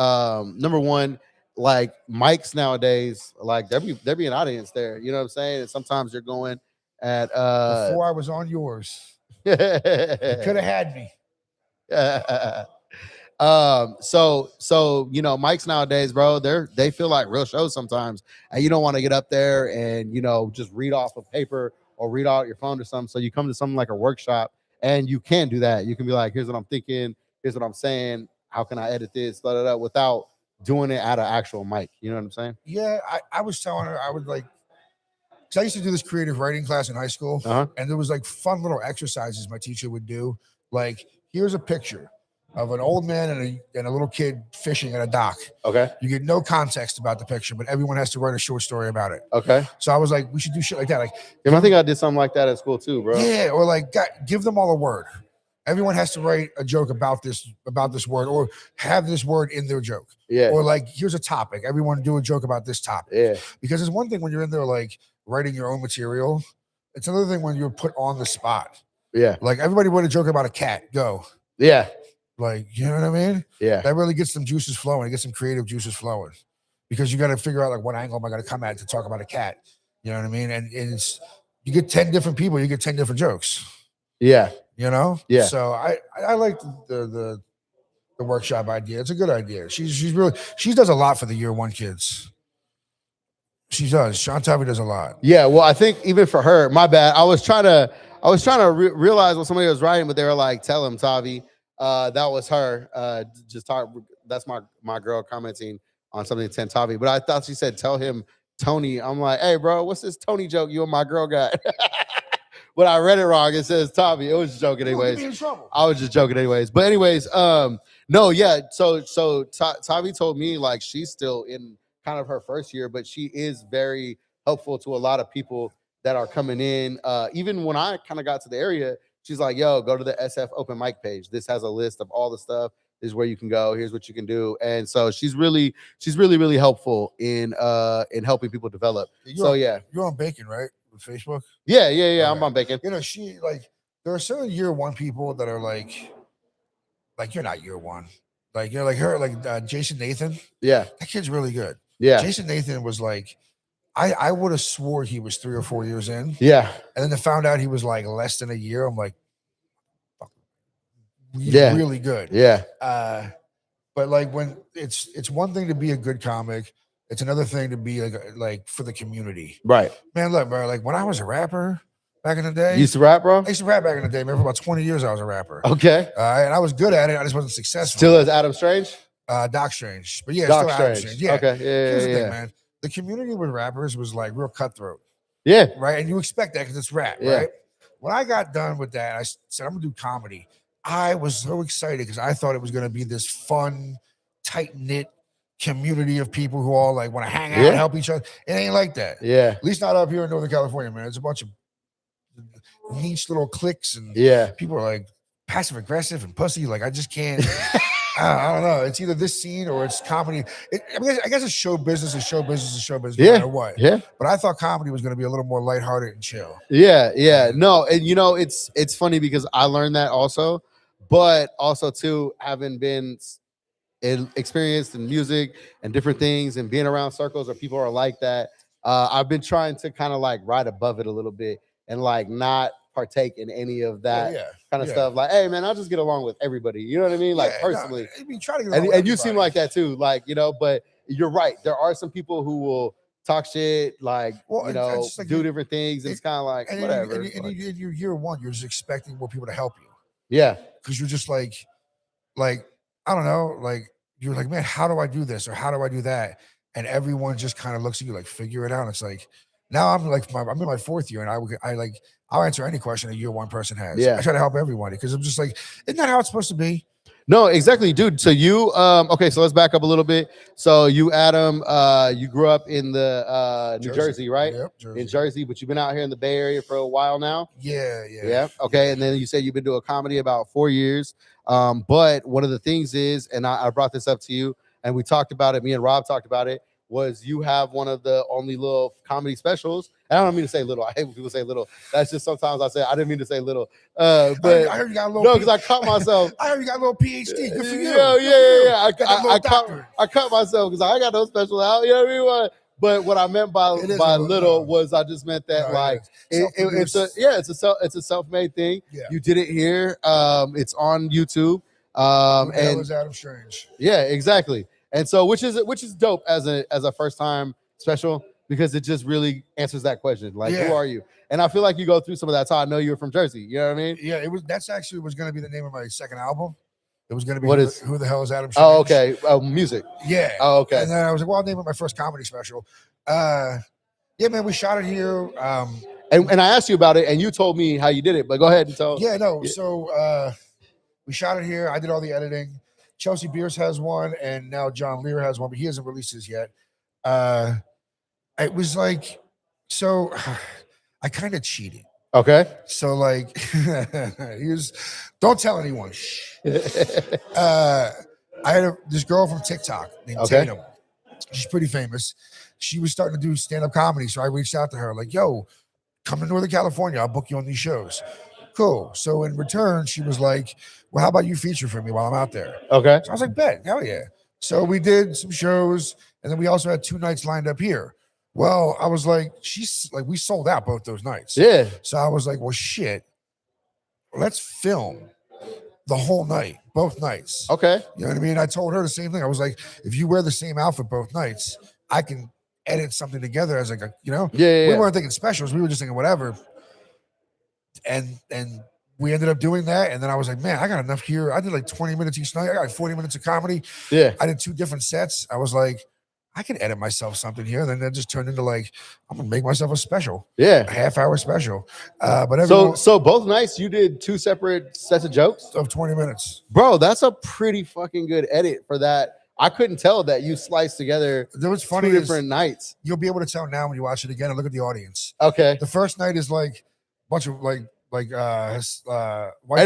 S1: number one, like mics nowadays, like there be an audience there. You know what I'm saying? And sometimes you're going at
S8: before I was on yours. You could have had me.
S1: So you know, mics nowadays, bro, they feel like real shows sometimes, and you don't want to get up there and just read off of paper or read out your phone or something. So you come to something like a workshop, and you can do that. You can be like, here's what I'm thinking, here's what I'm saying, how can I edit this, without doing it at an actual mic. You know what I'm saying?
S8: Yeah, I was telling her I would like because I used to do this creative writing class in high school,
S1: Uh-huh.
S8: and there was like fun little exercises my teacher would do. Like, here's a picture of an old man and a little kid fishing at a dock.
S1: Okay.
S8: You get no context about the picture, but everyone has to write a short story about it.
S1: Okay.
S8: So I was like, we should do shit like that. Like,
S1: I think I did something like that at school too, bro.
S8: yeah, or like give them all a word. Everyone has to write a joke about this word, or have this word in their joke.
S1: Yeah.
S8: Or like, here's a topic. Everyone do a joke about this topic.
S1: Yeah.
S8: Because it's one thing when you're in there like writing your own material. It's another thing when you're put on the spot.
S1: Yeah.
S8: Like, everybody wrote a joke about a cat. Go.
S1: Yeah.
S8: Like, you know what I mean?
S1: Yeah.
S8: That really gets some juices flowing. It gets some creative juices flowing. Because you got to figure out like what angle am I going to come at to talk about a cat. You know what I mean? And it's, you get 10 different people, you get 10 different jokes.
S1: Yeah.
S8: You know?
S1: Yeah.
S8: So I like the workshop idea. It's a good idea. She does a lot for the year one kids. She does. Sean Tavi does a lot.
S1: Yeah. Well, I think even for her, my bad. I was trying to realize what somebody was writing, but they were like, "Tell him, Tavi." That was her. Just talk. That's my girl commenting on something to Tavi. But I thought she said, "Tell him, Tony." I'm like, "Hey, bro, what's this Tony joke you and my girl got?" But I read it wrong. It says Tavi. It was joking anyways. I was just joking anyways. But anyways, no, yeah. So Tavi told me like she's still in kind of her first year, but she is very helpful to a lot of people that are coming in. Even when I kind of got to the area, she's like, "Yo, go to the SF open mic page. This has a list of all the stuff. This is where you can go. Here's what you can do." And so she's really helpful in helping people develop.
S8: You're on Bacon, right? With Facebook?
S1: Yeah.
S8: Okay.
S1: I'm on Bacon.
S8: You know, she like there are certain year one people that are like you're not year one. Like you're like her, like Jason Nathan.
S1: Yeah.
S8: That kid's really good.
S1: Yeah.
S8: Jason Nathan was like, I would have swore he was 3 or 4 years in.
S1: Yeah.
S8: And then I found out he was like less than a year. I'm like, fuck. He's
S1: Yeah.
S8: really good.
S1: Yeah.
S8: But like when it's one thing to be a good comic, it's another thing to be like for the community.
S1: Right.
S8: Man, look, bro, like when I was a rapper back in the day.
S1: You used to rap, bro?
S8: I used to rap back in the day, man. For about 20 years, I was a rapper.
S1: Okay.
S8: And I was good at it. I just wasn't successful.
S1: Still as Adam Strange?
S8: Doc Strange. But yeah,
S1: Doc
S8: still Adam
S1: Strange.
S8: Strange. Yeah.
S1: Okay.
S8: Here's the
S1: Yeah.
S8: thing, man. The community with rappers was like real cutthroat.
S1: Yeah.
S8: Right. And you expect that because it's rap,
S1: Yeah.
S8: right? When I got done with that, I said, I'm going to do comedy. I was so excited because I thought it was going to be this fun, tight-knit community of people who all like want to hang out and help each other. It ain't like that.
S1: Yeah.
S8: At least not up here in Northern California, man. It's a bunch of niche little cliques and people are like passive aggressive and pussy. Like I just can't. I don't know. It's either this scene or it's comedy. I guess it's show business. It's show business. It's show business. No matter what.
S1: Yeah.
S8: But I thought comedy was going to be a little more lighthearted and chill.
S1: Yeah. No, and you know it's funny because I learned that also, but also too having been experienced in music and different things and being around circles where people are like that. I've been trying to kind of like ride above it a little bit and like not partake in any of that kind of stuff. Like, hey man, I'll just get along with everybody. You know what I mean? Like personally.
S8: No, try to get along with
S1: and you seem like that too. Like, you know, but you're right. There are some people who will talk shit, like, you know, like do different things. And it's kind of like, whatever.
S8: And in your year one, you're just expecting more people to help you.
S1: Yeah.
S8: Because you're just like, I don't know, like, you're like, man, how do I do this? Or how do I do that? And everyone just kind of looks at you like, figure it out. And it's like, now I'm in my 4th year and I'll answer any question a year one person has.
S1: Yeah.
S8: I try to help everybody because I'm just like, isn't that how it's supposed to be?
S1: No, exactly, dude. So you, okay, so let's back up a little bit. So you, Adam, you grew up in the New Jersey, right?
S8: Yep, Jersey.
S1: In Jersey, but you've been out here in the Bay Area for a while now.
S8: Yeah.
S1: Okay, and then you said you've been doing comedy about 4 years. But one of the things is, and I brought this up to you, and we talked about it. Me and Rob talked about it. Was you have one of the only little comedy specials. And I don't mean to say little. I hate when people say little. That's just sometimes I say, I didn't mean to say little. But
S8: I heard you got a little.
S1: No, because I caught myself.
S8: I heard you got a little PhD. Good for you.
S1: Yeah. I caught myself because I got no special out. You know what I mean? But what I meant by little was I just meant that it's a self-made thing.
S8: Yeah.
S1: You did it here. It's on YouTube.
S8: And that was Adam Strange.
S1: Yeah, exactly. And so, which is dope as a first time special because it just really answers that question. Like, who are you? And I feel like you go through some of that. So I know you're from Jersey. You know what I mean?
S8: Yeah, that's actually was going to be the name of my second album. It was going to be who the hell is Adam Strange?
S1: Oh, okay. Music.
S8: Yeah.
S1: Oh, okay.
S8: And then I was like, well, I'll name it my first comedy special. Yeah, Yeah, man, we shot it here.
S1: And I asked you about it, and you told me how you did it. But go ahead and tell.
S8: Yeah, no. So we shot it here. I did all the editing. Chelsea Beers has one, and now John Lear has one, but he hasn't released his yet. It was like, so I kind of cheated.
S1: Okay.
S8: So like, don't tell anyone. I had this girl from TikTok named Tatum. She's pretty famous. She was starting to do stand-up comedy, so I reached out to her like, yo, come to Northern California. I'll book you on these shows. Cool. So in return, she was like, well, how about you feature for me while I'm out there?
S1: Okay.
S8: So I was like, bet, hell yeah. So we did some shows, and then we also had 2 nights lined up here. Well, I was like, we sold out both those nights.
S1: Yeah.
S8: So I was like, well, shit, let's film the whole night, both nights.
S1: Okay.
S8: You know what I mean? I told her the same thing. I was like, if you wear the same outfit both nights, I can edit something together as like a, you know?
S1: Yeah.
S8: We weren't thinking specials. We were just thinking whatever. And we ended up doing that. And then I was like, man, I got enough here. I did like 20 minutes each night. I got 40 minutes of comedy.
S1: Yeah.
S8: I did 2 different sets. I was like, I can edit myself something here. And then that just turned into like, I'm going to make myself a special.
S1: Yeah.
S8: A half-hour special. But everyone,
S1: so both nights you did 2 separate sets of jokes
S8: of 20 minutes.
S1: Bro, that's a pretty fucking good edit for that. I couldn't tell that you sliced together.
S8: There was funny
S1: 2 different nights.
S8: You'll be able to tell now when you watch it again and look at the audience.
S1: Okay.
S8: The first night is like a bunch of white
S1: and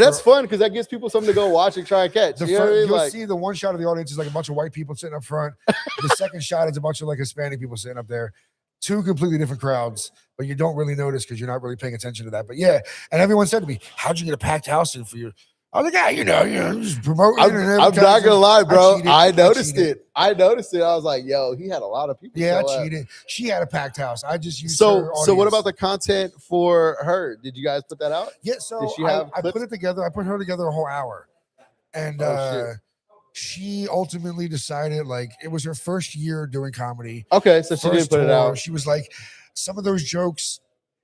S1: that's fun because that gives people something to go watch and try and catch.
S8: You'll see the one shot of the audience is like a bunch of white people sitting up front. The second shot is a bunch of like Hispanic people sitting up there. 2 completely different crowds, but you don't really notice because you're not really paying attention to that. But yeah, and everyone said to me, "How'd you get a packed house in for your?" I was like, "Yeah, you know, just promoting."
S1: I'm not gonna lie, bro. I noticed it. I was like, "Yo, he had a lot of people."
S8: Yeah, I cheated. She had a packed house. I just used
S1: So what about the content for her? Did you guys put that out?
S8: Yeah, so
S1: did she have
S8: I put it together. I put her together a whole hour, and she ultimately decided like it was her first year doing comedy.
S1: Okay, so she didn't put it out.
S8: She was like, some of those jokes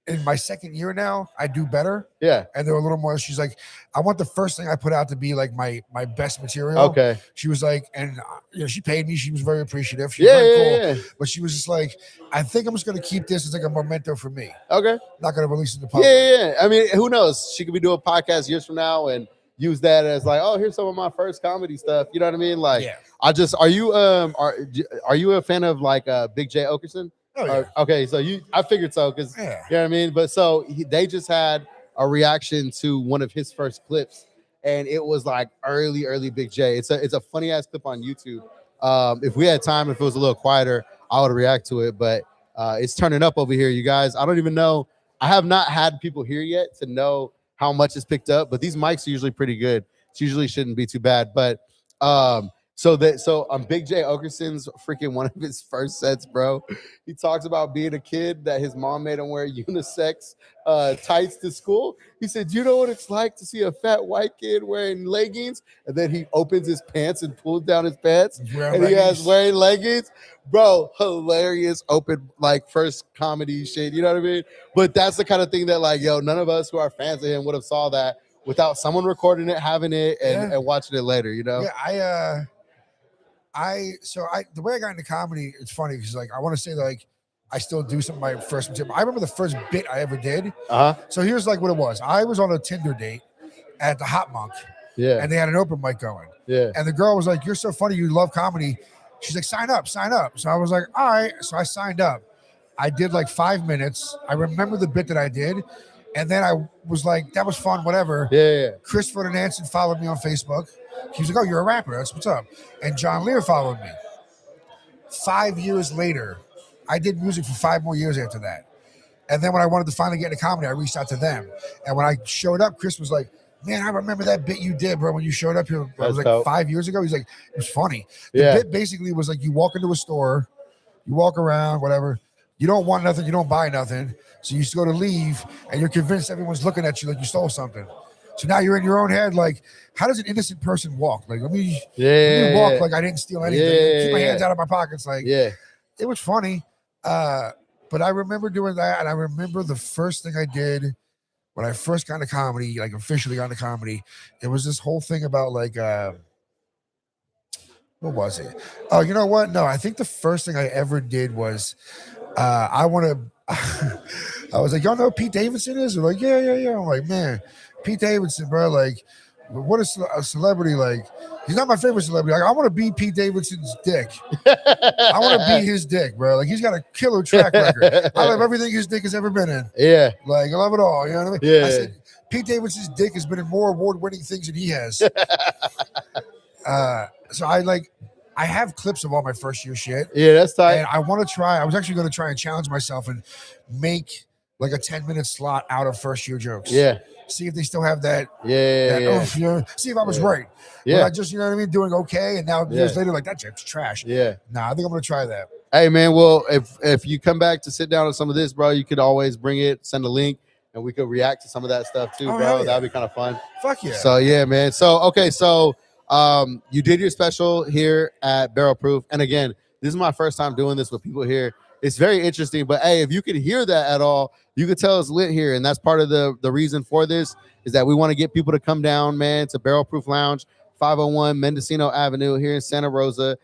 S8: in my second year now, I do better.
S1: Yeah.
S8: And they're a little more, she's like, I want the first thing I put out to be like my best material.
S1: Okay.
S8: She was like, and you know, she paid me. She was very appreciative. She was very cool. Yeah. But she was just like, I think I'm just going to keep this as like a memento for me.
S1: Okay.
S8: Not going to release it to the public.
S1: Yeah. I mean, who knows? She could be doing a podcast years from now and use that as like, oh, here's some of my first comedy stuff. You know what I mean? Like, yeah. Are you a fan of like Big J Okerson?
S8: Oh, yeah.
S1: Okay, so I figured so because you know what I mean. But so they just had a reaction to one of his first clips, and it was like early Big J. It's a funny ass clip on YouTube. If we had time, if it was a little quieter, I would react to it. But it's turning up over here, you guys. I don't even know. I have not had people here yet to know how much is picked up, but these mics are usually pretty good. It usually shouldn't be too bad. But so on Big J Okerson's freaking one of his first sets, bro, he talks about being a kid that his mom made him wear unisex tights to school. He said, "Do you know what it's like to see a fat white kid wearing leggings?" And then he opens his pants and pulls down his pants, and he has wearing leggings. Bro, hilarious open like first comedy shit. You know what I mean? But that's the kind of thing that like, yo, none of us who are fans of him would have saw that without someone recording it, having it, and watching it later. You know?
S8: Yeah, the way I got into comedy, it's funny because like I want to say that, like I still do some of my first material. I remember the first bit I ever did. So here's like what it was. I was on a Tinder date at the Hot Monk.
S1: Yeah.
S8: And they had an open mic going.
S1: Yeah.
S8: And the girl was like, "You're so funny. You love comedy." She's like, sign up. So I was like, all right. So I signed up. I did like 5 minutes. I remember the bit that I did. And then I was like, that was fun, whatever.
S1: Yeah.
S8: Chris Ferdinandson followed me on Facebook. He was like, "Oh, you're a rapper. That's what's up." And John Lear followed me. 5 years later, I did music for 5 more years after that. And then when I wanted to finally get into comedy, I reached out to them. And when I showed up, Chris was like, "Man, I remember that bit you did, bro, when you showed up here." I was like, dope. 5 years ago. He's like, "It was funny." The bit basically was like, you walk into a store, you walk around, whatever. You don't want nothing, you don't buy nothing. So you just go to leave, and you're convinced everyone's looking at you like you stole something. So now you're in your own head, like, how does an innocent person walk? Like, let me walk like I didn't steal anything. Keep my hands out of my pockets. Like, it was funny. But I remember doing that, and I remember the first thing I did when I first got into comedy, like officially got into comedy, it was this whole thing about like, what was it? Oh, you know what? No, I think the first thing I ever did was I I was like, y'all know who Pete Davidson is? They're like, yeah. I'm like, man, Pete Davidson, bro. Like, what a celebrity. Like, he's not my favorite celebrity. Like, I want to be Pete Davidson's dick. I want to be his dick, bro. Like, he's got a killer track record. I love everything his dick has ever been in.
S1: Yeah.
S8: Like, I love it all. You know what I mean?
S1: Yeah.
S8: I said, Pete Davidson's dick has been in more award-winning things than he has. So I have clips of all my first year shit.
S1: Yeah, that's tight.
S8: And I want to try. I was actually going to try and challenge myself and make like a 10-minute slot out of first year jokes.
S1: Yeah.
S8: See if they still have that.
S1: Yeah.
S8: You know, see if I was right.
S1: Yeah.
S8: Was I just, you know what I mean, doing okay, and now years later, like that joke's trash.
S1: Yeah.
S8: Nah, I think I'm going to try that.
S1: Hey, man. Well, if you come back to sit down on some of this, bro, you could always bring it, send a link, and we could react to some of that stuff too, bro.
S8: Yeah.
S1: That'd be kind of fun.
S8: Fuck yeah.
S1: So yeah, man. So okay, so you did your special here at Barrel Proof, and again, this is my first time doing this with people here. It's very interesting, but hey, if you could hear that at all, you could tell it's lit here, and that's part of the reason for this is that we want to get people to come down, man, to Barrel Proof Lounge, 501 Mendocino Avenue here in Santa Rosa.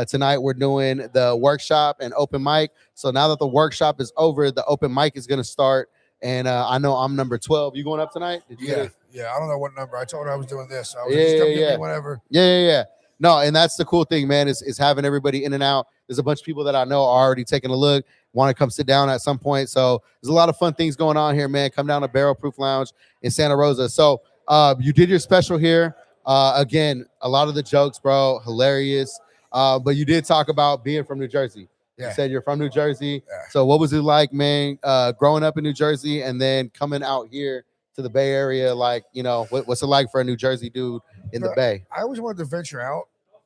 S1: Tonight we're doing the workshop and open mic. So now that the workshop is over, the open mic is going to start. And I know I'm number 12. You going up tonight? Did you get it?
S8: Yeah. I don't know what number. I told her I was doing this. I was just come get me whatever.
S1: Yeah. No, and that's the cool thing, man, is having everybody in and out. There's a bunch of people that I know are already taking a look, want to come sit down at some point. So there's a lot of fun things going on here, man. Come down to Barrel Proof Lounge in Santa Rosa. So you did your special here. Again, a lot of the jokes, bro, hilarious. But you did talk about being from New Jersey.
S8: Yeah.
S1: You said you're from New Jersey.
S8: Yeah.
S1: So what was it like, man, growing up in New Jersey and then coming out here to the Bay Area? Like, you know, what's it like for a New Jersey dude in the Bay?
S8: I always wanted to venture out.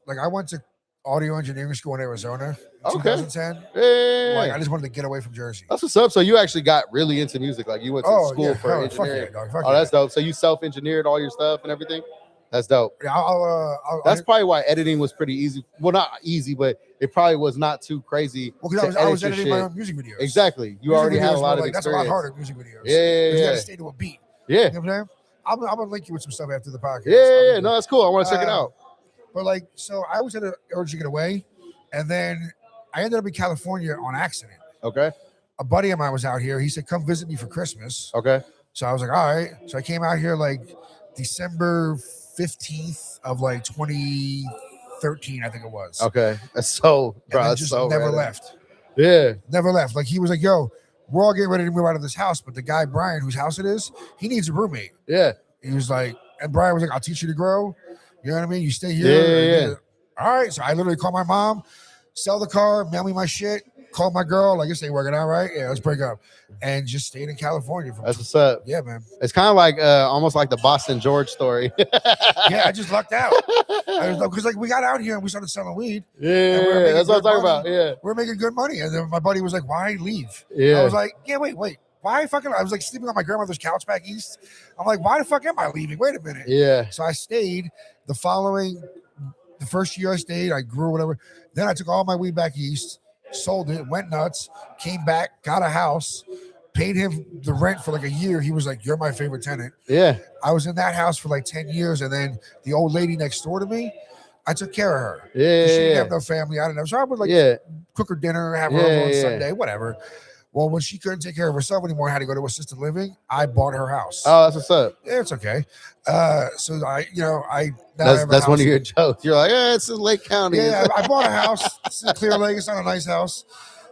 S8: Like, I went to audio engineering school in Arizona in 2010.
S1: Yeah.
S8: Like, I just wanted to get away from Jersey.
S1: That's what's up. So you actually got really into music. Like, you went to school for engineering.
S8: Fuck
S1: That's dope. So you self-engineered all your stuff and everything? That's dope.
S8: Yeah,
S1: that's probably why editing was pretty easy. Well, not easy, but it probably was not too crazy.
S8: Well, because I was editing my own music videos.
S1: Exactly. You already had a lot of experience.
S8: That's a lot harder, music videos.
S1: Yeah.
S8: You got to stay to a beat.
S1: Yeah.
S8: You know what I'm saying? I'm going to link you with some stuff after the podcast.
S1: Yeah. No, that's cool. I want to check it out.
S8: But like, so I always had an urge to get away. And then I ended up in California on accident.
S1: Okay.
S8: A buddy of mine was out here. He said, come visit me for Christmas.
S1: Okay.
S8: So I was like, all right. So I came out here like December 15th of like 2013, I think it was.
S1: Okay. That's so, bro.
S8: And just never left.
S1: Yeah.
S8: Never left. Like, he was like, yo, we're all getting ready to move out of this house. But the guy, Brian, whose house it is, he needs a roommate.
S1: Yeah.
S8: He was like, and Brian was like, I'll teach you to grow. You know what I mean? You stay here.
S1: Yeah.
S8: All right. So I literally called my mom, sell the car, mail me my shit, call my girl. Like, this ain't working out, right? Yeah, let's break up. And just stayed in California.
S1: That's what's up.
S8: Yeah, man.
S1: It's kind of like almost like the Boston George story.
S8: Yeah, I just lucked out. Because like, we got out here and we started selling weed.
S1: Yeah, that's what I'm talking about. Yeah.
S8: We're making good money. And then my buddy was like, why leave?
S1: Yeah.
S8: I was like, yeah, wait. Why fucking? I was like sleeping on my grandmother's couch back east. I'm like, why the fuck am I leaving? Wait a minute.
S1: Yeah.
S8: So I stayed. The first year I stayed, I grew whatever. Then I took all my weed back east, sold it, went nuts, came back, got a house, paid him the rent for like a year. He was like, you're my favorite tenant.
S1: Yeah.
S8: I was in that house for like 10 years. And then the old lady next door to me, I took care of her.
S1: Yeah.
S8: She didn't have no family. I don't know. So I would like cook her dinner, have her over on Sunday, whatever. Well, when she couldn't take care of herself anymore, had to go to assisted living, I bought her house.
S1: Oh, that's what's up.
S8: Yeah, it's okay. So
S1: that's one of your jokes. You're like, it's in Lake County.
S8: Yeah, I bought a house. It's in Clear Lake. It's not a nice house.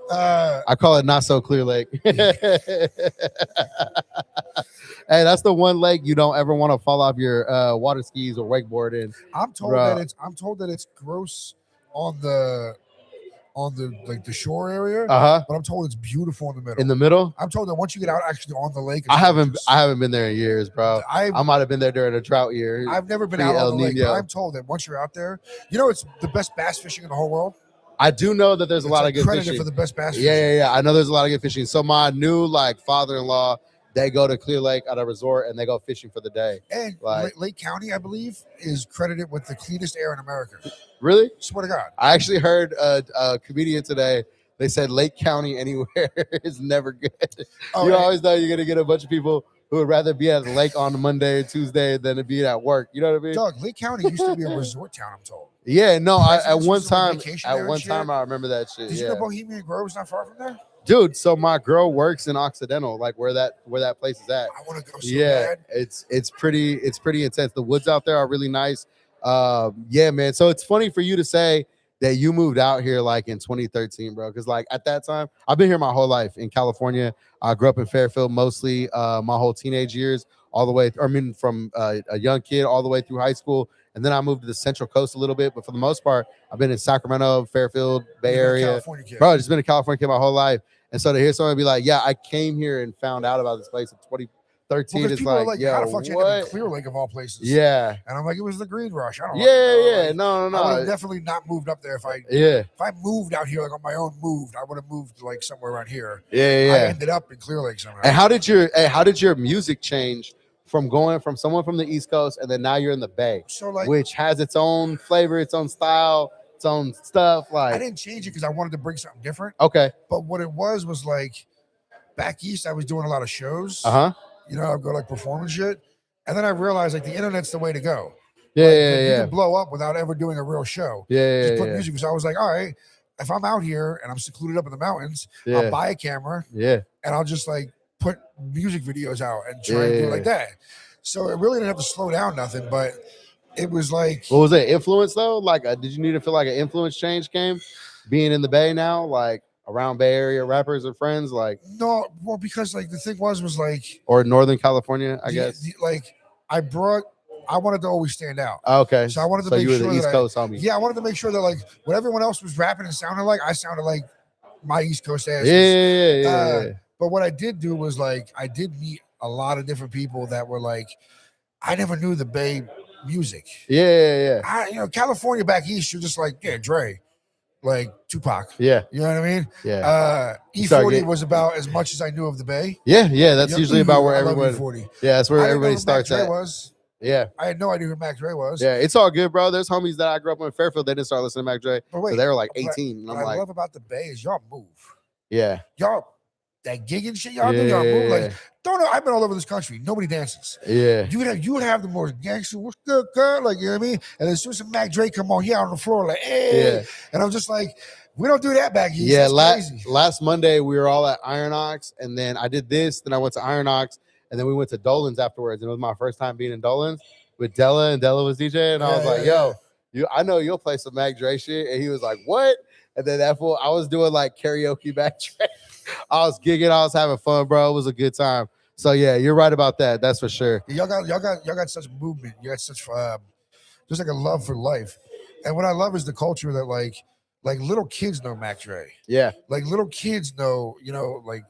S1: I call it not so Clear Lake. Hey, that's the one lake you don't ever want to fall off your water skis or wakeboard in.
S8: I'm told that it's gross on the like the shore area, but I'm told it's beautiful in the middle.
S1: In the middle?
S8: I'm told that once you get out actually on the lake,
S1: I haven't been there in years, bro. I might have been there during a drought year.
S8: I've never been out on the lake, but I'm told that once you're out there, it's the best bass fishing in the whole world.
S1: I do know that there's a lot of good fishing.
S8: For the best bass fishing.
S1: Yeah. I know there's a lot of good fishing. So my new father-in-law, they go to Clear Lake at a resort and they go fishing for the day.
S8: And Lake County, I believe, is credited with the cleanest air in America.
S1: Really?
S8: Swear to God.
S1: I actually heard a comedian today. They said Lake County anywhere is never good. You always know you're going to get a bunch of people who would rather be at the lake on Monday or Tuesday than to be at work. You know what I mean?
S8: Dog, Lake County used to be a resort town, I'm told.
S1: Yeah, no, at one time I remember that shit.
S8: Did you know Bohemian Grove's not far from there?
S1: Dude, so my girl works in Occidental, like where that place is at.
S8: I want to go so
S1: Yeah,
S8: bad.
S1: it's pretty intense. The woods out there are really nice. Yeah, man. So it's funny for you to say that you moved out here like in 2013, bro. Because like at that time, I've been here my whole life in California. I grew up in Fairfield mostly my whole teenage years, all the way. From a young kid all the way through high school, and then I moved to the Central Coast a little bit. But for the most part, I've been in Sacramento, Fairfield, Bay Area. Bro, I've just been a California kid my whole life. And so to hear someone be like, "Yeah, I came here and found out about this place in 2013," it's
S8: people are
S1: like,
S8: how
S1: "Yo,
S8: the fuck you end up in
S1: what?"
S8: Clear Lake of all places?
S1: Yeah,
S8: and I'm like, it was the green rush. I don't know.
S1: yeah.
S8: Like,
S1: No.
S8: I would have definitely not moved up there if I moved out here like on my own. I would have moved like somewhere around here.
S1: Yeah.
S8: I ended up in Clear Lake somehow.
S1: And how did your music change from going from someone from the East Coast and then now you're in the Bay,
S8: So like,
S1: which has its own flavor, its own style, its own stuff? Like
S8: I didn't change it because I wanted to bring something different.
S1: Okay.
S8: But what it was like back east, I was doing a lot of shows. You know, I'd go like performing shit. And then I realized like the internet's the way to go.
S1: Yeah,
S8: You can blow up without ever doing a real show. Just put music. So I was like, all right, if I'm out here and I'm secluded up in the mountains, I'll buy a camera. And I'll just like put music videos out and try and do it like that. So it really didn't have to slow down nothing, but it was like.
S1: What was it? Influence though? Like, did you need to feel like an influence change came being in the Bay now, like around Bay Area rappers or friends? Like,
S8: no, well, because like the thing was like,
S1: or Northern California, I guess.
S8: Like I wanted to always stand out.
S1: Okay.
S8: So I wanted to make
S1: you were
S8: sure
S1: the East Coast homie.
S8: Yeah, I wanted to make sure that like what everyone else was rapping and sounded like, I sounded like my East Coast ass.
S1: Yeah.
S8: But what I did do was like I did meet a lot of different people that were like, I never knew the Bay music.
S1: Yeah.
S8: You know, California back east, you're just like, yeah, Dre, like Tupac.
S1: Yeah.
S8: You know what I mean?
S1: Yeah.
S8: E40 was about as much as I knew of the Bay.
S1: Yeah. That's usually about where everyone.
S8: E40.
S1: Yeah, that's where everybody starts
S8: Mac
S1: at.
S8: Dre was.
S1: Yeah.
S8: I had no idea who Mac Dre was.
S1: Yeah, it's all good, bro. There's homies that I grew up in Fairfield. They didn't start listening to Mac Dre.
S8: But wait,
S1: so they were like 18. And I'm
S8: what
S1: like,
S8: I love about the Bay is y'all move.
S1: Yeah.
S8: Y'all, that gig and shit, y'all do, y'all move. Like, don't know. I've been all over this country. Nobody dances.
S1: Yeah.
S8: You would have the most gangster, what's good, girl? Like, you know what I mean? And as soon as Mac Dre come on here on the floor, like, hey. And I'm just like, we don't do that back east.
S1: Yeah,
S8: That's
S1: last Monday we were all at Iron Ox, and then I did this, then I went to Iron Ox, and then we went to Dolan's afterwards. And it was my first time being in Dolan's with Della, and Della was DJ, and I was like, yo, I know you'll play some Mac Dre shit. And he was like, what? And then I was doing like karaoke Mac Dre. I was gigging, I was having fun, bro. It was a good time. So yeah, you're right about that. That's for sure.
S8: Y'all got such movement. You got such just like a love for life. And what I love is the culture that like little kids know Mac Dre.
S1: Yeah.
S8: Like little kids know, you know, like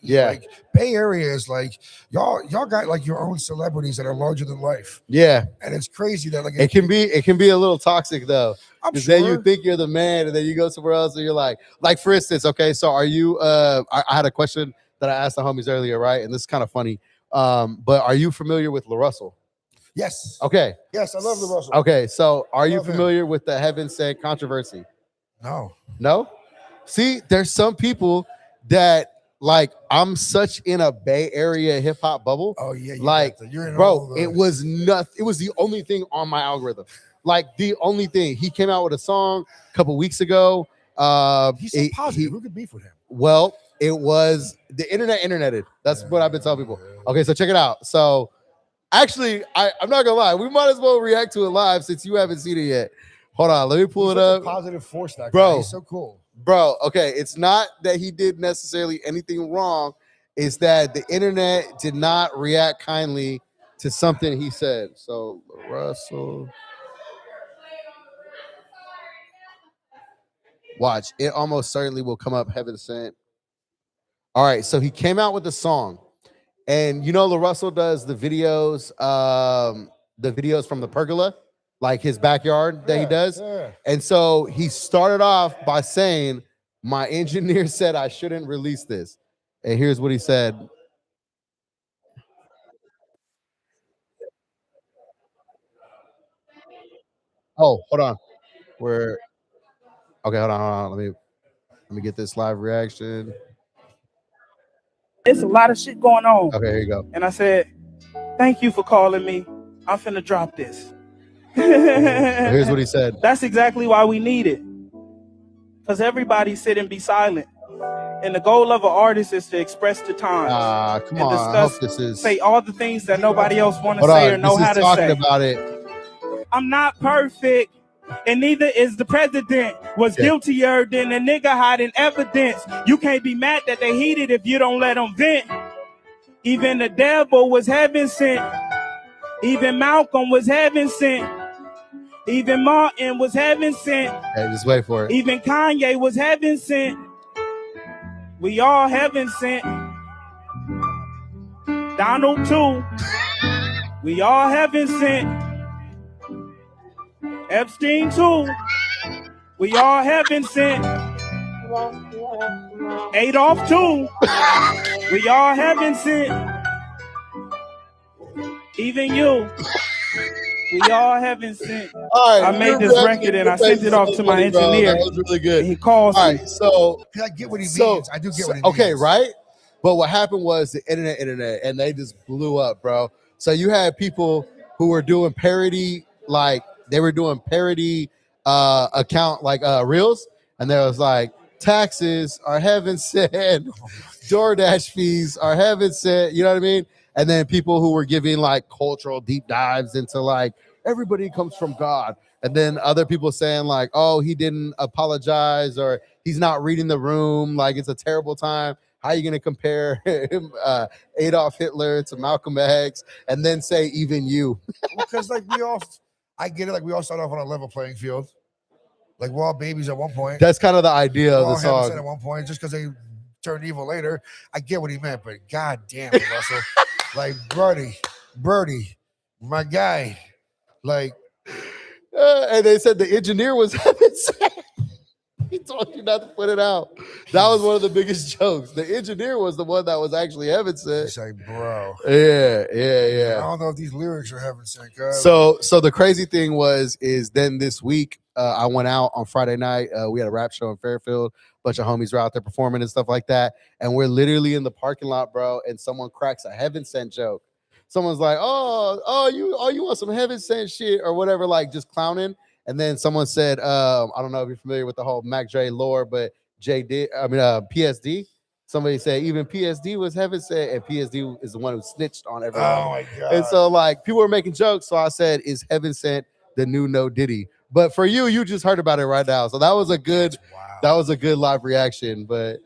S8: Bay Area is like y'all got like your own celebrities that are larger than life.
S1: Yeah.
S8: And it's crazy that like
S1: it can be a little toxic though.
S8: Because
S1: then you think you're the man, and then you go somewhere else and you're like for instance, okay, so are you I had a question that I asked the homies earlier, right? And this is kind of funny. But are you familiar with LaRussell?
S8: Yes.
S1: Okay.
S8: Yes, I love LaRussell.
S1: Okay, so are you familiar with the Heaven Sent controversy? No? See, there's some people that like, I'm such in a Bay Area hip hop bubble.
S8: Oh yeah,
S1: like, bro, it was nothing. It was the only thing on my algorithm. Like the only thing. He came out with a song a couple weeks ago.
S8: He's so positive. Who could beef with him?
S1: Well, it was the interneted. That's what I've been telling people. Okay, so check it out. So actually, I'm not gonna lie. We might as well react to it live since you haven't seen it yet. Hold on, let me pull it up.
S8: Positive force, that
S1: bro.
S8: Guy. He's so cool,
S1: bro. Okay, it's not that he did necessarily anything wrong. It's that the internet did not react kindly to something he said. So Russell, watch. It almost certainly will come up. Heaven Sent. All right, so he came out with a song, and you know LaRussell does the videos from the pergola. Like his backyard that he does. Yeah. And so he started off by saying, my engineer said I shouldn't release this. And here's what he said. Oh, hold on. Okay, hold on. Let me get this live reaction.
S9: It's a lot of shit going on.
S1: Okay, here you go.
S9: And I said, thank you for calling me. I'm finna drop this.
S1: Here's what he said.
S9: That's exactly why we need it. Because everybody sit and be silent. And the goal of an artist is to express the times
S1: Come
S9: and
S1: on. I hope
S9: discuss,
S1: this is.
S9: say all the things that nobody else want to
S1: Hold
S9: say
S1: on.
S9: or know
S1: This
S9: how
S1: is
S9: to
S1: talking
S9: say.
S1: about it.
S9: I'm not perfect, and neither is the president. Was guiltier than a nigga hiding evidence. You can't be mad that they heated if you don't let them vent. Even the devil was heaven sent. Even Malcolm was heaven sent. Even Martin was heaven sent.
S1: Hey, just wait for it.
S9: Even Kanye was heaven sent. We all heaven sent. Donald too. We all heaven sent. Epstein too. We all heaven sent. Adolf too. We all heaven sent. Even you. We all heaven sent.
S1: All right,
S9: I made this record and I sent it off to my engineer.
S1: That was really good.
S9: And he calls
S1: All
S9: me.
S1: right, so
S8: I get what he means. I do get what he means.
S1: Okay, right? But what happened was the internet, and they just blew up, bro. So you had people who were doing parody, like they were doing parody account like reels, and there was like taxes are heaven sent, DoorDash fees are heaven sent. You know what I mean? And then people who were giving like cultural deep dives into like everybody comes from God. And then other people saying like, oh, he didn't apologize or he's not reading the room. Like it's a terrible time. How are you going to compare him, Adolf Hitler to Malcolm X and then say even you?
S8: Because like I get it. Like we all start off on a level playing field. Like we're all babies at one point.
S1: That's kind of the idea of the
S8: all
S1: song.
S8: At one point, just because they turned evil later. I get what he meant, but god damn it, Russell. Like Birdie, my guy. Like
S1: and they said the engineer was heaven sent. He told you not to put it out. That was one of the biggest jokes. The engineer was the one that was actually heaven sent.
S8: It's like, bro.
S1: Yeah.
S8: I don't know if these lyrics are heaven sent, guys.
S1: So the crazy thing is then this week I went out on Friday night. We had a rap show in Fairfield. A bunch of homies were out there performing and stuff like that. And we're literally in the parking lot, bro. And someone cracks a heaven sent joke. Someone's like, oh, you want some heaven sent shit or whatever, like just clowning. And then someone said, I don't know if you're familiar with the whole Mac Dre lore, but PSD. Somebody said even PSD was heaven sent, and PSD is the one who snitched on everyone.
S8: Oh my god!
S1: And so like people were making jokes, so I said, "Is heaven sent the new No Diddy?" But for you just heard about it right now, so that was a good live reaction. But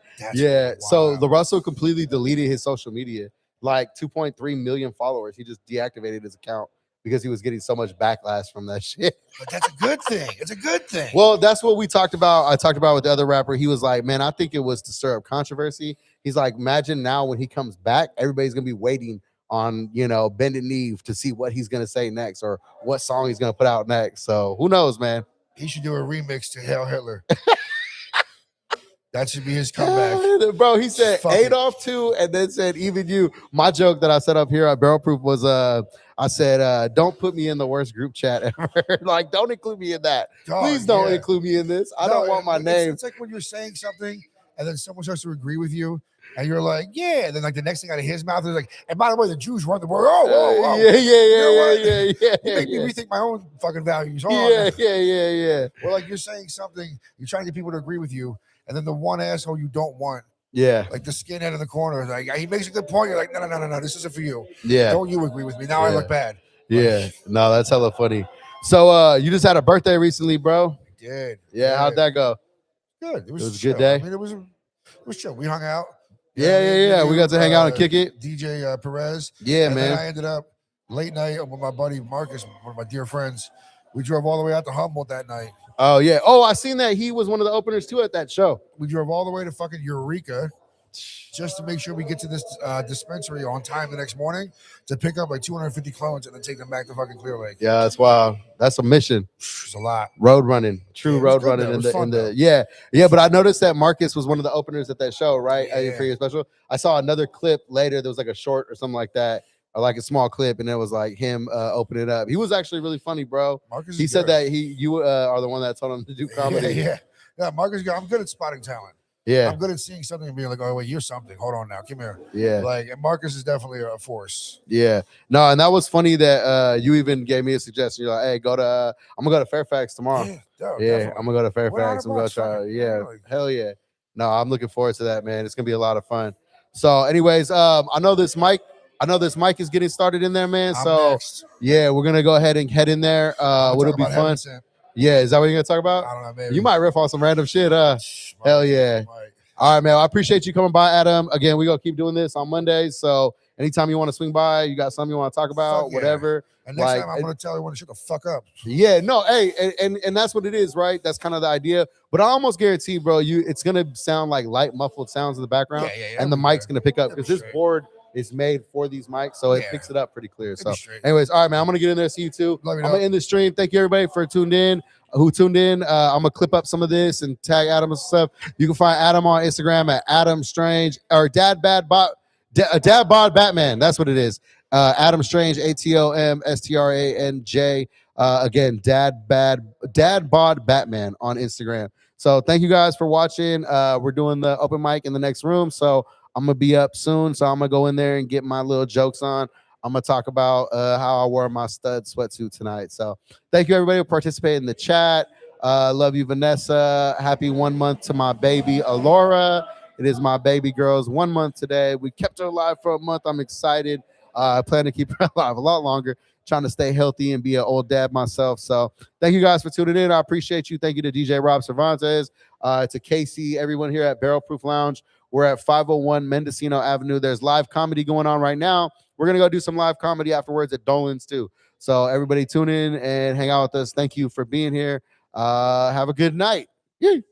S1: so the Russell completely deleted his social media, like 2.3 million followers. He just deactivated his account because he was getting so much backlash from that shit.
S8: But that's a good thing. It's a good thing.
S1: Well, that's what we talked about. I talked about with the other rapper. He was like, man, I think it was to stir up controversy. He's like, imagine now when he comes back, everybody's going to be waiting on, bended knee to see what he's going to say next or what song he's going to put out next. So who knows, man?
S8: He should do a remix to Hail Hitler. That should be his comeback.
S1: Bro, he said Adolf too, and then said even you. My joke that I set up here at Barrel Proof was I said, don't put me in the worst group chat ever. Like, don't include me in that. Please don't include me in this. I don't want my name.
S8: It's like when you're saying something and then someone starts to agree with you and you're like, yeah. And then like the next thing out of his mouth is like, and by the way, the Jews run the world. Oh.
S1: Yeah.
S8: You make me rethink my own fucking values.
S1: Yeah.
S8: Well, like you're saying something, you're trying to get people to agree with you. And then the one asshole you don't want.
S1: Yeah.
S8: Like the skinhead in the corner. Like he makes a good point. You're like, no. This isn't for you.
S1: Yeah.
S8: Don't you agree with me? Now I look bad.
S1: Yeah. No, that's hella funny. So you just had a birthday recently, bro?
S8: I did.
S1: Yeah. How'd that go?
S8: Good. It was
S1: a good day.
S8: I mean, it was chill. We hung out.
S1: Yeah. We got to hang out and kick it.
S8: DJ Perez.
S1: Yeah,
S8: and
S1: man.
S8: Then I ended up late night with my buddy Marcus, one of my dear friends. We drove all the way out to Humboldt that night.
S1: Oh, yeah. Oh, I seen that he was one of the openers too at that show.
S8: We drove all the way to fucking Eureka just to make sure we get to this dispensary on time the next morning to pick up like 250 clones and then take them back to fucking Clear Lake.
S1: Yeah, that's wild. That's a mission.
S8: It's a lot.
S1: Road running. True road running in the Yeah, but I noticed that Marcus was one of the openers at that show, right? For your special. I saw another clip later. There was like a short or something like that. Or like a small clip, and it was like him opening it up. He was actually really funny, bro. He said that you are the one that told him to do comedy.
S8: Yeah. Marcus, I'm good at spotting talent.
S1: Yeah,
S8: I'm good at seeing something and being like, oh wait, you're something. Hold on now, come here.
S1: Yeah,
S8: like, and Marcus is definitely a force.
S1: Yeah, no, and that was funny that you even gave me a suggestion. You're like, hey, I'm gonna go to Fairfax tomorrow. Yeah, I'm gonna go to Fairfax. I'm gonna try. Yeah, hell yeah. no, I'm looking forward to that, man. It's gonna be a lot of fun. So, anyways, I know this mic is getting started in there, man. So
S8: next.
S1: yeah, we're gonna go ahead and head in there. What'll be fun? Yeah, is that what you're gonna talk about?
S8: I don't know, maybe.
S1: You might riff on some random shit. Hell yeah. All right, man. I appreciate you coming by, Adam. Again, we're gonna keep doing this on Mondays. So anytime you want to swing by, you got something you want to talk about, whatever.
S8: And next time I'm gonna tell everyone to shut the fuck up.
S1: Yeah, no, hey, and that's what it is, right? That's kind of the idea. But I almost guarantee, bro, it's gonna sound like light muffled sounds in the background, and the mic's gonna pick up because this board is made for these mics, so it picks it up pretty clear. So, anyways, all right, man, I'm gonna get in there. See you too. I'm gonna end the stream. Thank you everybody for who tuned in. I'm gonna clip up some of this and tag Adam and stuff. You can find Adam on Instagram at Adam Strange or Dad Bod Batman. That's what it is. Adam Strange, AtomStrange. Again, Dad Bod Batman on Instagram. So thank you guys for watching. We're doing the open mic in the next room, so I'm gonna be up soon. So I'm gonna go in there and get my little jokes on. I'm gonna talk about how I wore my stud sweatsuit tonight. So thank you everybody who participated in the chat. Love you, Vanessa. Happy 1 month to my baby Alora. It is my baby girl's 1 month today. We kept her alive for a month. I'm excited. I plan to keep her alive a lot longer, trying to stay healthy and be an old dad myself. So thank you guys for tuning in. I appreciate you. Thank you to DJ Rob Cervantes, to Casey, everyone here at Barrel Proof Lounge. We're at 501 Mendocino Avenue. There's live comedy going on right now. We're going to go do some live comedy afterwards at Dolan's too. So everybody tune in and hang out with us. Thank you for being here. Have a good night. Yay.